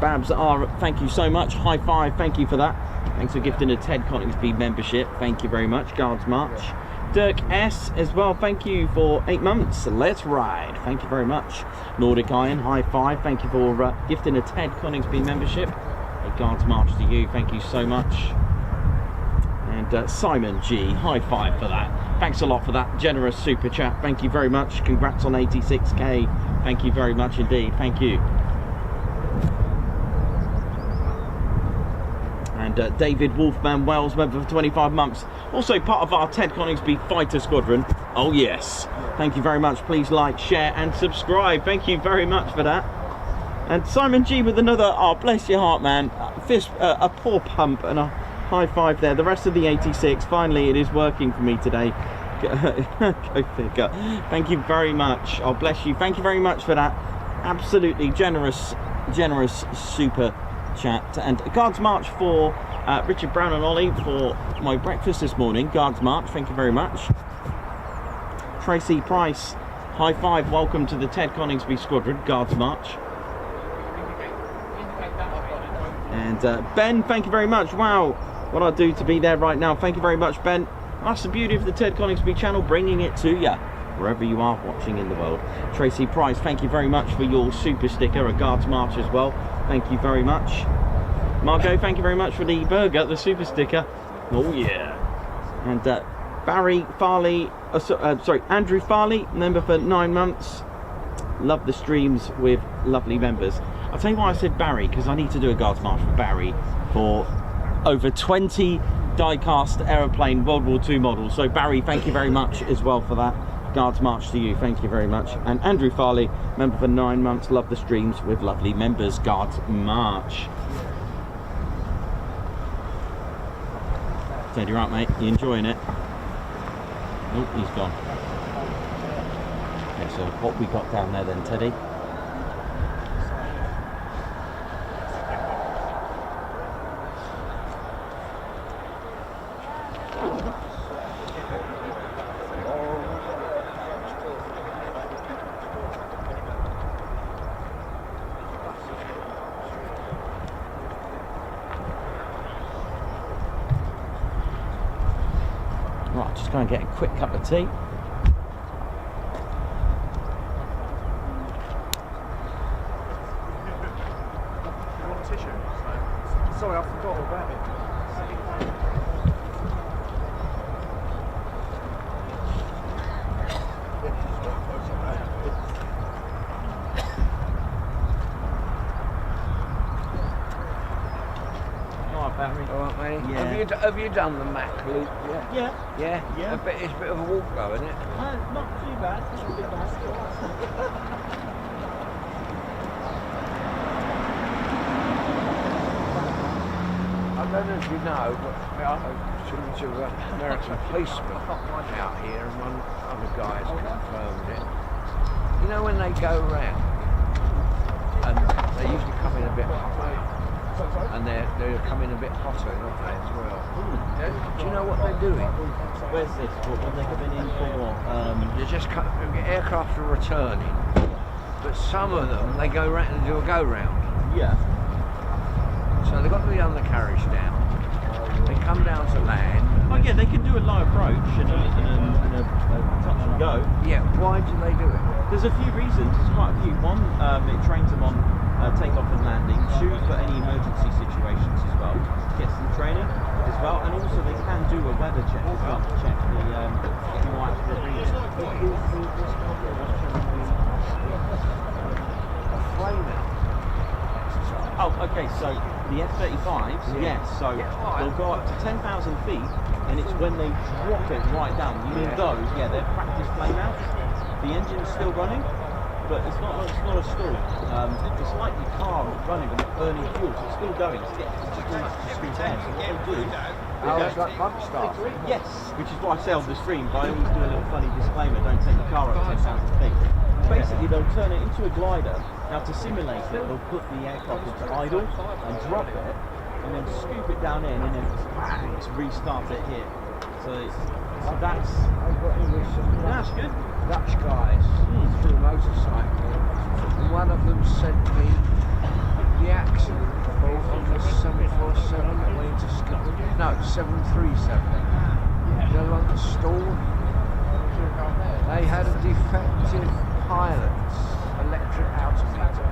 Babs R, thank you so much. High five, thank you for that. Thanks for gifting a Ted Coningsby membership. Thank you very much. Guards March. Dirk S as well, thank you for 8 months. Let's ride. Thank you very much. Nordic Iron, high five. Thank you for gifting a Ted Coningsby membership. A Guards March to you, thank you so much. And Simon G, high five for that. Thanks a lot for that generous super chat. Thank you very much. Congrats on 86k. Thank you very much indeed. Thank you. And David Wolfman Wells, member for 25 months. Also part of our Ted Coningsby Fighter Squadron. Oh yes. Thank you very much. Please like, share and subscribe. Thank you very much for that. And Simon G with another, oh bless your heart man, fist, a paw pump and a high five there. The rest of the 86, finally it is working for me today. Go figure. Thank you very much. Oh bless you. Thank you very much for that absolutely generous super chat. And Guards March for Richard Brown and Ollie for my breakfast this morning. Guards March, thank you very much. Tracy Price, high five, welcome to the Ted Coningsby Squadron. Guards March. And Ben, thank you very much. Wow, what I'd do to be there right now. Thank you very much, Ben. That's the beauty of the Ted Coningsby channel, bringing it to you wherever you are watching in the world. Tracy Price, thank you very much for your super sticker, a Guards March as well. Thank you very much. Margot, thank you very much for the burger, the super sticker. Oh yeah. And Barry Farley, Andrew Farley, member for 9 months. Love the streams with lovely members. I'll tell you why I said Barry, because I need to do a Guards March for Barry for over 20 die-cast aeroplane World War II models. So Barry, thank you very much as well for that. Guards March to you, thank you very much. And Andrew Farley, member for 9 months, love the streams with lovely members. Guards March. Ted, you right, mate? You enjoying it? Oh, he's gone. Okay, so what we got down there then, Teddy? Right, just go and get a quick cup of tea. You want a tissue? Sorry, I forgot all about it. Alright, mate. Yeah. Have you done the Mac loop yet? Yeah. Yeah? Yeah. It's a bit of a walk though, isn't it? Not too bad, not too bad. I don't know if you know, but I know two American policemen out here, and one other guy's confirmed it. You know when they go round, and they usually come in a bit hot, and they're coming a bit hotter, don't they, as well? Do you know what they're doing? Where's this? What they're coming in for? They're just aircraft are returning, but some of them they go round and do a go round. Yeah. So they've got the undercarriage down. They come down to land. Oh yeah, they can do a low approach and a touch and go. Yeah, why do they do it? There's a few reasons. There's quite a few. One, it trains them on takeoff and landing. Two, for any emergency situations as well. Gets them training as well, and also they can do a weather check as well to check the white debris. A flamer. Oh, okay, so the F-35s, yes, so they'll go up to 10,000 feet, and it's when they drop it right down. You mean those? Yeah, they're practice flame outs. The engine's still running, but it's not a stall. It's like your car running and burning fuel, so it's still going. It's just too much to squeeze air. So what they do, It's like bump start. yes, which is why I say on the stream, but I always do a little funny disclaimer: don't take the car up 10,000 feet. Basically, they'll turn it into a glider. Now, to simulate it, they'll put the aircraft into idle and drop it, and then scoop it down in, and then to restart it here. So that's good. Dutch guys through a motorcycle, and one of them sent me the accident on the 747 that went into SKIM. No, 737. The other one that stalled. They had a defective pilot's electric altimeter.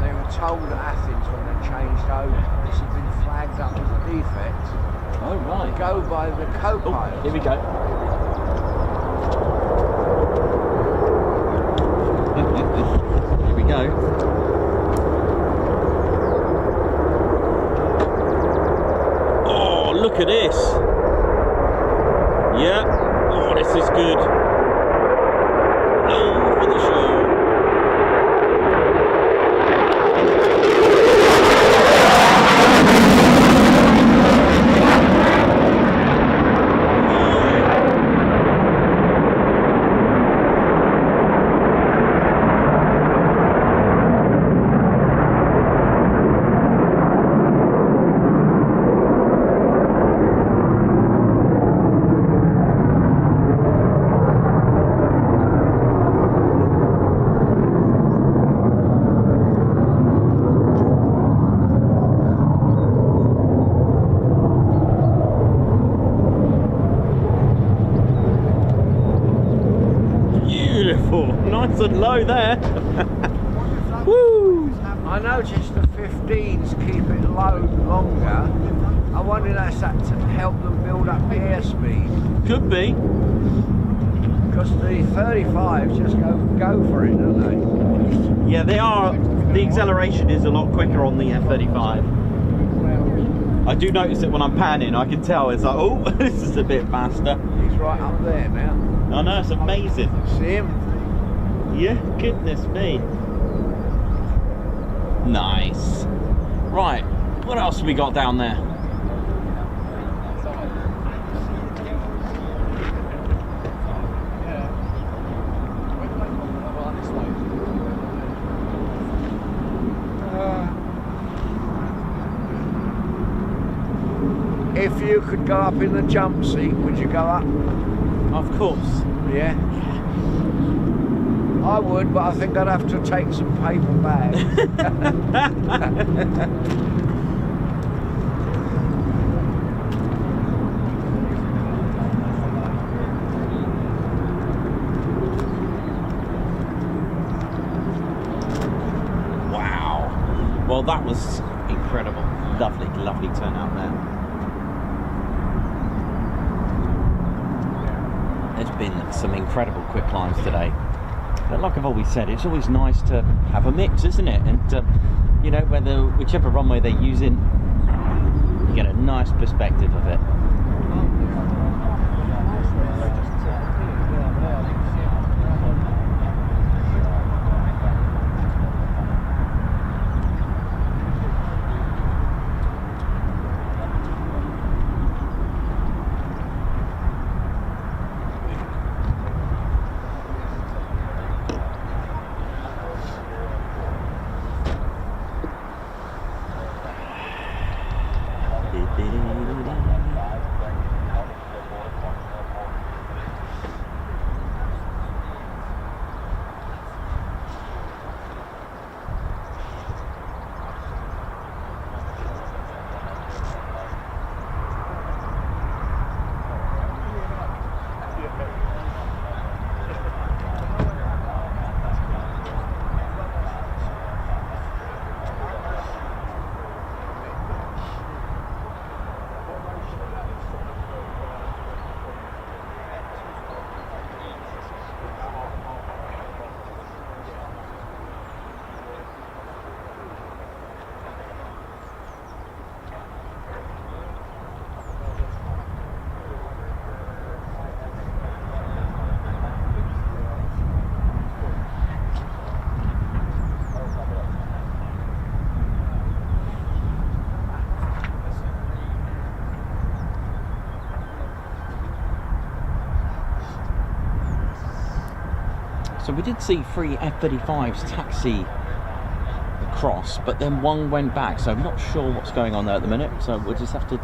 They were told at Athens when they changed over this had been flagged up as a defect. Oh right. Go by the co-pilot. Here we go. Here we go. Oh, look at this. Yeah. Oh, this is good. Oh, for the show. Nice and low there. Woo! I noticed the 15s keep it low longer. I wonder if that's that to help them build up the airspeed. Could be. Because the 35s just go for it, don't they? Yeah, they are. The acceleration is a lot quicker on the F-35. I do notice it when I'm panning. I can tell it's like, oh, this is a bit faster. He's right up there now. I know, it's amazing. See him? Yeah, goodness me. Nice. Right, what else have we got down there? If you could go up in the jump seat, would you go up? Of course. Yeah. I would, but I think I'd have to take some paper bags. Wow. Well, that was incredible. Lovely, lovely turnout there. There's been some incredible quick climbs today. But like I've always said, it's always nice to have a mix, isn't it? And you know, whichever runway they're using, you get a nice perspective of it. So we did see 3 F-35s taxi across, but then one went back, so I'm not sure what's going on there at the minute, so we'll just have to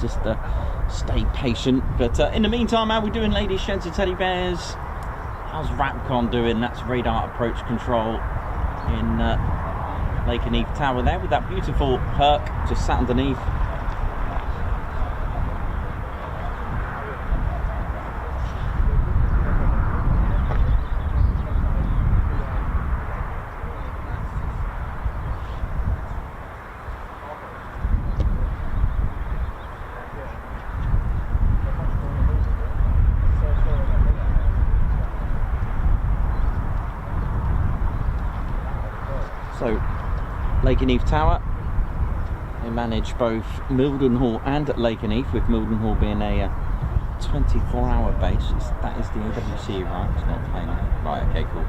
stay patient. But in the meantime, how are we doing, ladies, gents and teddy bears? How's RAPCON doing? That's radar approach control in Lakenheath Tower there, with that beautiful perk just sat underneath. So, Lakenheath Tower, they manage both Mildenhall and Lakenheath, with Mildenhall being a 24-hour base. That is the AWC, right? It's not a plane. Right, okay, cool.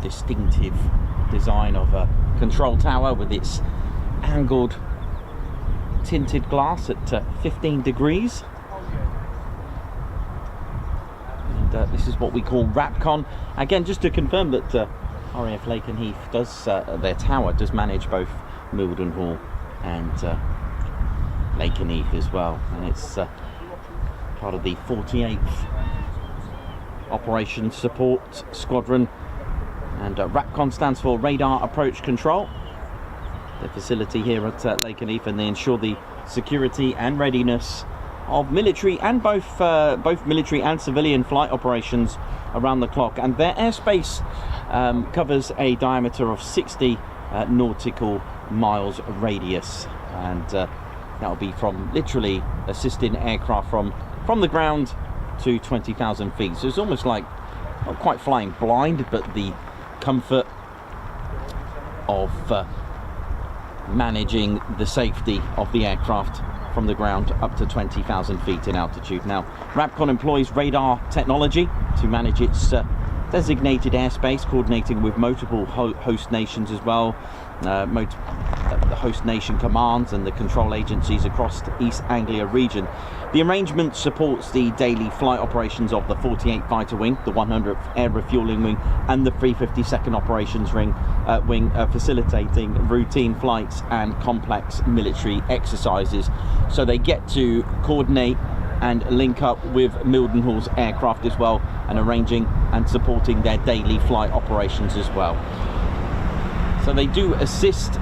Distinctive design of a control tower with its angled tinted glass at 15 degrees. And this is what we call RAPCON. Again, just to confirm that RAF Lakenheath does, their tower does manage both Mildenhall and Lakenheath as well. And it's part of the 48th Operations Support Squadron. And RAPCON stands for Radar Approach Control. The facility here at Lakenheath, and they ensure the security and readiness of military and both military and civilian flight operations around the clock. And their airspace covers a diameter of 60 nautical miles radius, and that'll be from literally assisting aircraft from the ground to 20,000 feet. So it's almost like not quite flying blind, but the comfort of managing the safety of the aircraft from the ground up to 20,000 feet in altitude. Now, RAPCON employs radar technology to manage its designated airspace, coordinating with multiple host nations as well, the host nation commands and the control agencies across the East Anglia region. The arrangement supports the daily flight operations of the 48th Fighter Wing, the 100th Air Refuelling Wing and the 352nd Operations Wing, facilitating routine flights and complex military exercises. So they get to coordinate and link up with Mildenhall's aircraft as well, and arranging and supporting their daily flight operations as well. So they do assist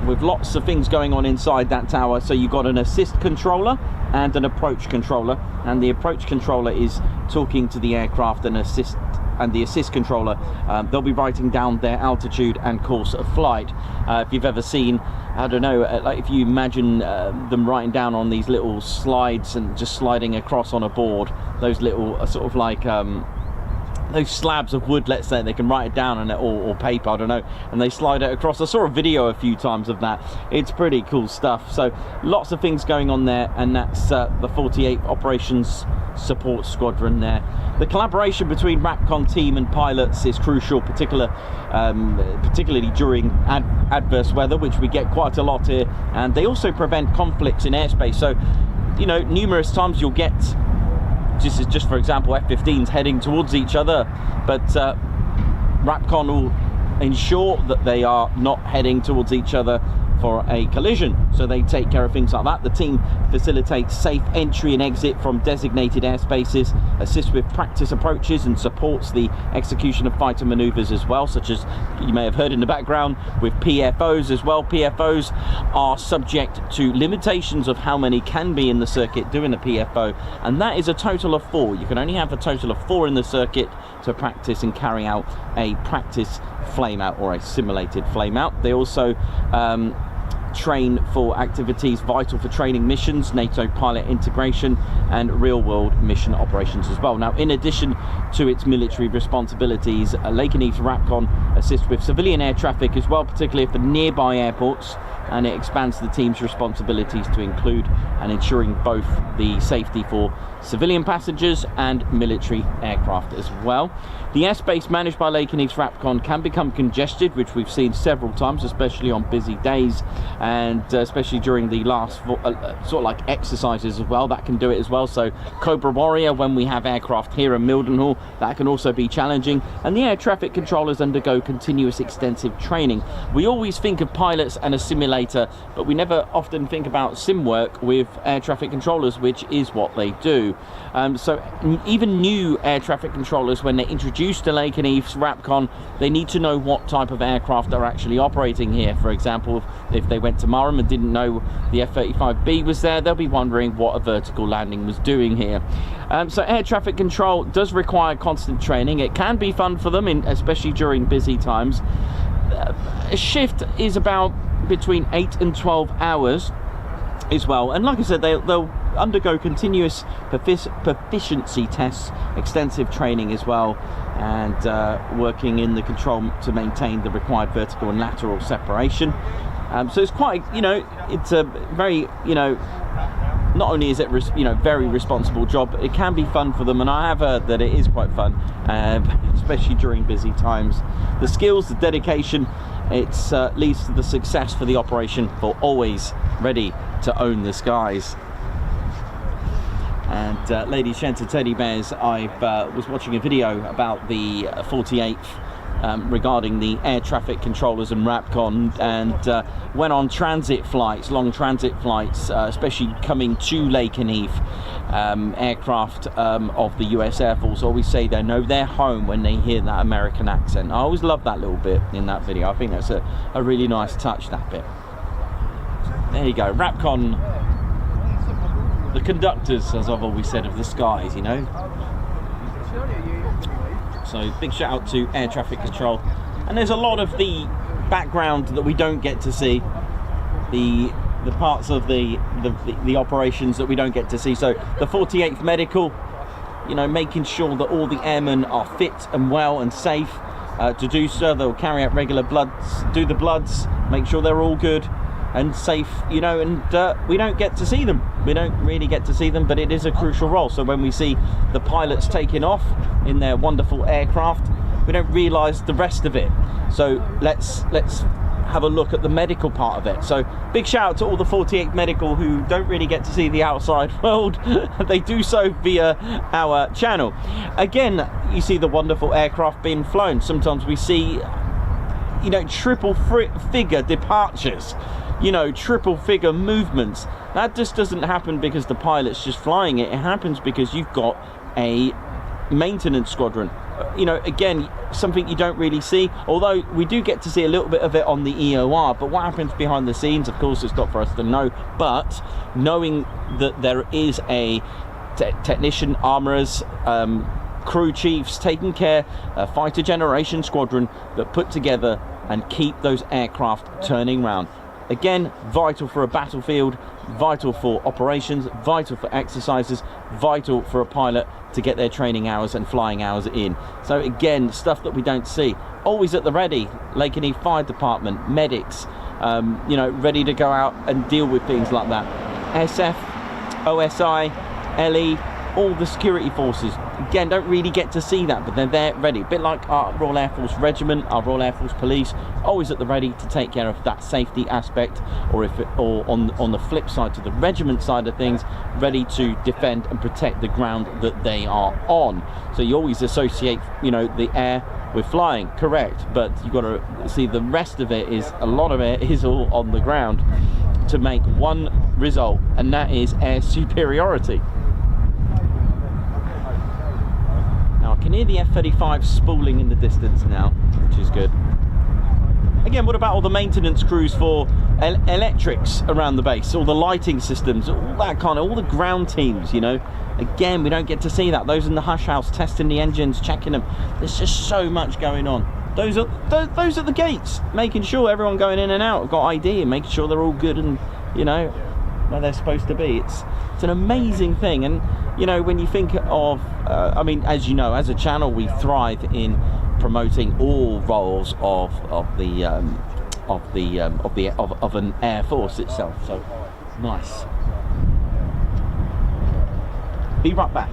with lots of things going on inside that tower. So you've got an assist controller and an approach controller, and the approach controller is talking to the aircraft, and the assist controller, they'll be writing down their altitude and course of flight. If you've ever seen, I don't know, like if you imagine them writing down on these little slides and just sliding across on a board, those little sort of like those slabs of wood, let's say, they can write it down on it, or paper, I don't know, and they slide it across. I saw a video a few times of that. It's pretty cool stuff. So lots of things going on there, and that's the 48th Operations Support Squadron there. The collaboration between RAPCON team and pilots is crucial, particularly during adverse weather, which we get quite a lot here, and they also prevent conflicts in airspace. So, you know, numerous times you'll get, just for example, F-15s heading towards each other, but RAPCON will ensure that they are not heading towards each other for a collision, so they take care of things like that. The team facilitates safe entry and exit from designated airspaces, assists with practice approaches, and supports the execution of fighter maneuvers as well, such as you may have heard in the background with PFOs as well. PFOs are subject to limitations of how many can be in the circuit doing a PFO, and that is a total of 4. You can only have a total of 4 in the circuit to practice and carry out a practice flame out or a simulated flame out. They also train for activities vital for training missions, NATO pilot integration, and real-world mission operations as well. Now, in addition to its military responsibilities, Lakenheath RAPCON assists with civilian air traffic as well, particularly for nearby airports, and it expands the team's responsibilities to include and ensuring both the safety for civilian passengers and military aircraft as well. The airspace managed by Lakenheath RAPCON can become congested, which we've seen several times, especially on busy days, and especially during the last sort of like exercises as well. That can do it as well. So Cobra Warrior, when we have aircraft here in Mildenhall, that can also be challenging. And the air traffic controllers undergo continuous extensive training. We always think of pilots and a simulator, but we never often think about sim work with air traffic controllers, which is what they do. So even new air traffic controllers, when they're introduced to Lakenheath's RAPCON, they need to know what type of aircraft are actually operating here. For example, if they went to Murray and didn't know the F-35B was there, they'll be wondering what a vertical landing was doing here. So air traffic control does require constant training. It can be fun for them, especially during busy times. A shift is about between 8 and 12 hours as well, and like I said, they'll undergo continuous proficiency tests, extensive training as well, and working in the control to maintain the required vertical and lateral separation. So it's quite, it's a very, not only is it very responsible job, but it can be fun for them, and I have heard that it is quite fun, especially during busy times. The skills, the dedication, it leads to the success for the operation, for always ready to own the skies. And ladies, gents and teddy bears, I was watching a video about the 48th regarding the air traffic controllers and RAPCON, and went on transit flights, long transit flights, especially coming to Lakenheath. Aircraft of the USAF also always say they know they're home when they hear that American accent. I always love that little bit in that video. I think that's a really nice touch, that bit. There you go, RAPCON, the conductors, as I've always said, of the skies, So big shout out to air traffic control. And there's a lot of the background that we don't get to see, the parts of the operations that we don't get to see. So the 48th Medical, you know, making sure that all the airmen are fit and well and safe to do so. They'll carry out regular bloods, do the bloods, make sure they're all good and safe, you know, and we don't get to see them. We don't really get to see them, but it is a crucial role. So when we see the pilots taking off in their wonderful aircraft, we don't realise the rest of it. So let's have a look at the medical part of it. So big shout out to all the 48th Medical who don't really get to see the outside world. They do so via our channel. Again, you see the wonderful aircraft being flown. Sometimes we see, you know, triple figure departures, you know, triple figure movements. That just doesn't happen because the pilot's just flying it. It happens because you've got a maintenance squadron. You know, again, something you don't really see, although we do get to see a little bit of it on the EOR. But what happens behind the scenes, of course, it's not for us to know. But knowing that there is a technician, armourers, crew chiefs taking care, a fighter generation squadron that put together and keep those aircraft turning round. Again, vital for a battlefield, vital for operations, vital for exercises, vital for a pilot to get their training hours and flying hours in. So again, stuff that we don't see. Always at the ready, Lakenheath Fire Department, medics, you know, ready to go out and deal with things like that. SF, OSI, LE, all the security forces, again, don't really get to see that, but they're there ready. A bit like our Royal Air Force Regiment, our Royal Air Force Police, always at the ready to take care of that safety aspect, or on the flip side, to the regiment side of things, ready to defend and protect the ground that they are on. So you always associate, you know, the air with flying, correct, but you've got to see the rest of it is, a lot of it is all on the ground to make one result, and that is air superiority. Now I can hear the F-35 spooling in the distance now, which is good. Again, what about all the maintenance crews for electrics around the base, all the lighting systems, all that kind of, all the ground teams, you know? Again, we don't get to see that. Those in the hush house, testing the engines, checking them. There's just so much going on. Those are the gates, making sure everyone going in and out got ID and making sure they're all good and, you know, where they're supposed to be. It's an amazing thing. And you know, when you think of I mean, as you know, as a channel, we thrive in promoting all roles of an air force itself. So nice. Be right back.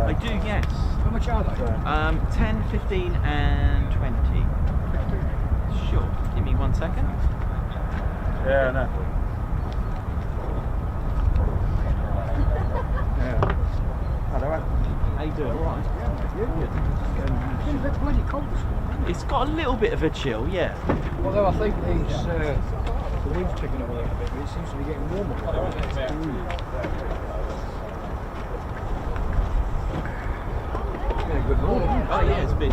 I do, yes. How much are they? 10, 15 and 20. Sure. Give me 1 second. Yeah, I know. Yeah. Hello. How you doing? All right. It's a bit bloody cold this morning. It's got a little bit of a chill, yeah. Although I think these, the wind's picking up a little bit, but it seems to be getting warmer. It's been a good morning. Oh yeah, it's been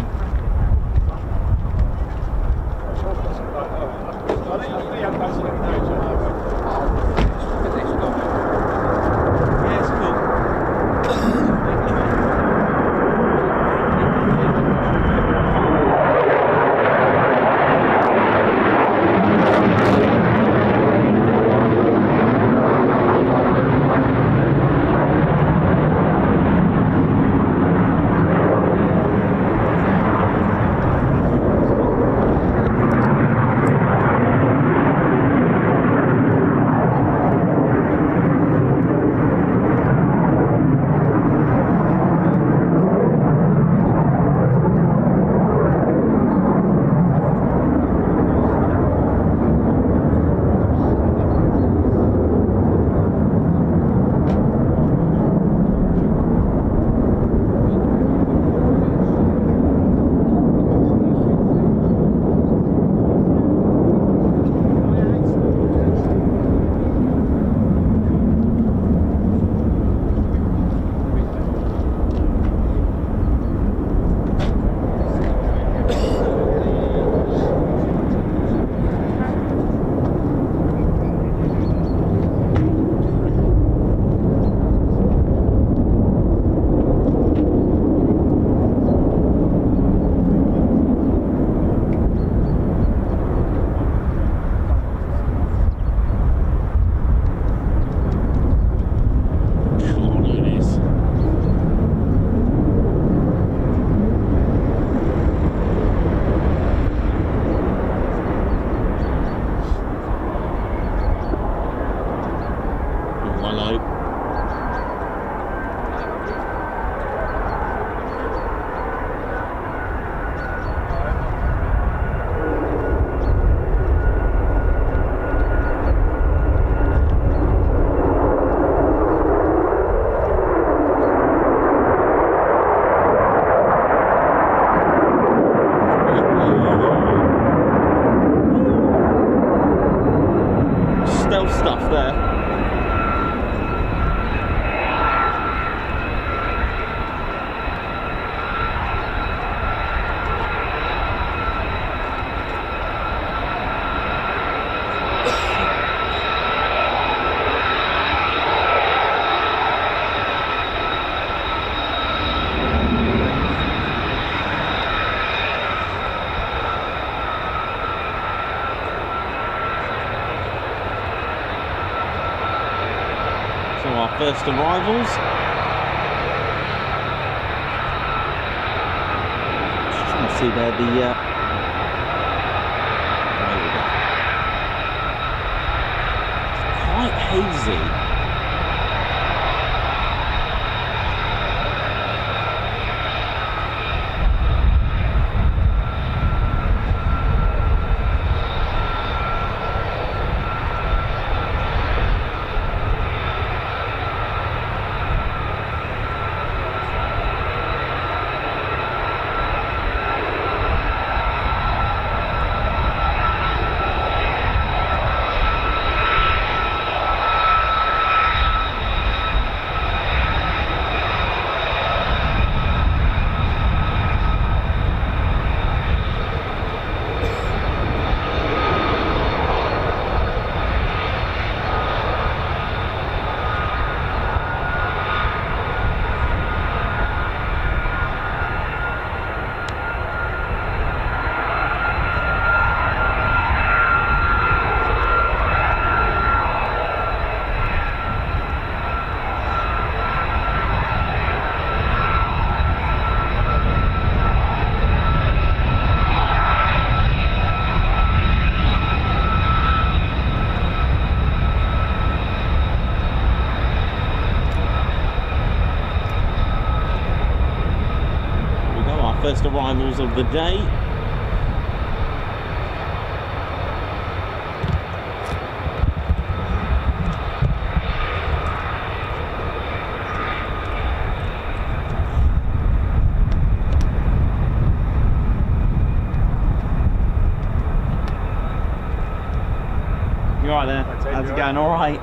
my load. Stealth stuff there. So our first arrivals. Just trying to see where the there we go. It's quite hazy. First arrivals of the day. You alright there? How's it going? Alright.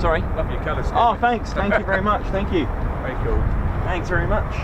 Sorry? Love your colour scheme. Oh, thanks. Thank you very much. Thank you. Very cool. Thanks very much.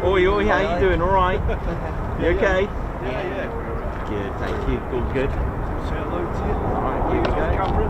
Oi, oi, how you doing? All right? You okay? Yeah. Good, thank you. All good. Say hello to you. All right, here we go. Camera.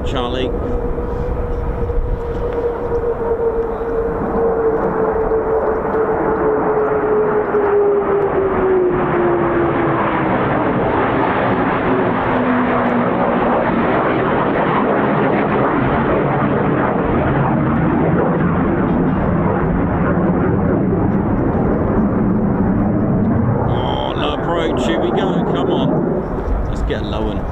Point Charlie. Here we go, come on. Let's get a low one.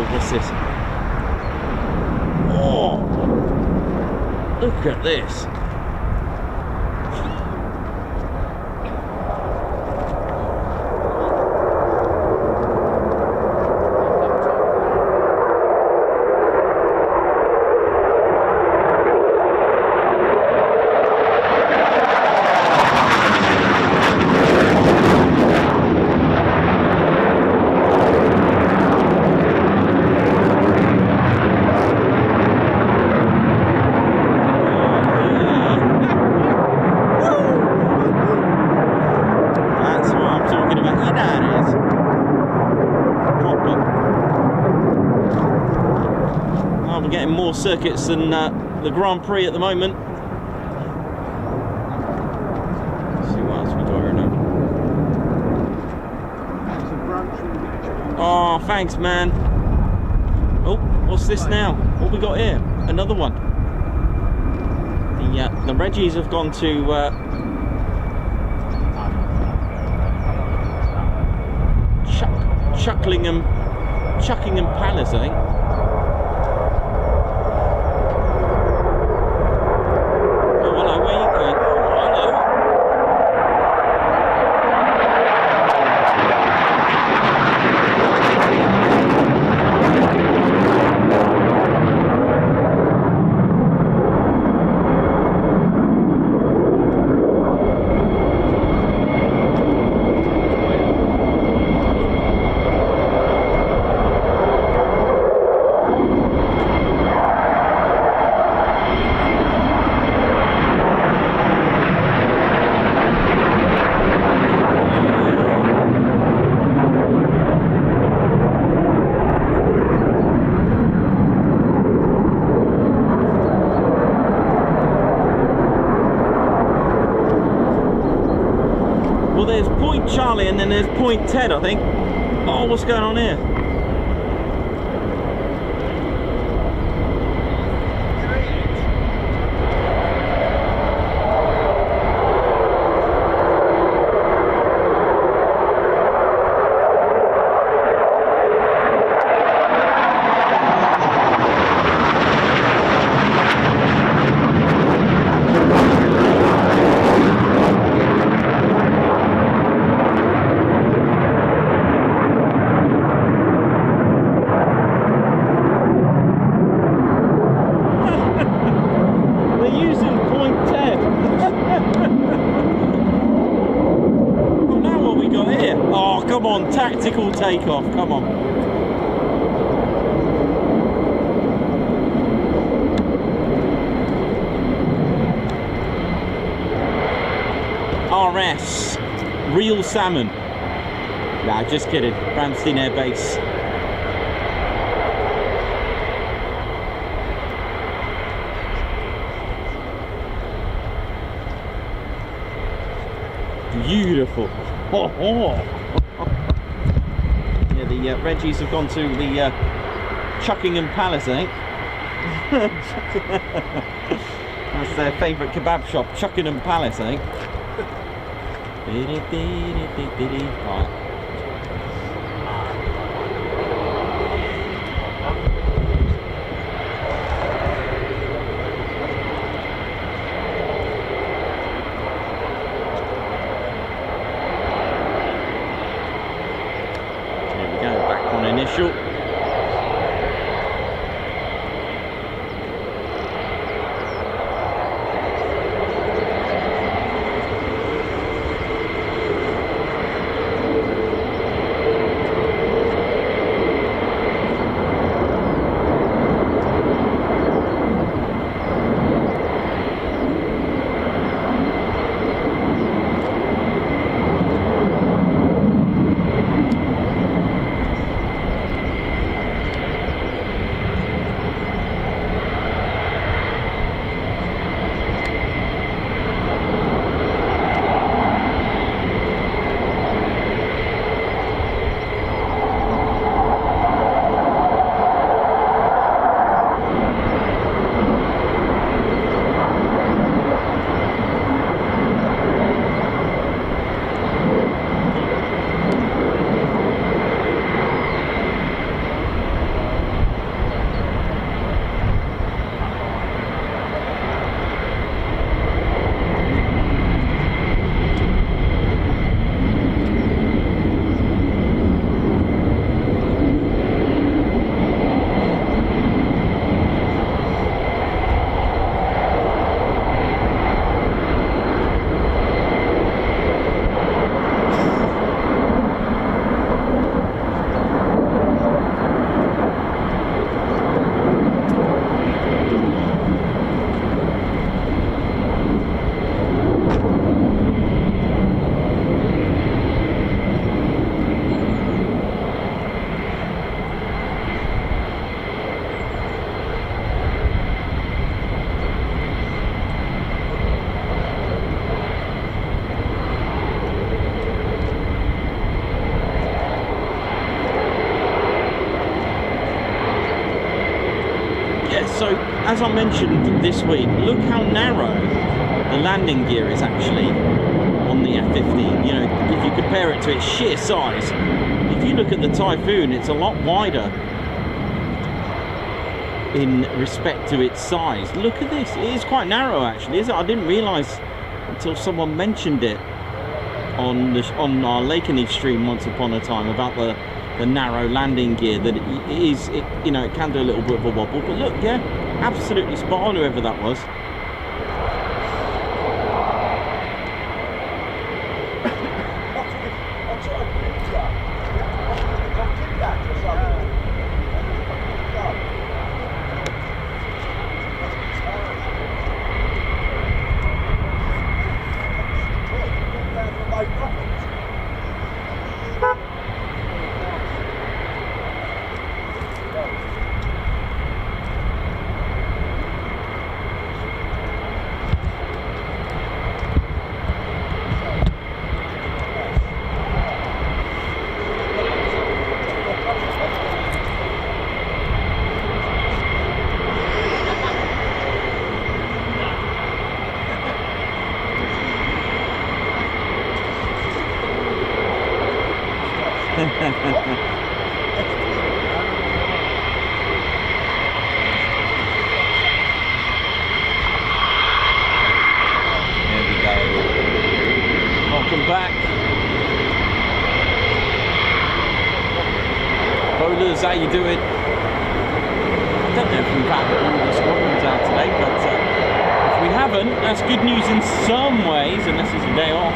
What's this? Oh, look at this. More circuits than the Grand Prix at the moment. Let's see what else we got here now. Oh, thanks, man. Oh, what's this now? What we got here? Another one. The Reggies have gone to Chuckingham Palace, I think. There's Point Charlie and then there's Point Ted, I think. Oh, what's going on here? Come on, tactical takeoff, come on. RS, real salmon. Nah, just kidding, Ramstein Air Base. beautiful. Oh, oh. Yeah, the Reggies have gone to the Chuckingham Palace, eh? That's their favourite kebab shop, Chuckingham Palace, eh? Right. Here we go, back on initial. So, as I mentioned this week, look how narrow the landing gear is actually on the F-15. You know, if you compare it to its sheer size, if you look at the Typhoon, it's a lot wider in respect to its size. Look at this, it is quite narrow actually, is it? I didn't realise until someone mentioned it on our Lakenheath stream once upon a time about the narrow landing gear, that it you know, it can do a little bit of a wobble, but look, yeah, absolutely spot on, whoever that was. Back. Bowlers, how you doing? I don't know if we've had all the squadrons out today, but if we haven't, that's good news in some ways, unless it's a day off.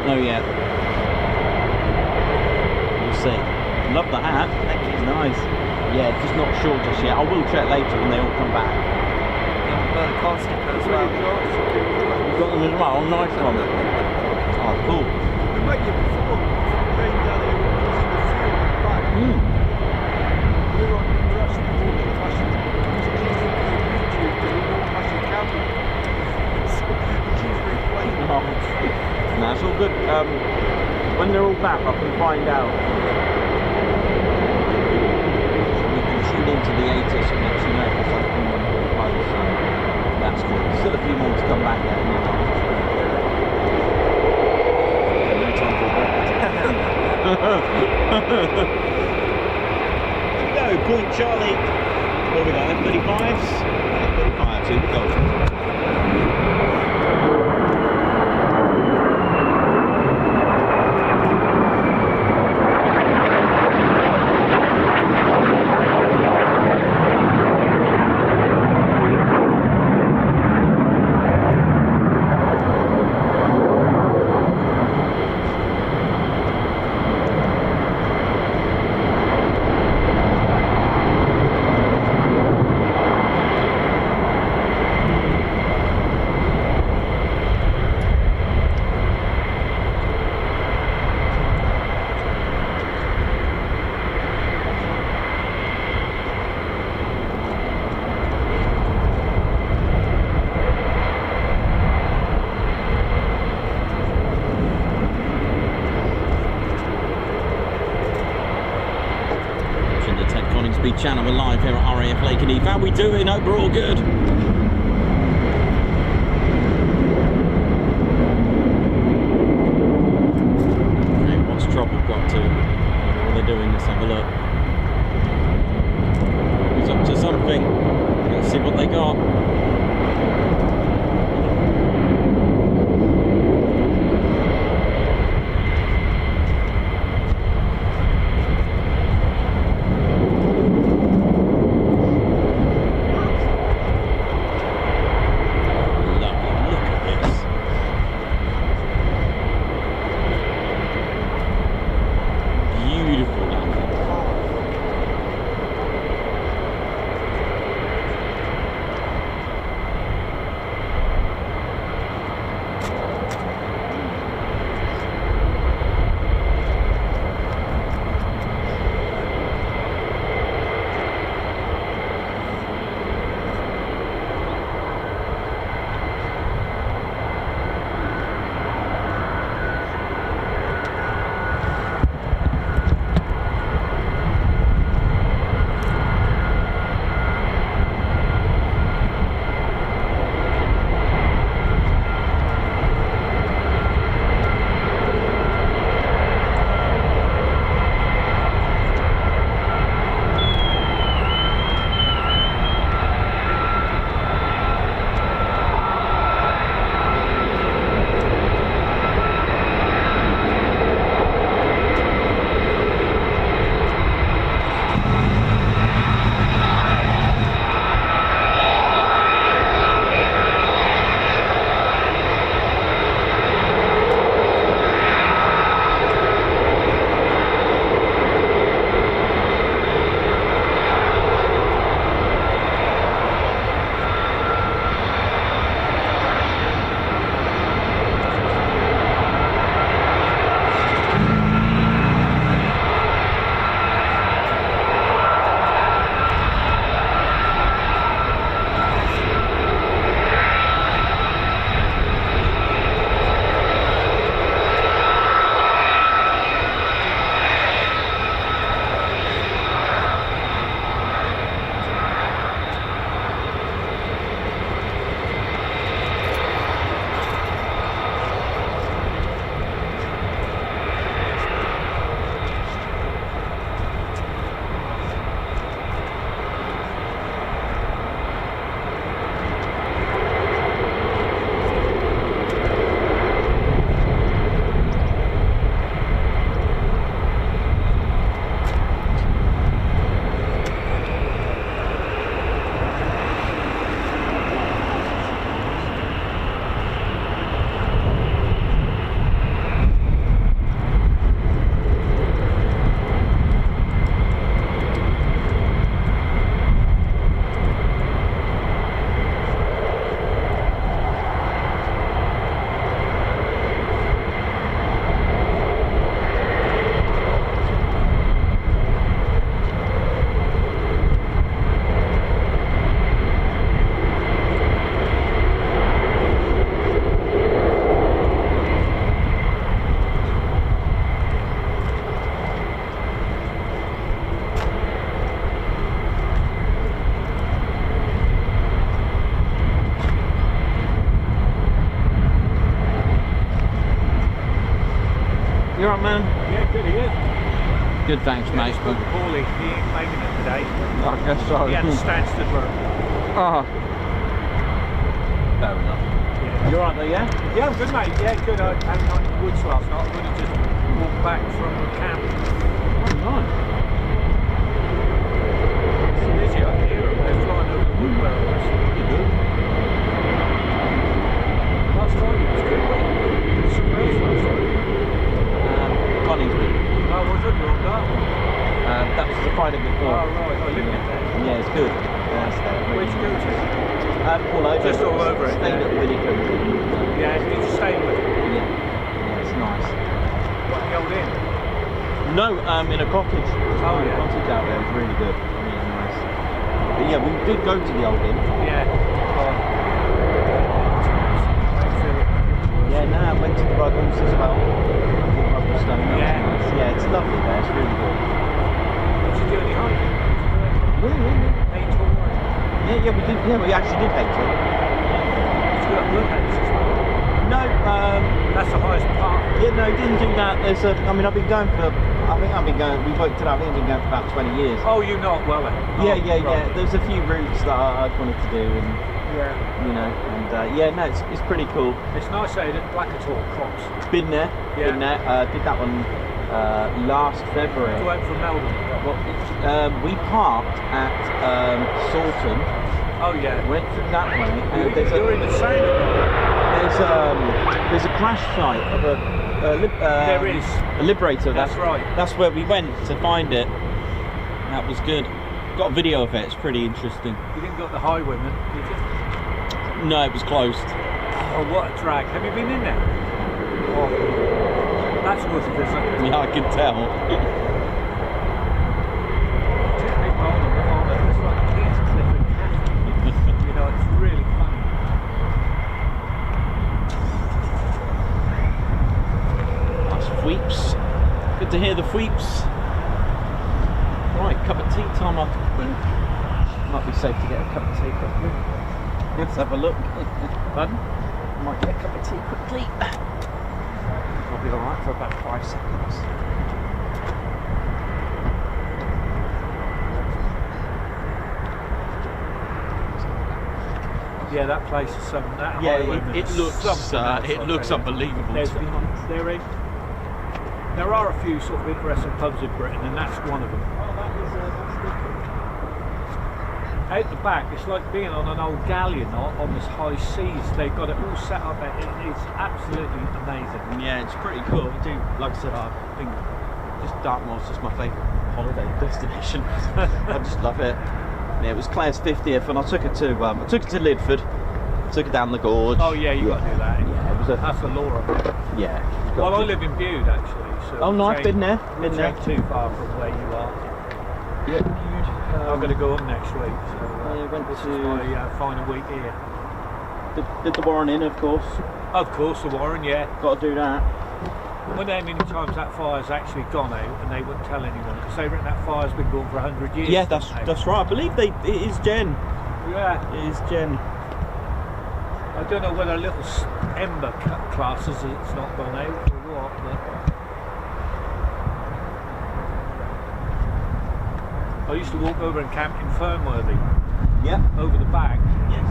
don't know yet. We'll see. Love the hat. Thank you. Nice. Yeah, just not sure just yet. I will check later when they all come back. Got the con sticker as well. You've got them as well. Nice one. Oh, cool. We met you before. Came down here when we was in the field back. Mm. We were actually walking past it. YouTube, we walked past your camera. She's replaying. Oh. No, it's all good. When they're all back, I can find out. We can tune into the ATIS and let you know if it's open when we're close. So that's cool. Still a few more to come back there. No time for that. Go, Point Charlie. What have we got? F-35s? F-35s, here we go. Coningsby channel. We're live here at RAF Lakenheath. How we doing? Hope we're all good. Okay, what's trouble got to? What are they doing? Let's have a look. It's up to something. Let's see what they got. You alright, man? Yeah, good, he is. Good, thanks, mate. Spoke to Paulie, he ain't making it today. I guess so. He had a Stansted run. Ah. Fair enough. Yeah. You alright though, yeah? Yeah, I'm good, mate. Yeah, good. I had a night in the woods last night. I'm going to just walk back from the camp. Oh, nice. It's busy up here. They're flying over the wood where I was. Pretty good. Last Friday was good, wasn't it? There was somewhere else last Friday. Coningsby. Oh, was it? Wrong that one. That was the Friday before. Oh, right. I lived in there. Yeah, it's good. Yeah, it's Where'd you go to? all over. Just all over it, Stayed yeah. at Willicombe. Yeah, did you stay with it? Yeah. Yeah, it's nice. What, the old inn? No, in a cottage. Oh, yeah. A cottage out there. It's really good. Really nice. But yeah, we did go to the old inn. Yeah. Yeah, no, I went to the Ruggles as well. Stone, that Yeah. was nice. Yeah, it's lovely there. It's really good. Did you do any hiking? Yeah. Hey, tour? Yeah, we did. Yeah, we actually did hate it. Did you go up Woodhouse as well? No, That's the highest part. yeah, no, didn't do that. There's a. I mean, I've been going for. I think I've been going. We worked it out. I think I've been going for about 20 years. Oh, you not well then? Yeah, Oh, yeah. right. There's a few routes that I wanted to do, and Yeah. you know, and yeah, no, it's pretty cool. It's nice that Blackatour crops. Been there, Yeah. been there. Did that one last February. You went from Melbourne. Well, we parked at Salton. Oh yeah. Went through that way, and You're in the same. there's a crash site of There is. a Liberator. That's right. That's where we went to find it. That was good. Got a video of it. It's pretty interesting. You didn't go to the Highwayman, did you? No, it was closed. Oh, what a drag. Have you been in there? Oh, that's worth a visit. Yeah, I can tell. Big hole in the harbour. It's like Heathcliff and Cathy. You know, it's really funny. That's Fweeps. Good to hear the Fweeps. Right, cup of tea time, I think. Might be safe to get a cup of tea quickly. Let's have a look. Pardon? Might get a cup of tea quickly. I'll be alright for about 5 seconds. Yeah, that place is some. That Yeah, Highwayman it is looks something else, it I'll looks tell you. unbelievable. There's, To be honest. there are a few sort of interesting pubs in Britain, and that's one of them. Out the back, it's like being on an old galleon on this high seas. They've got it all set up. It's absolutely amazing. Yeah, it's pretty cool. I do, like I said, I think just Dartmoor's just my favourite holiday destination. I just love it. Yeah, it was Claire's 50th, and I took her to Lidford. Took her down the gorge. Oh yeah, you got to do that. Yeah, it was a. That's the law of it. Yeah. Well, I live in Bude actually. So Oh, no, I've been there. Which Been there. ain't too far from where you are. Yeah, Bude. I'm going to go up next week. So I went this to- is my final week here. Did the Warren Inn, of course. Of course, the Warren, yeah. Got to do that. When how many times that fire's actually gone out and they wouldn't tell anyone because they reckon that fire's been going for 100 years. Yeah, haven't they? that's right. I believe it is Jen. Yeah. It is Jen. I don't know whether little ember classes it's not gone out or what, but I used to walk over and camp in Fernworthy, Yeah. over the back. Yes.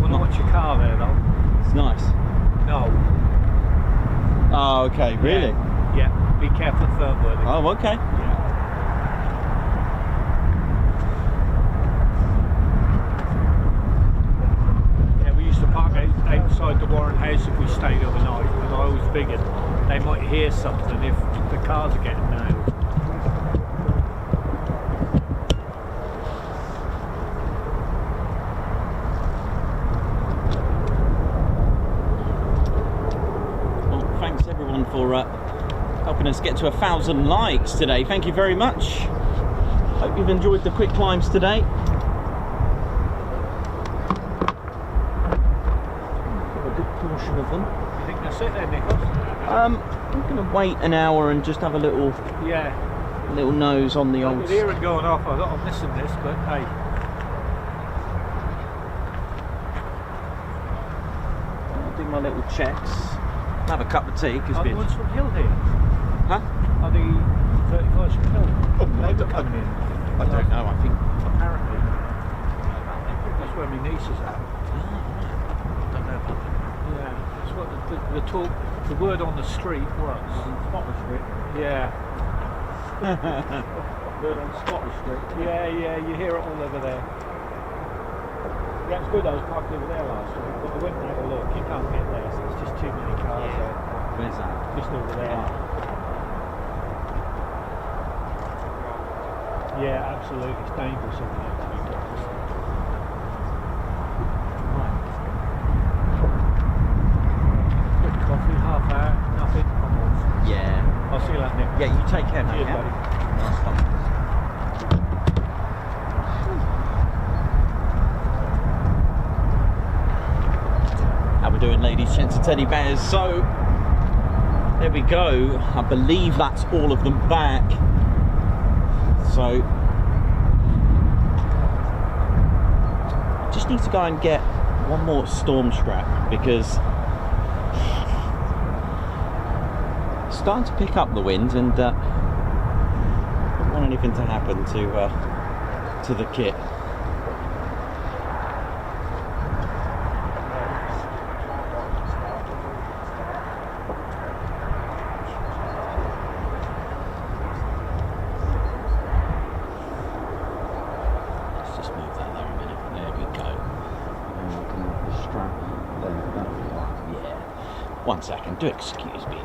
When I watch your car there though. It's nice. No. Oh, okay. Really? Yeah. Be careful at Fernworthy. Oh, okay. Yeah, we used to park outside the Warren house if we stayed overnight, because I always figured they might hear something if the cars are getting nailed. Well, thanks everyone for helping us get to 1,000 likes today. Thank you very much. Hope you've enjoyed the quick climbs today. A good portion of them. You think that's it then, Nicholas? I'm going to wait an hour and just have a little Yeah. nose on the I old. could hear it going off. I thought I'm missing this, but hey. I'll do my little checks. have a cup of tea because Are the ones from Hill here? Huh? Are the 35s from Hill? They were coming in. I don't know. I think Apparently. That's where my niece is at. don't know about that. Yeah, that's what the talk, the word on the street was. Scotland Street. Yeah, Bird on Scotland Street. yeah, you hear it all over there. Yeah, it's good. I was parked over there last week, but I went and had a look. You can't get there, so it's just too many cars there. Where's that? Just over there. Yeah, absolutely. It's dangerous over there. Quick coffee, half hour, nothing. I'm off. Yeah. I'll see you later, Nick. Yeah, you take care, mate. Cheers, Yeah? buddy. Nice one. How we doing, ladies, gents and teddy bears? So, there we go. I believe that's all of them back. So, just need to go and get one more storm strap because it's starting to pick up the wind and don't want anything to happen to the kit. Let's just move that there a minute. There we go. And we can move the strap there. That'll be right. Yeah. 1 second. Do excuse me.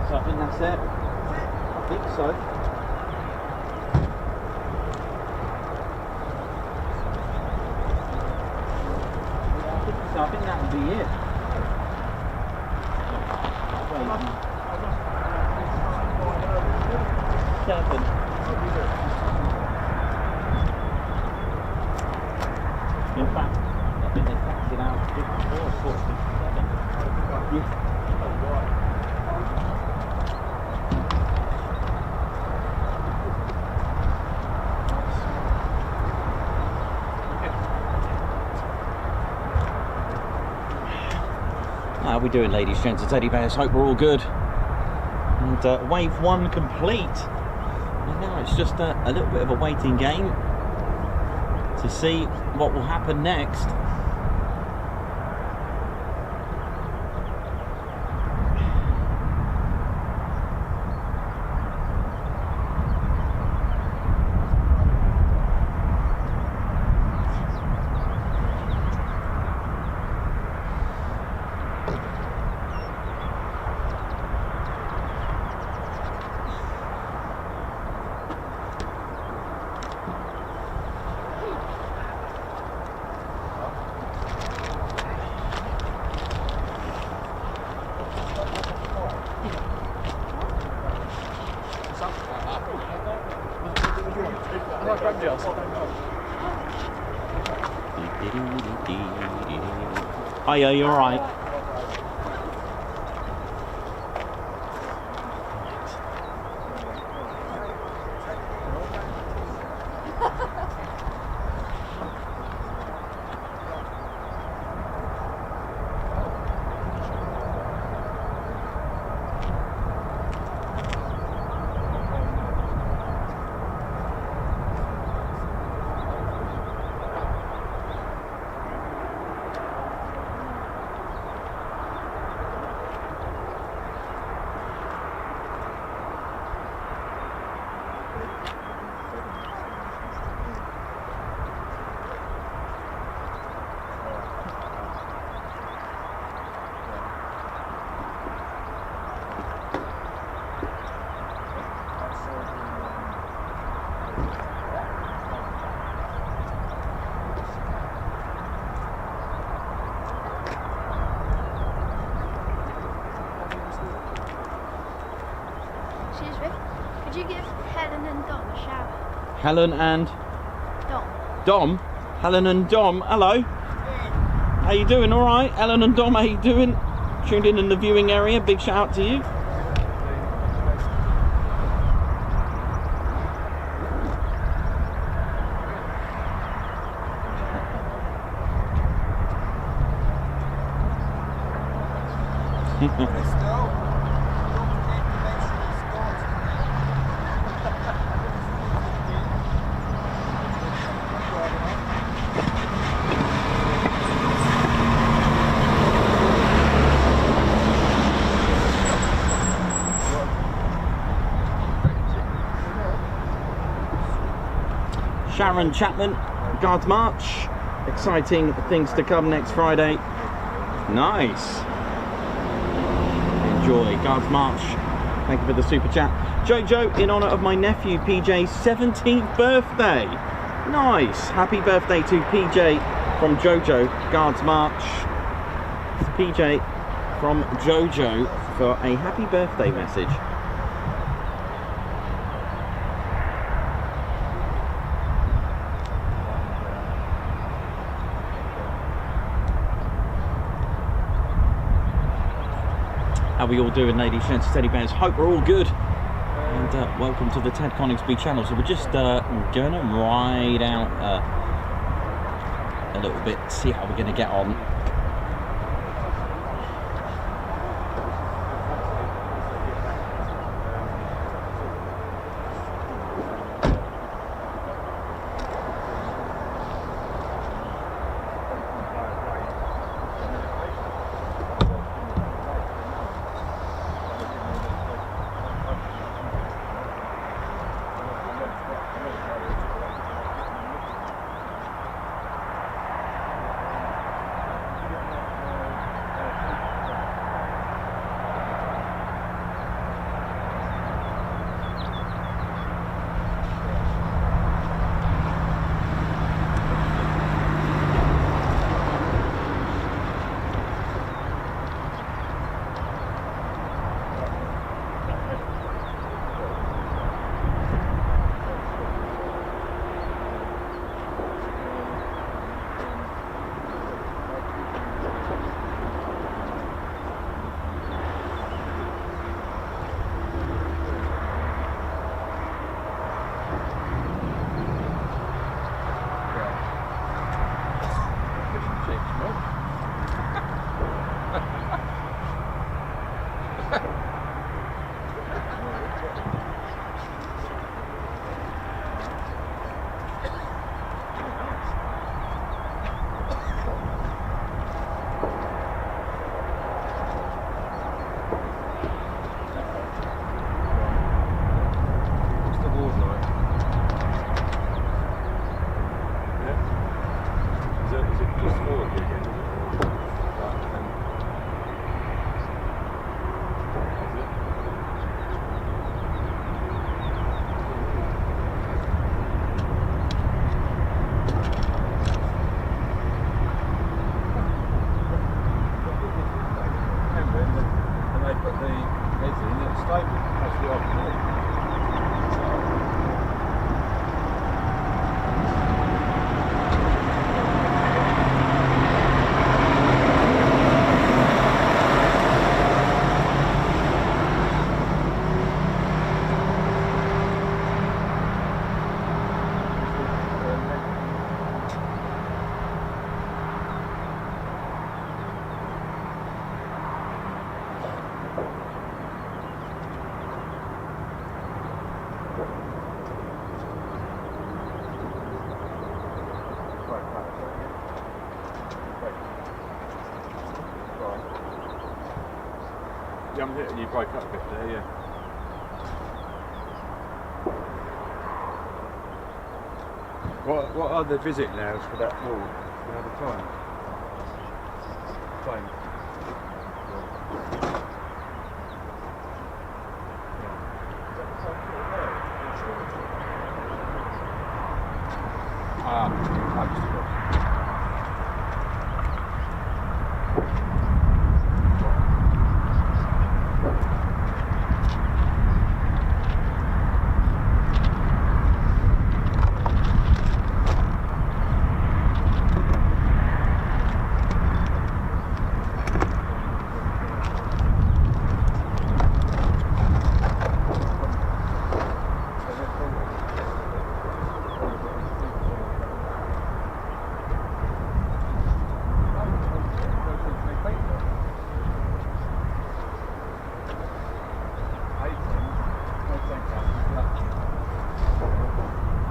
I think that's it. I think so. Yeah, I think that would be it. Seven. In fact, I think they taxed it out 54, 47. Yeah. How are we doing, ladies, gents, and teddy bears? Hope we're all good. And wave 1 complete. And now it's just a little bit of a waiting game to see what will happen next. Hiya, you alright? Excuse me, could you give Helen and Dom a shout? Helen and Dom. Dom? Helen and Dom, hello. How you doing? Alright? Helen and Dom, how you doing? Tuned in the viewing area, big shout out to you. Sharon Chapman, Guards March. Exciting things to come next Friday. Nice. Enjoy. Guards March. Thank you for the super chat. Jojo, in honour of my nephew PJ's 17th birthday. Nice. Happy birthday to PJ from Jojo. Guards March. PJ from Jojo for a happy birthday message. How are we all doing, ladies, gents, teddy bears? Hope we're all good. And welcome to the Ted Coningsby channel. So we're just gonna ride out a little bit, see how we're gonna get on. the heads in at the stable. That's the idea. Jumped it and you broke up a bit there, yeah. What are the visit hours for that wall? Do you know the time? Same.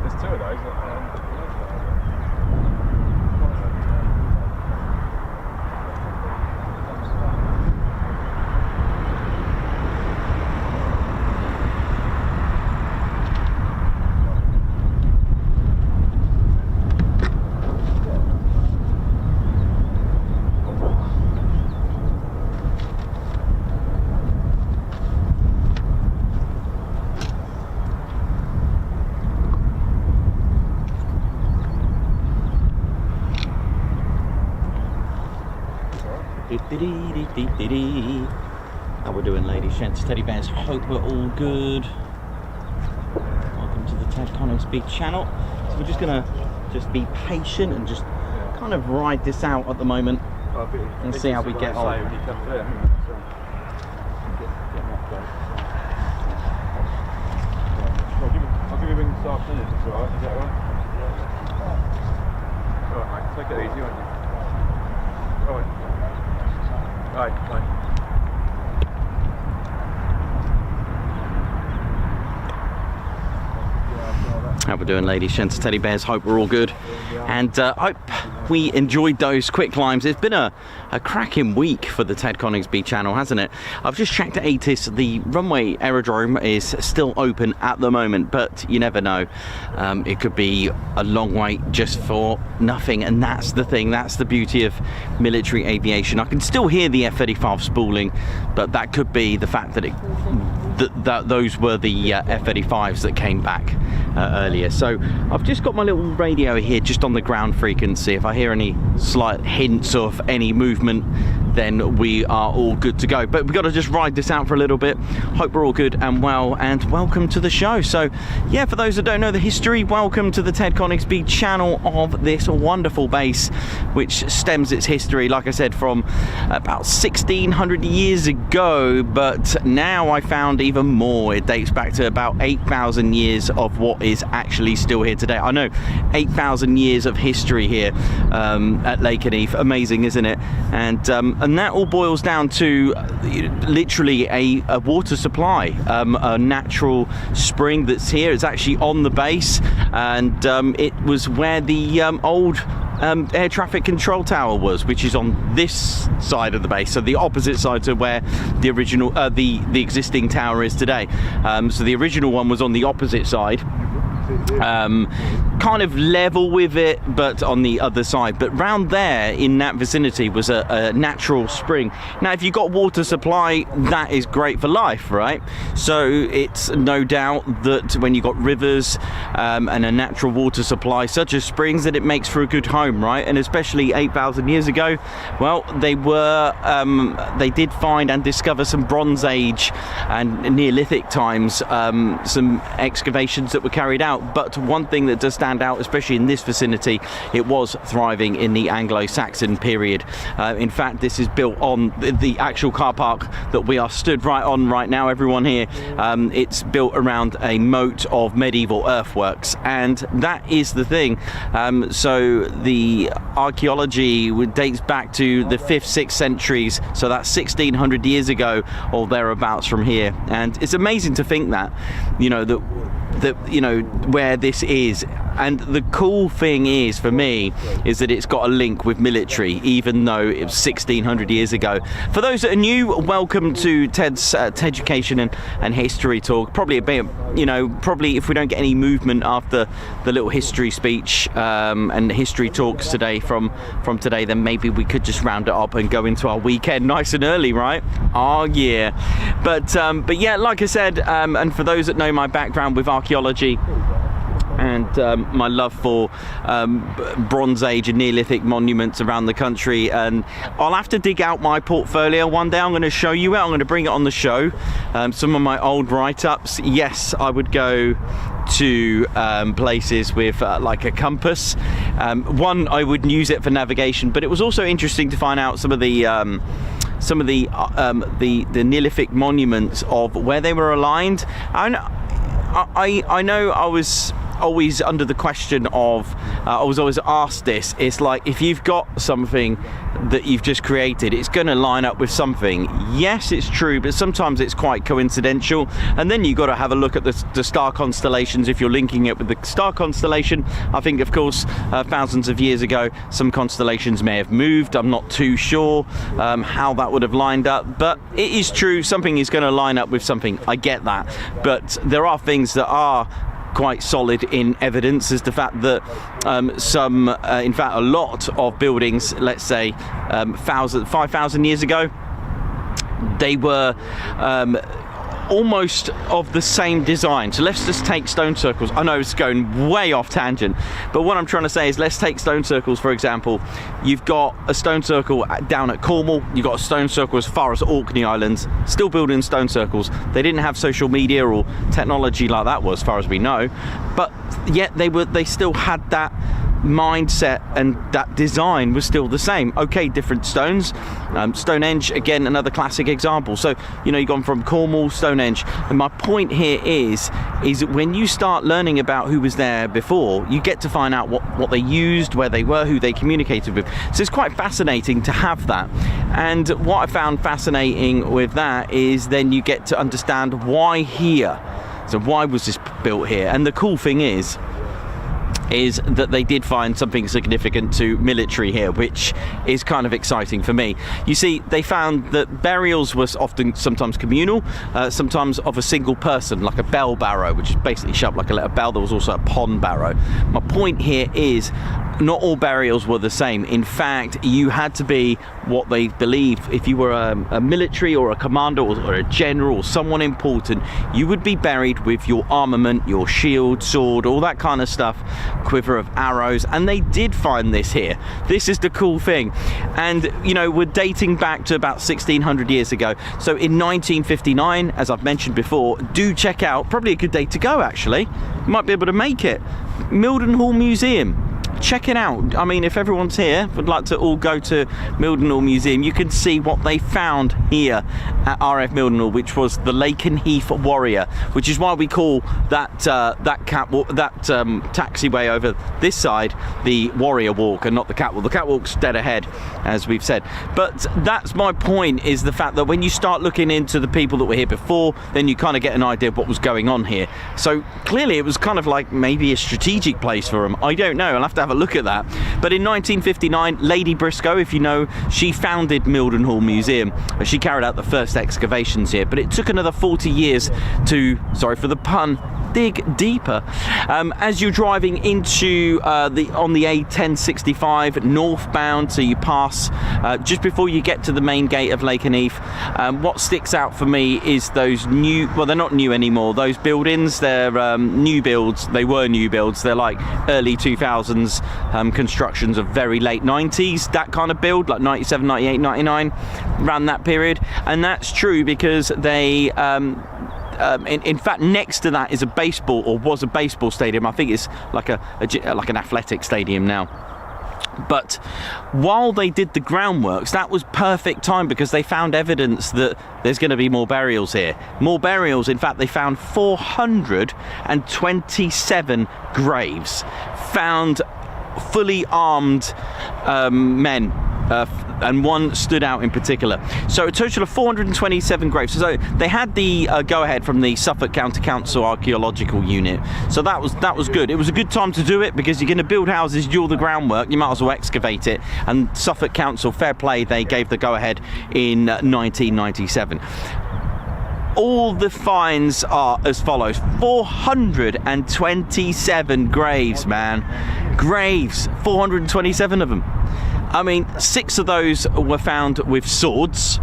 There's two of those. How we're doing, ladies, gents, teddy bears? Hope we're all good. Welcome to the Ted Coningsby channel. So we're just gonna be patient and just kind of ride this out at the moment and see how we get on. I'll give you a ring this afternoon, it's alright, is that alright? Alright mate, take it easy, won't you? Alright. Right, right. How we're doing, ladies, gents, teddy bears? Hope we're all good, and hope we enjoyed those quick climbs. It's been a cracking week for the Ted Coningsby channel, hasn't it? I've just checked ATIS. The runway aerodrome is still open at the moment, but you never know. It could be a long wait just for nothing, and that's the thing. That's the beauty of military aviation. I can still hear the F-35 spooling, but that could be the fact that those were the F-35s that came back earlier. So I've just got my little radio here just on the ground frequency. If I hear any slight hints of any movement, then we are all good to go. But we've got to just ride this out for a little bit. Hope we're all good and well, and welcome to the show. So yeah, for those that don't know the history, welcome to the Ted Coningsby channel of this wonderful base, which stems its history, like I said, from about 1600 years ago, but now I found even more. It dates back to about 8,000 years of what is actually still here today. I know, 8,000 years of history here at Lakenheath. Amazing, isn't it? And that all boils down to literally a water supply, a natural spring that's here. It's actually on the base, and it was where the old air traffic control tower was, which is on this side of the base, so the opposite side to where the original the existing tower is today. So the original one was on the opposite side, kind kind of level with it, but on the other side. But round there in that vicinity was a natural spring. Now, if you've got water supply, that is great for life, right? So it's no doubt that when you've got rivers and a natural water supply such as springs, that it makes for a good home, right? And especially 8,000 years ago, well, they did find and discover some Bronze Age and Neolithic times, some excavations that were carried out. But one thing that does stand out, especially in this vicinity, it was thriving in the Anglo-Saxon period. In fact, this is built on the actual car park that we are stood right on right now, everyone here. It's built around a moat of medieval earthworks, and that is the thing. So the archaeology dates back to the 5th, 6th centuries, so that's 1600 years ago or thereabouts from here. And it's amazing to think that, you know, that you know where this is. And the cool thing is, for me, is that it's got a link with military, even though it was 1600 years ago. For those that are new, welcome to Ted's Teducation and History Talk. Probably a bit, you know, probably if we don't get any movement after the little history speech and history talks today from today, then maybe we could just round it up and go into our weekend nice and early, right? Oh yeah. But yeah, like I said, and for those that know my background with archaeology and my love for Bronze Age and Neolithic monuments around the country, and I'll have to dig out my portfolio one day. I'm going to show you it. I'm going to bring it on the show. Some of my old write-ups. Yes, I would go to places with like a compass. One, I would use it for navigation, but it was also interesting to find out some of the Neolithic monuments of where they were aligned. I know I was always under the question of, I was always asked this, it's like, if you've got something that you've just created, it's going to line up with something. Yes, it's true, but sometimes it's quite coincidental. And then you've got to have a look at the star constellations if you're linking it with the star constellation. I think, of course, thousands of years ago, some constellations may have moved. I'm not too sure how that would have lined up, but it is true, something is going to line up with something. I get that. But there are things that are quite solid in evidence, is the fact that in fact a lot of buildings, let's say 5,000 years ago, they were almost of the same design. So let's just take stone circles. I know it's going way off tangent, but what I'm trying to say is, let's take stone circles for example. You've got a stone circle down at Cornwall, you've got a stone circle as far as Orkney Islands, still building stone circles. They didn't have social media or technology like that was, as far as we know, but yet they still had that mindset, and that design was still the same. Okay, different stones. Stonehenge, again, another classic example. So, you know, you've gone from Cornwall, Stonehenge, and my point here is when you start learning about who was there before, you get to find out what they used, where they were, who they communicated with. So it's quite fascinating to have that. And what I found fascinating with that is then you get to understand why here. So why was this built here? And the cool thing is that they did find something significant to military here, which is kind of exciting for me. You see, they found that burials was sometimes communal, sometimes of a single person, like a bell barrow, which is basically shaped like a letter bell. There was also a pond barrow. My point here is, not all burials were the same. In fact, you had to be what they believed. If you were a military or a commander or a general, someone important, you would be buried with your armament, your shield, sword, all that kind of stuff, quiver of arrows. And they did find this here. This is the cool thing. And, you know, we're dating back to about 1600 years ago. So in 1959, as I've mentioned before, do check out, probably a good day to go actually, you might be able to make it, Mildenhall Museum. Check it out. I mean, if everyone's here would like to all go to Mildenhall Museum, you can see what they found here at RAF Mildenhall, which was the Lakenheath Warrior, which is why we call that taxiway over this side the Warrior Walk and not the catwalk. The catwalk's dead ahead, as we've said. But that's my point, is the fact that when you start looking into the people that were here before, then you kind of get an idea of what was going on here. So clearly it was kind of like maybe a strategic place for them. I don't know. I'll have to have a look at that. But in 1959, Lady Briscoe, if you know, she founded Mildenhall Museum. She carried out the first excavations here, but it took another 40 years to, sorry for the pun, dig deeper. As you're driving into on the A1065 northbound, so you pass just before you get to the main gate of Lakenheath, what sticks out for me is those new, well, they're not new anymore, those buildings. They're new builds. They were new builds. They're like early 2000s constructions of very late 90s, that kind of build, like 97, 98, 99, around that period. And that's true because they in fact, next to that is a baseball, or was a baseball stadium. I think it's like like an athletic stadium now. But while they did the groundworks, that was perfect time because they found evidence that there's going to be more burials here. More burials. In fact, they found 427 graves, found fully armed men. And one stood out in particular. So a total of 427 graves. So they had the go-ahead from the Suffolk County Council Archaeological Unit. So that was good. It was a good time to do it because you're going to build houses, do all the groundwork, you might as well excavate it. And Suffolk Council, fair play, they gave the go-ahead in 1997. All the finds are as follows: 427 graves, man. Graves, 427 of them. I mean, 6 of those were found with swords,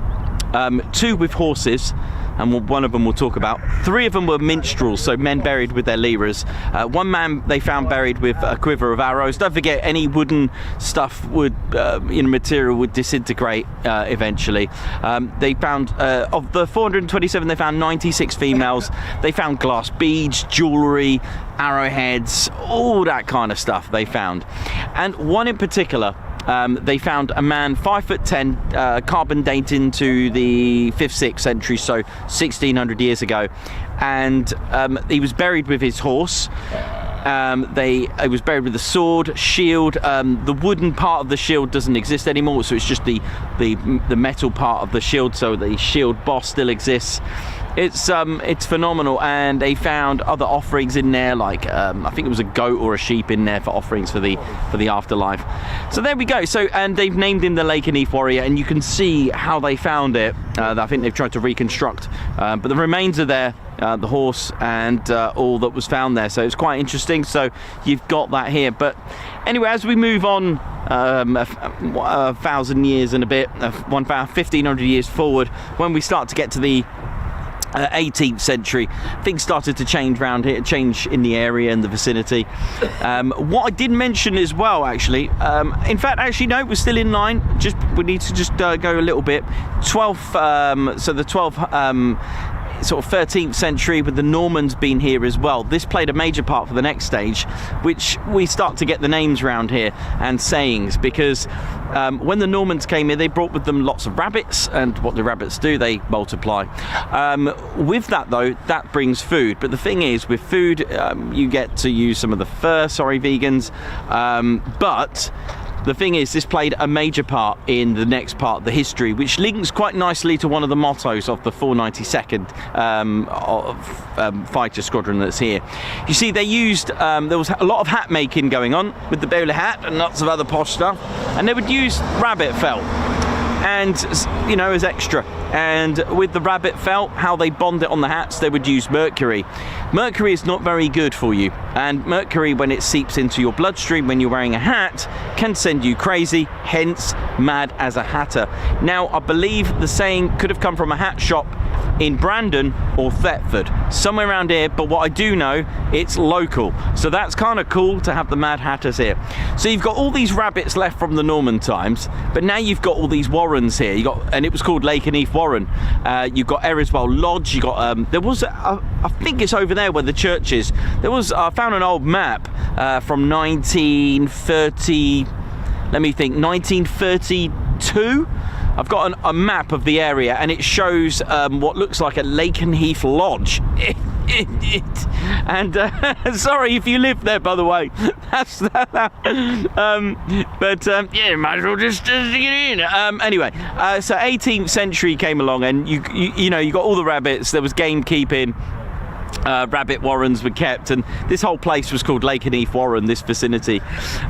2 with horses, and one of them we'll talk about. 3 of them were minstrels, so men buried with their levers. 1 man they found buried with a quiver of arrows. Don't forget, any wooden stuff would, material would disintegrate eventually. They found, of the 427, they found 96 females. They found glass beads, jewellery, arrowheads, all that kind of stuff they found. And one in particular, they found a man 5'10", carbon dating to the 5th, 6th century, so 1600 years ago, and he was buried with his horse. He was buried with a sword, shield. The wooden part of the shield doesn't exist anymore, so it's just the metal part of the shield. So the shield boss still exists. It's phenomenal, and they found other offerings in there, like I think it was a goat or a sheep in there for offerings for the afterlife. So there we go. So, and they've named him the Lakenheath Warrior, and you can see how they found it. I think they've tried to reconstruct, but the remains are there. The horse and all that was found there, so it's quite interesting. So you've got that here. But anyway, as we move on 1,000 years and a bit, 1,500 years forward, when we start to get to the 18th century, things started to change around here, change in the area and the vicinity. What I did mention as well, actually, in fact, actually no, we're still in line. Just we need to just go a little bit. 12th, so the 12th. Sort of 13th century, with the Normans being here as well. This played a major part for the next stage, which we start to get the names around here and sayings, because when the Normans came here, they brought with them lots of rabbits, and what do rabbits do? They multiply. With that though, that brings food, but the thing is, with food, you get to use some of the fur, sorry vegans, but the thing is, this played a major part in the next part, the history, which links quite nicely to one of the mottos of the 492nd fighter squadron that's here. You see, they used, there was a lot of hat making going on with the bowler hat and lots of other posh stuff, and they would use rabbit felt, and as extra. And with the rabbit felt, how they bond it on the hats, they would use mercury. Mercury is not very good for you, and mercury, when it seeps into your bloodstream when you're wearing a hat, can send you crazy, hence mad as a hatter. Now, I believe the saying could have come from a hat shop in Brandon or Thetford, somewhere around here, but what I do know, it's local, so that's kind of cool to have the Mad Hatters here. So you've got all these rabbits left from the Norman times, but now you've got all these warrens here. And it was called Lakenheath Warren. You've got Eriswell Lodge. You got there was I think it's over there where the church is. I found an old map from 1930. Let me think. 1932. I've got a map of the area, and it shows what looks like a Lakenheath Lodge. And sorry if you live there, by the way. That's that. Yeah, might as well just get in. Anyway, so 18th century came along, and you got all the rabbits. There was gamekeeping. rabbit warrens were kept, and this whole place was called Lakenheath Warren, this vicinity.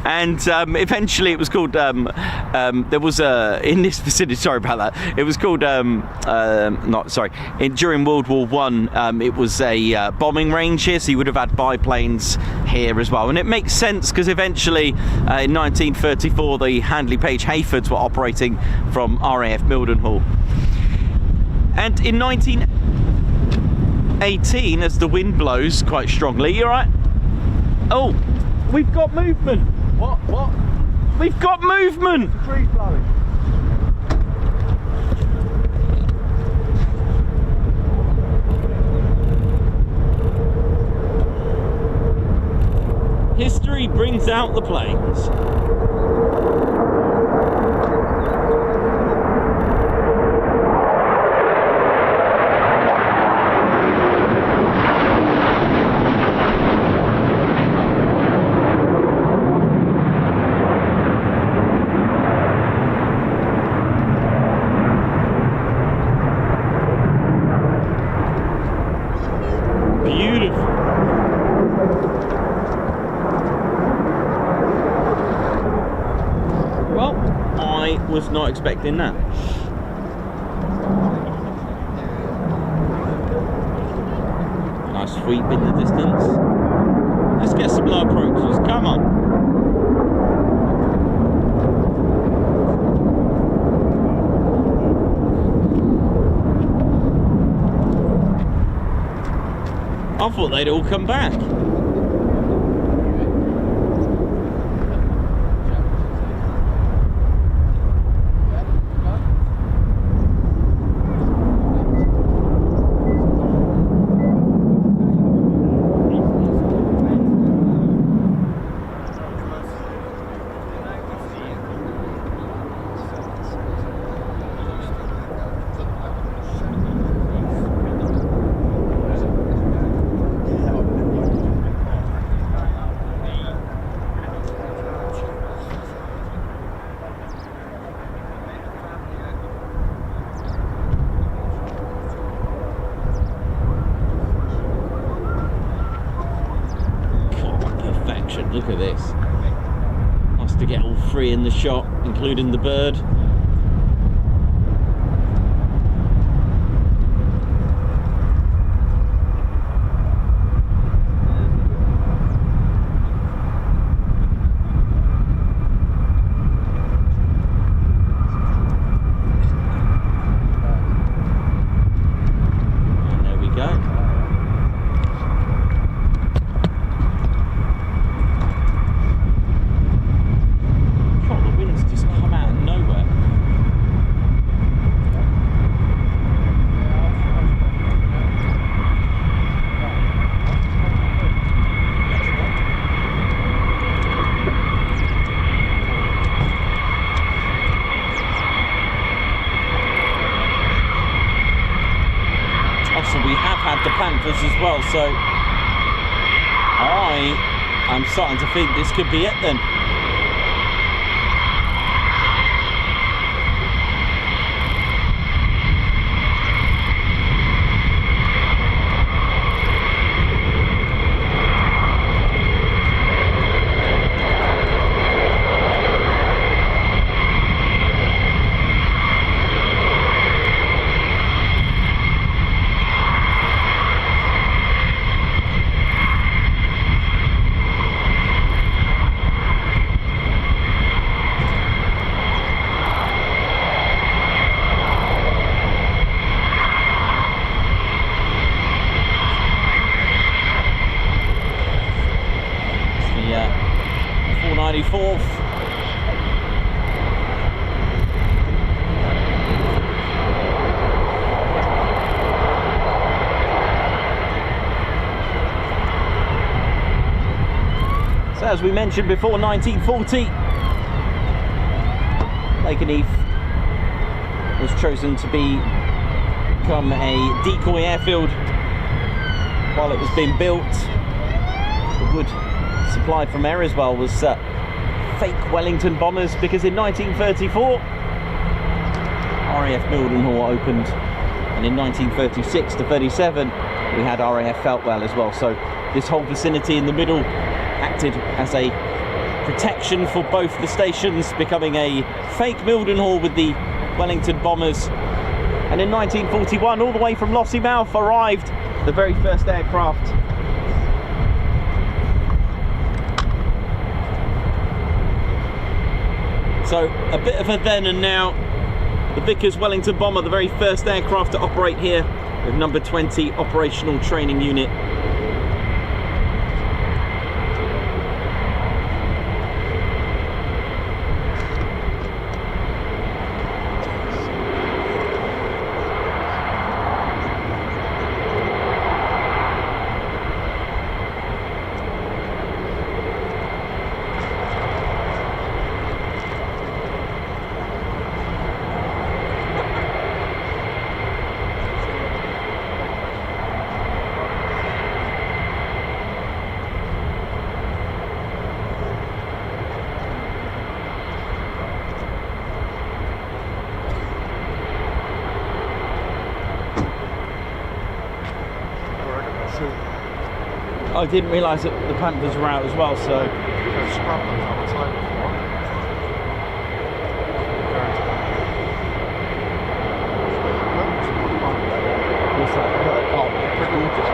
And eventually it was called there was in this vicinity, sorry about that, it was called during World War One, it was a bombing range here, so you would have had biplanes here as well. And it makes sense because eventually in 1934 the Handley Page Hayfords were operating from RAF Mildenhall. And in 1918, as the wind blows quite strongly, you alright? Oh, we've got movement. What? We've got movement. The trees blowing. History brings out the planes. Was not expecting that. Nice sweep in the distance. Let's get some low approaches. Come on. I thought they'd all come back. Look at this. Nice to get all three in the shot, including the bird. And there we go. We have had the Panthers as well, so I'm starting to think this could be it then. So as we mentioned before, 1940, Lakenheath was chosen to become a decoy airfield while it was being built. The wood supplied from Eriswell was fake Wellington bombers, because in 1934 RAF Mildenhall opened an And in 1936 to 37, we had RAF Feltwell as well. So this whole vicinity in the middle acted as a protection for both the stations, becoming a fake Mildenhall with the Wellington bombers. And in 1941, all the way from Lossiemouth arrived the very first aircraft. So a bit of a then and now. The Vickers Wellington bomber, the very first aircraft to operate here with number 20 operational training unit. I didn't realise that the Panthers were out as well, so... What's that? Oh, gorgeous,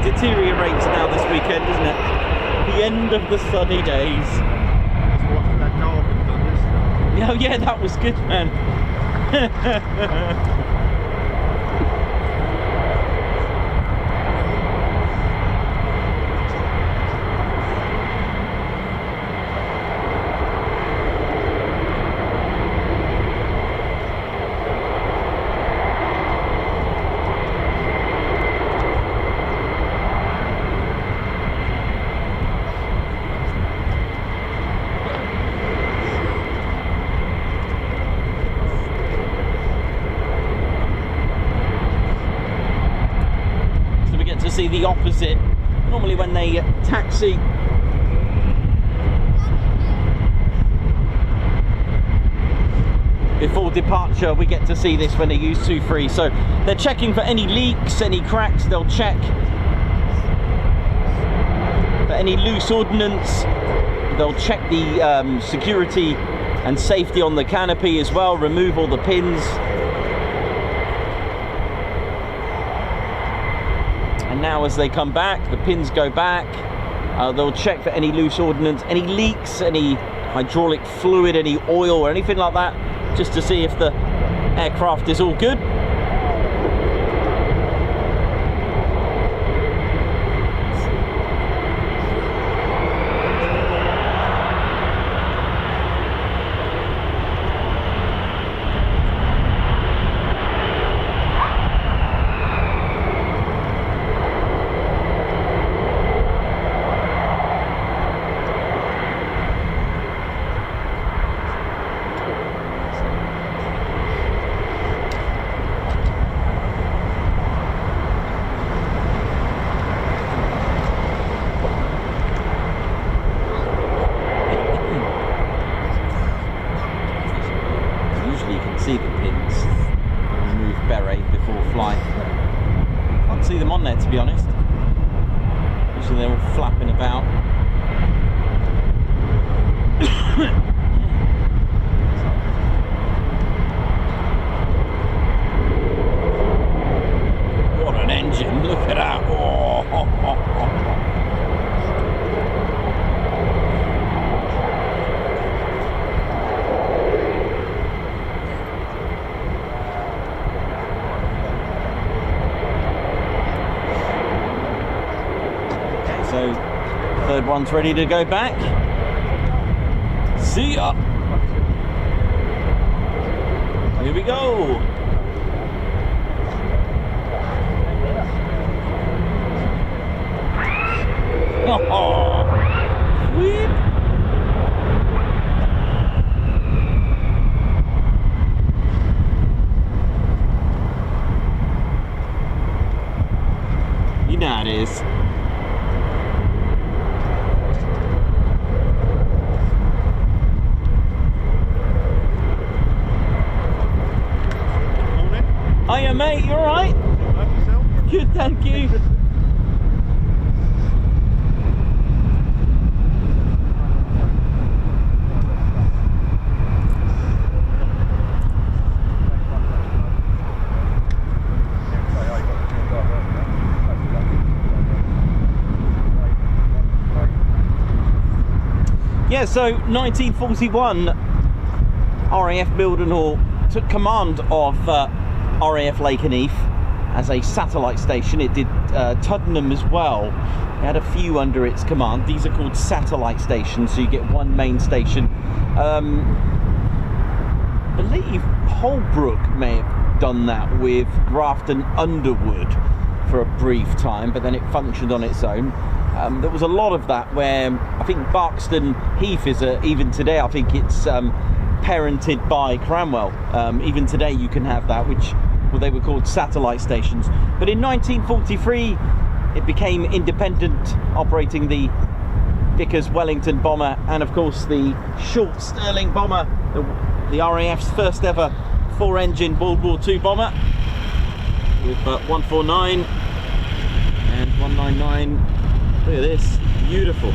deteriorates now this weekend, isn't it? The end of the sunny days. Oh yeah, that was good, man. See the opposite. Normally when they taxi before departure, we get to see this when they use 2-3. So they're checking for any leaks, any cracks. They'll check for any loose ordnance. They'll check the security and safety on the canopy as well, remove all the pins. Now as they come back, the pins go back. They'll check for any loose ordnance, any leaks, any hydraulic fluid, any oil or anything like that, just to see if the aircraft is all good. See the pins, remove beret before flight. Can't see them on there, to be honest. Usually they're all flapping about. What an engine, look at that. Oh, ho, ho, ho. So, third one's ready to go back. See ya! Here we go! Oh, whip. is. Hiya mate, you alright? Good, thank you. Yeah, so 1941, RAF Mildenhall took command of RAF Lakenheath as a satellite station. It did Tuddenham as well. It had a few under its command. These are called satellite stations, so you get one main station. I believe Holbrook may have done that with Grafton Underwood for a brief time, but then it functioned on its own. There was a lot of that where I think Barkston Heath is even today, I think it's parented by Cranwell. Even today you can have that, which, well, they were called satellite stations. But in 1943 it became independent, operating the Vickers Wellington bomber and of course the Short Stirling bomber, the RAF's first ever 4-engine World War II bomber with 149 and 199. Look at this, beautiful.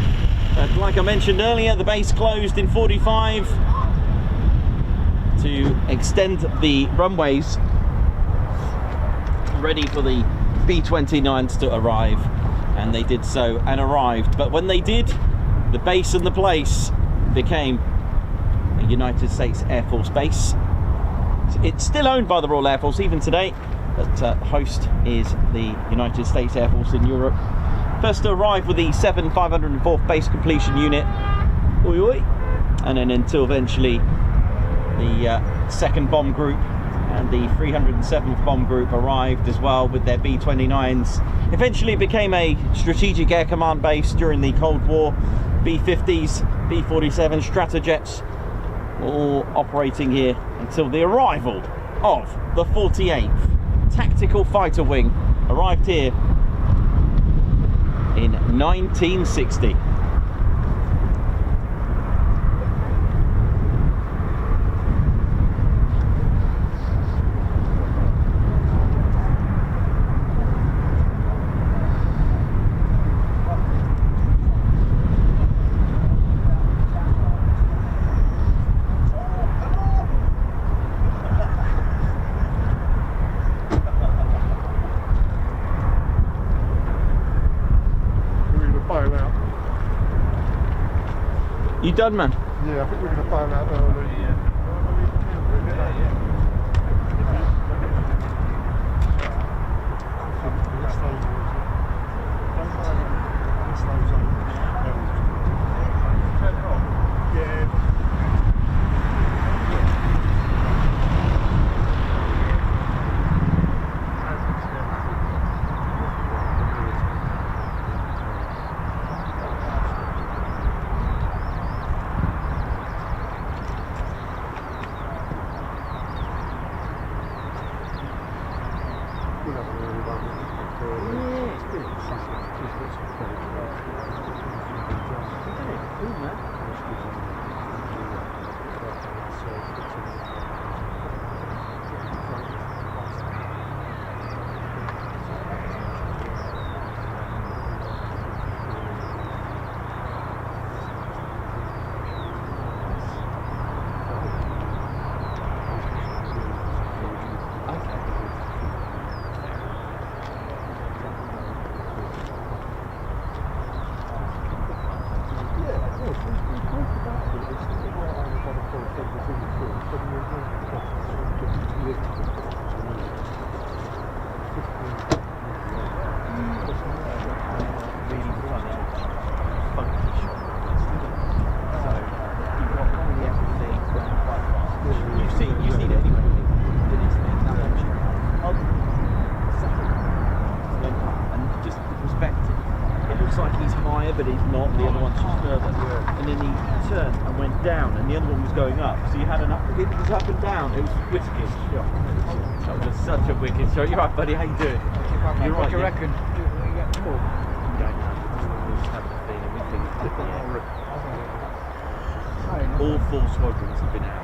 Like I mentioned earlier, the base closed in 45 to extend the runways, ready for the B-29s to arrive, and they did so and arrived. But when they did, the base and the place became a United States Air Force base. It's still owned by the Royal Air Force even today, but the host is the United States Air Force in Europe. First to arrive with the 504th Base Completion Unit, and then until eventually the 2nd Bomb Group and the 307th Bomb Group arrived as well with their B-29s. Eventually it became a Strategic Air Command base during the Cold War. B-50s, B-47 Stratojets were all operating here until the arrival of the 48th Tactical Fighter Wing, arrived here in 1960. You done, man? Yeah, I think we're going to find out early. But he's not, the other one's just further. And then he turned and went down, and the other one was going up. So you had an up, it was up and down. It was wicked shot. That was such a wicked shot. You're right, buddy, how you doing? What do you reckon? or? Going around the having a feeling we think it could be it. All 4 squadrons have been out.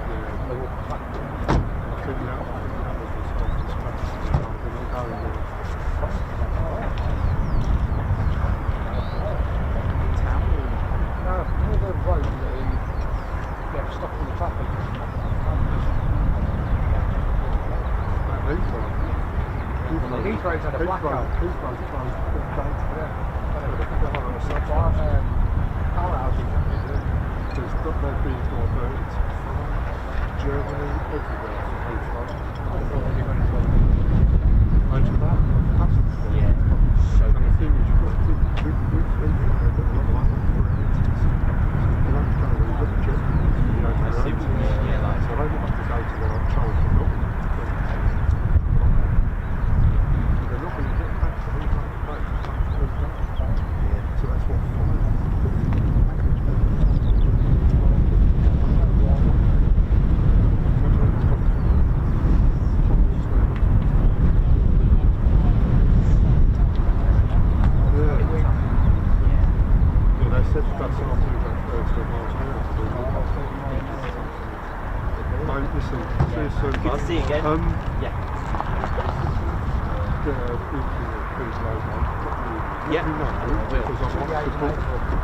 Heathrow's had a blackout. Heathrow's closed for dates, yeah. Power outage. There's not no being diverted from Germany, everywhere from Heathrow. Imagine that. Yeah. So and the thing is, you've got to think, with Heathrow, they've got a lot of money for engines. You don't go where you've got the jet engines, you don't go see what you mean, yeah, like. so they don't have to go to where I'm told they're not. They're not going to get back to Heathrow, back to something like that. So that's what I'll see you again. Yeah. Yeah.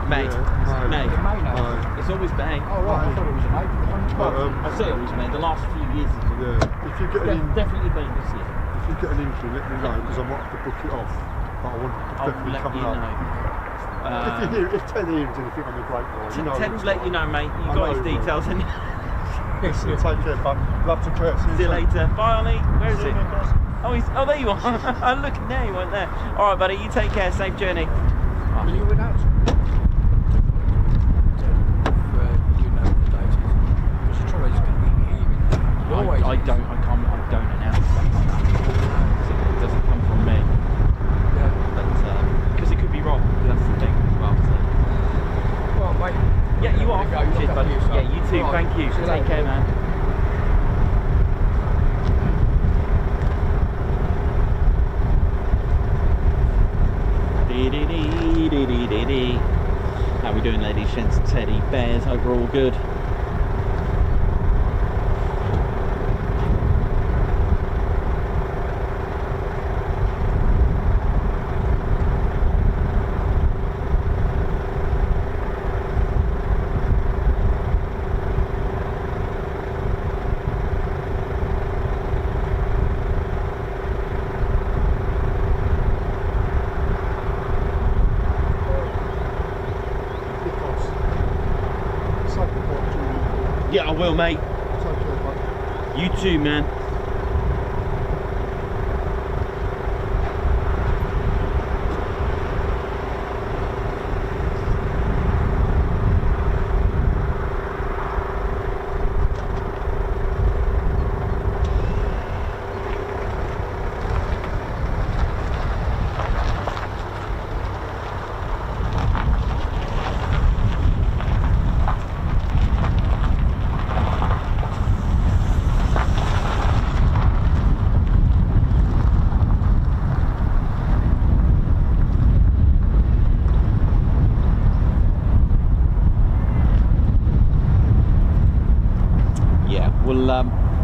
May. May. It's always May. Oh right, I thought it was an April. I say it was May. The last few years. Yeah. If you get an Definitely May this year. if you get an injury, let me know because I might have to book it off. But I want it I'll definitely let coming you up. know. If Ted hears anything on the grapevine, you know. Ted will let you know, mate. You I got know his he will. details in. Listen, take care, bud. Love to chat. See you later. Bye, Ollie. Where is it? Oh, there you are. I'm looking there. You weren't there. All right, buddy. You take care. Safe journey. Will you announce it? You know the date is. Because the trouble is going to be heaving. I don't announce stuff like that. It doesn't come from me. Yeah. But because it could be wrong. That's the thing as well. So. Well, mate. Yeah, you are. Go, look Cheers, after buddy. yourself. Yeah, you too. Right. Thank you. See you Take later. care, man. How we doing, ladies, gents, teddy bears? Hope we're all good. Yeah, I will, mate. You too, man.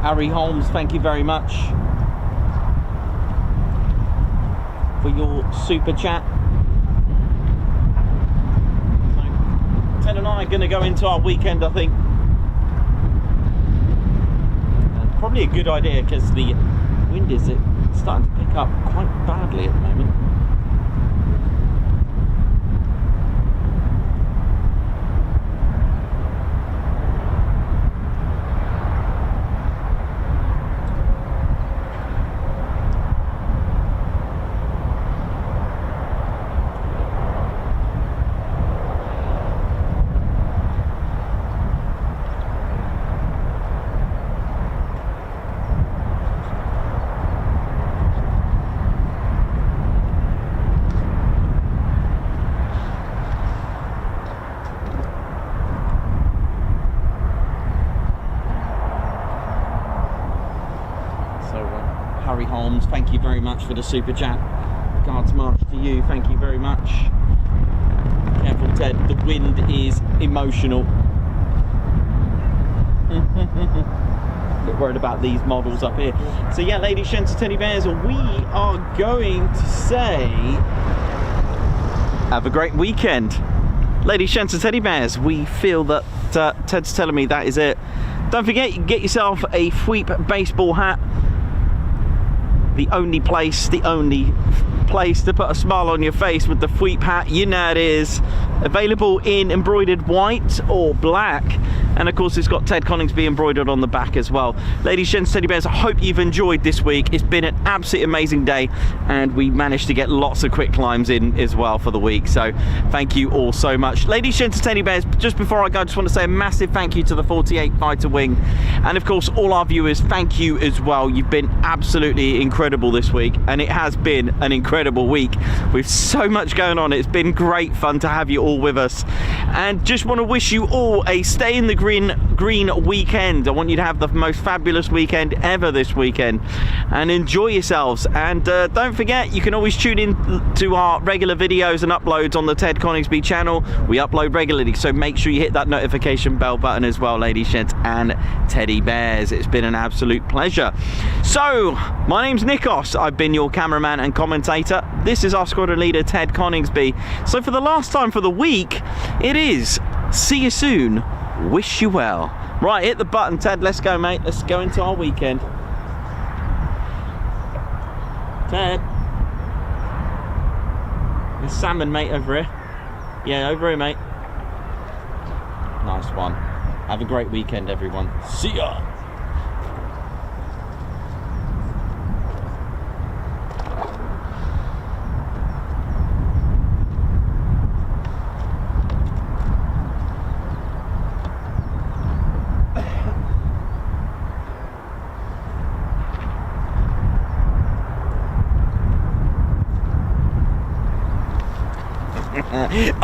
Harry Holmes, thank you very much for your super chat. So, Ted and I are going to go into our weekend, I think. Probably a good idea because the wind is starting to pick up quite badly at the moment. Thank you very much for the super chat. Guards March to you. Thank you very much. Careful, Ted. The wind is emotional. Bit worried about these models up here. So yeah, ladies, gents, teddy bears, we are going to say have a great weekend. Ladies, gents, teddy bears, we feel that Ted's telling me that is it. Don't forget, you can get yourself a Sweep baseball hat. The only place to put a smile on your face with the Sweep hat, you know it is. Available in embroidered white or black, and of course it's got Ted Coningsby embroidered on the back as well. Ladies, gents, teddy bears, I hope you've enjoyed this week. It's been an absolutely amazing day, and we managed to get lots of quick climbs in as well for the week, so thank you all so much. Ladies, gents, teddy bears, just before I go, I just want to say a massive thank you to the 48 Fighter Wing, and of course all our viewers, thank you as well. You've been absolutely incredible this week, and it has been an incredible week with so much going on. It's been great fun to have you all with us, and just want to wish you all a stay in the green weekend. I want you to have the most fabulous weekend ever this weekend, and enjoy yourselves. And don't forget, you can always tune in to our regular videos and uploads on the Ted Coningsby channel. We upload regularly, so make sure you hit that notification bell button as well, ladies, gents, and teddy bears. It's been an absolute pleasure. So my name's Nikos. I've been your cameraman and commentator. This is our squadron leader, Ted Coningsby. So for the last time for the week, it is see you soon, wish you well. Right, hit the button, Ted. Let's go, mate. Let's go into our weekend. Ted, there's salmon, mate, over here. Yeah, over here, mate. Nice one. Have a great weekend, everyone. See ya.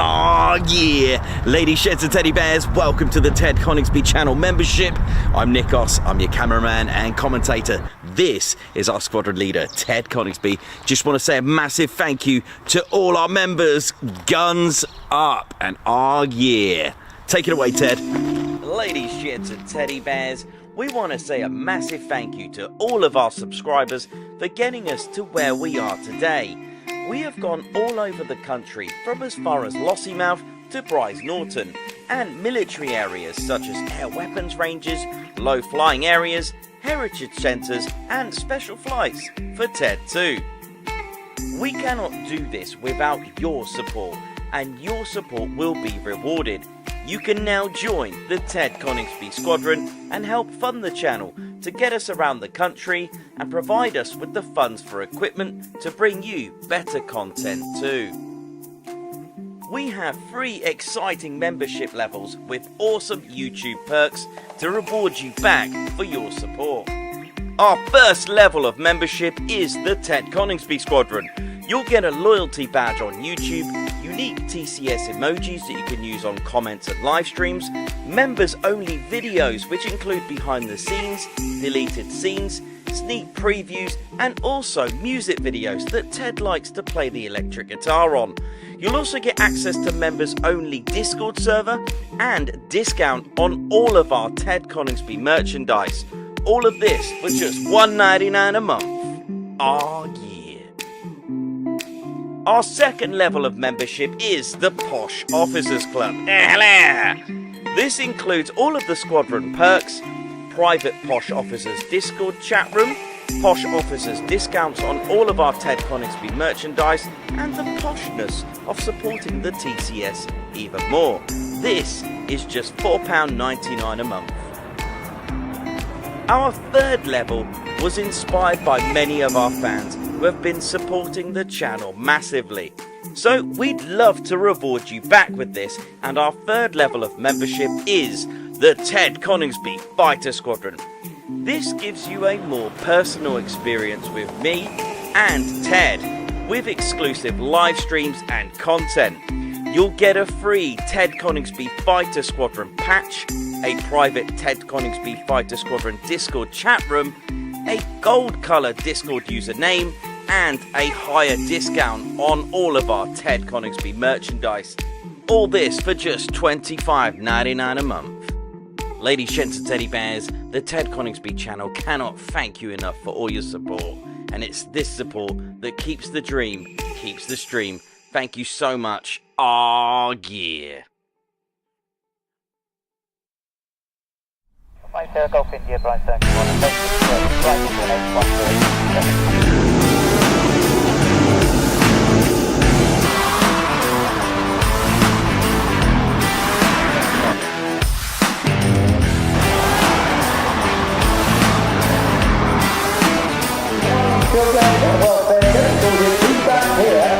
Oh yeah, ladies, sheds and teddy bears, welcome to the Ted Coningsby channel membership. I'm Nikos, I'm your cameraman and commentator. This is our squadron leader, Ted Coningsby. Just want to say a massive thank you to all our members. Guns up, and oh yeah. Take it away, Ted. Ladies, sheds and teddy bears, we want to say a massive thank you to all of our subscribers for getting us to where we are today. We have gone all over the country, from as far as Lossiemouth to Bryce Norton, and military areas such as air weapons ranges, low flying areas, heritage centres and special flights for TED 2. We cannot do this without your support, and your support will be rewarded. You can now join the Ted Coningsby Squadron and help fund the channel to get us around the country and provide us with the funds for equipment to bring you better content too. We have 3 exciting membership levels with awesome YouTube perks to reward you back for your support. Our first level of membership is the Ted Coningsby Squadron. You'll get a loyalty badge on YouTube, unique TCS emojis that you can use on comments and live streams, members only videos which include behind the scenes, deleted scenes, sneak previews and also music videos that Ted likes to play the electric guitar on. You'll also get access to members only Discord server and discount on all of our Ted Coningsby merchandise. All of this for just $1.99 a month. Oh yeah. Our second level of membership is the Posh Officers Club. This includes all of the squadron perks, private Posh Officers Discord chat room, Posh Officers discounts on all of our Ted Coningsby merchandise, and the poshness of supporting the TCS even more. This is just £4.99 a month. Our third level was inspired by many of our fans who have been supporting the channel massively. So we'd love to reward you back with this, and our third level of membership is the Ted Coningsby Fighter Squadron. This gives you a more personal experience with me and Ted, with exclusive live streams and content. You'll get a free Ted Coningsby Fighter Squadron patch, a private Ted Coningsby Fighter Squadron Discord chat room, a gold colour Discord username, and a higher discount on all of our Ted Coningsby merchandise. All this for just $25.99 a month. Ladies, gents and teddy bears, the Ted Coningsby channel cannot thank you enough for all your support. And it's this support that keeps the dream, keeps the stream. Thank you so much. Aw, yeah. Right there, Golf India, Bright 31, right into an 813. Still going well, then, feedback here.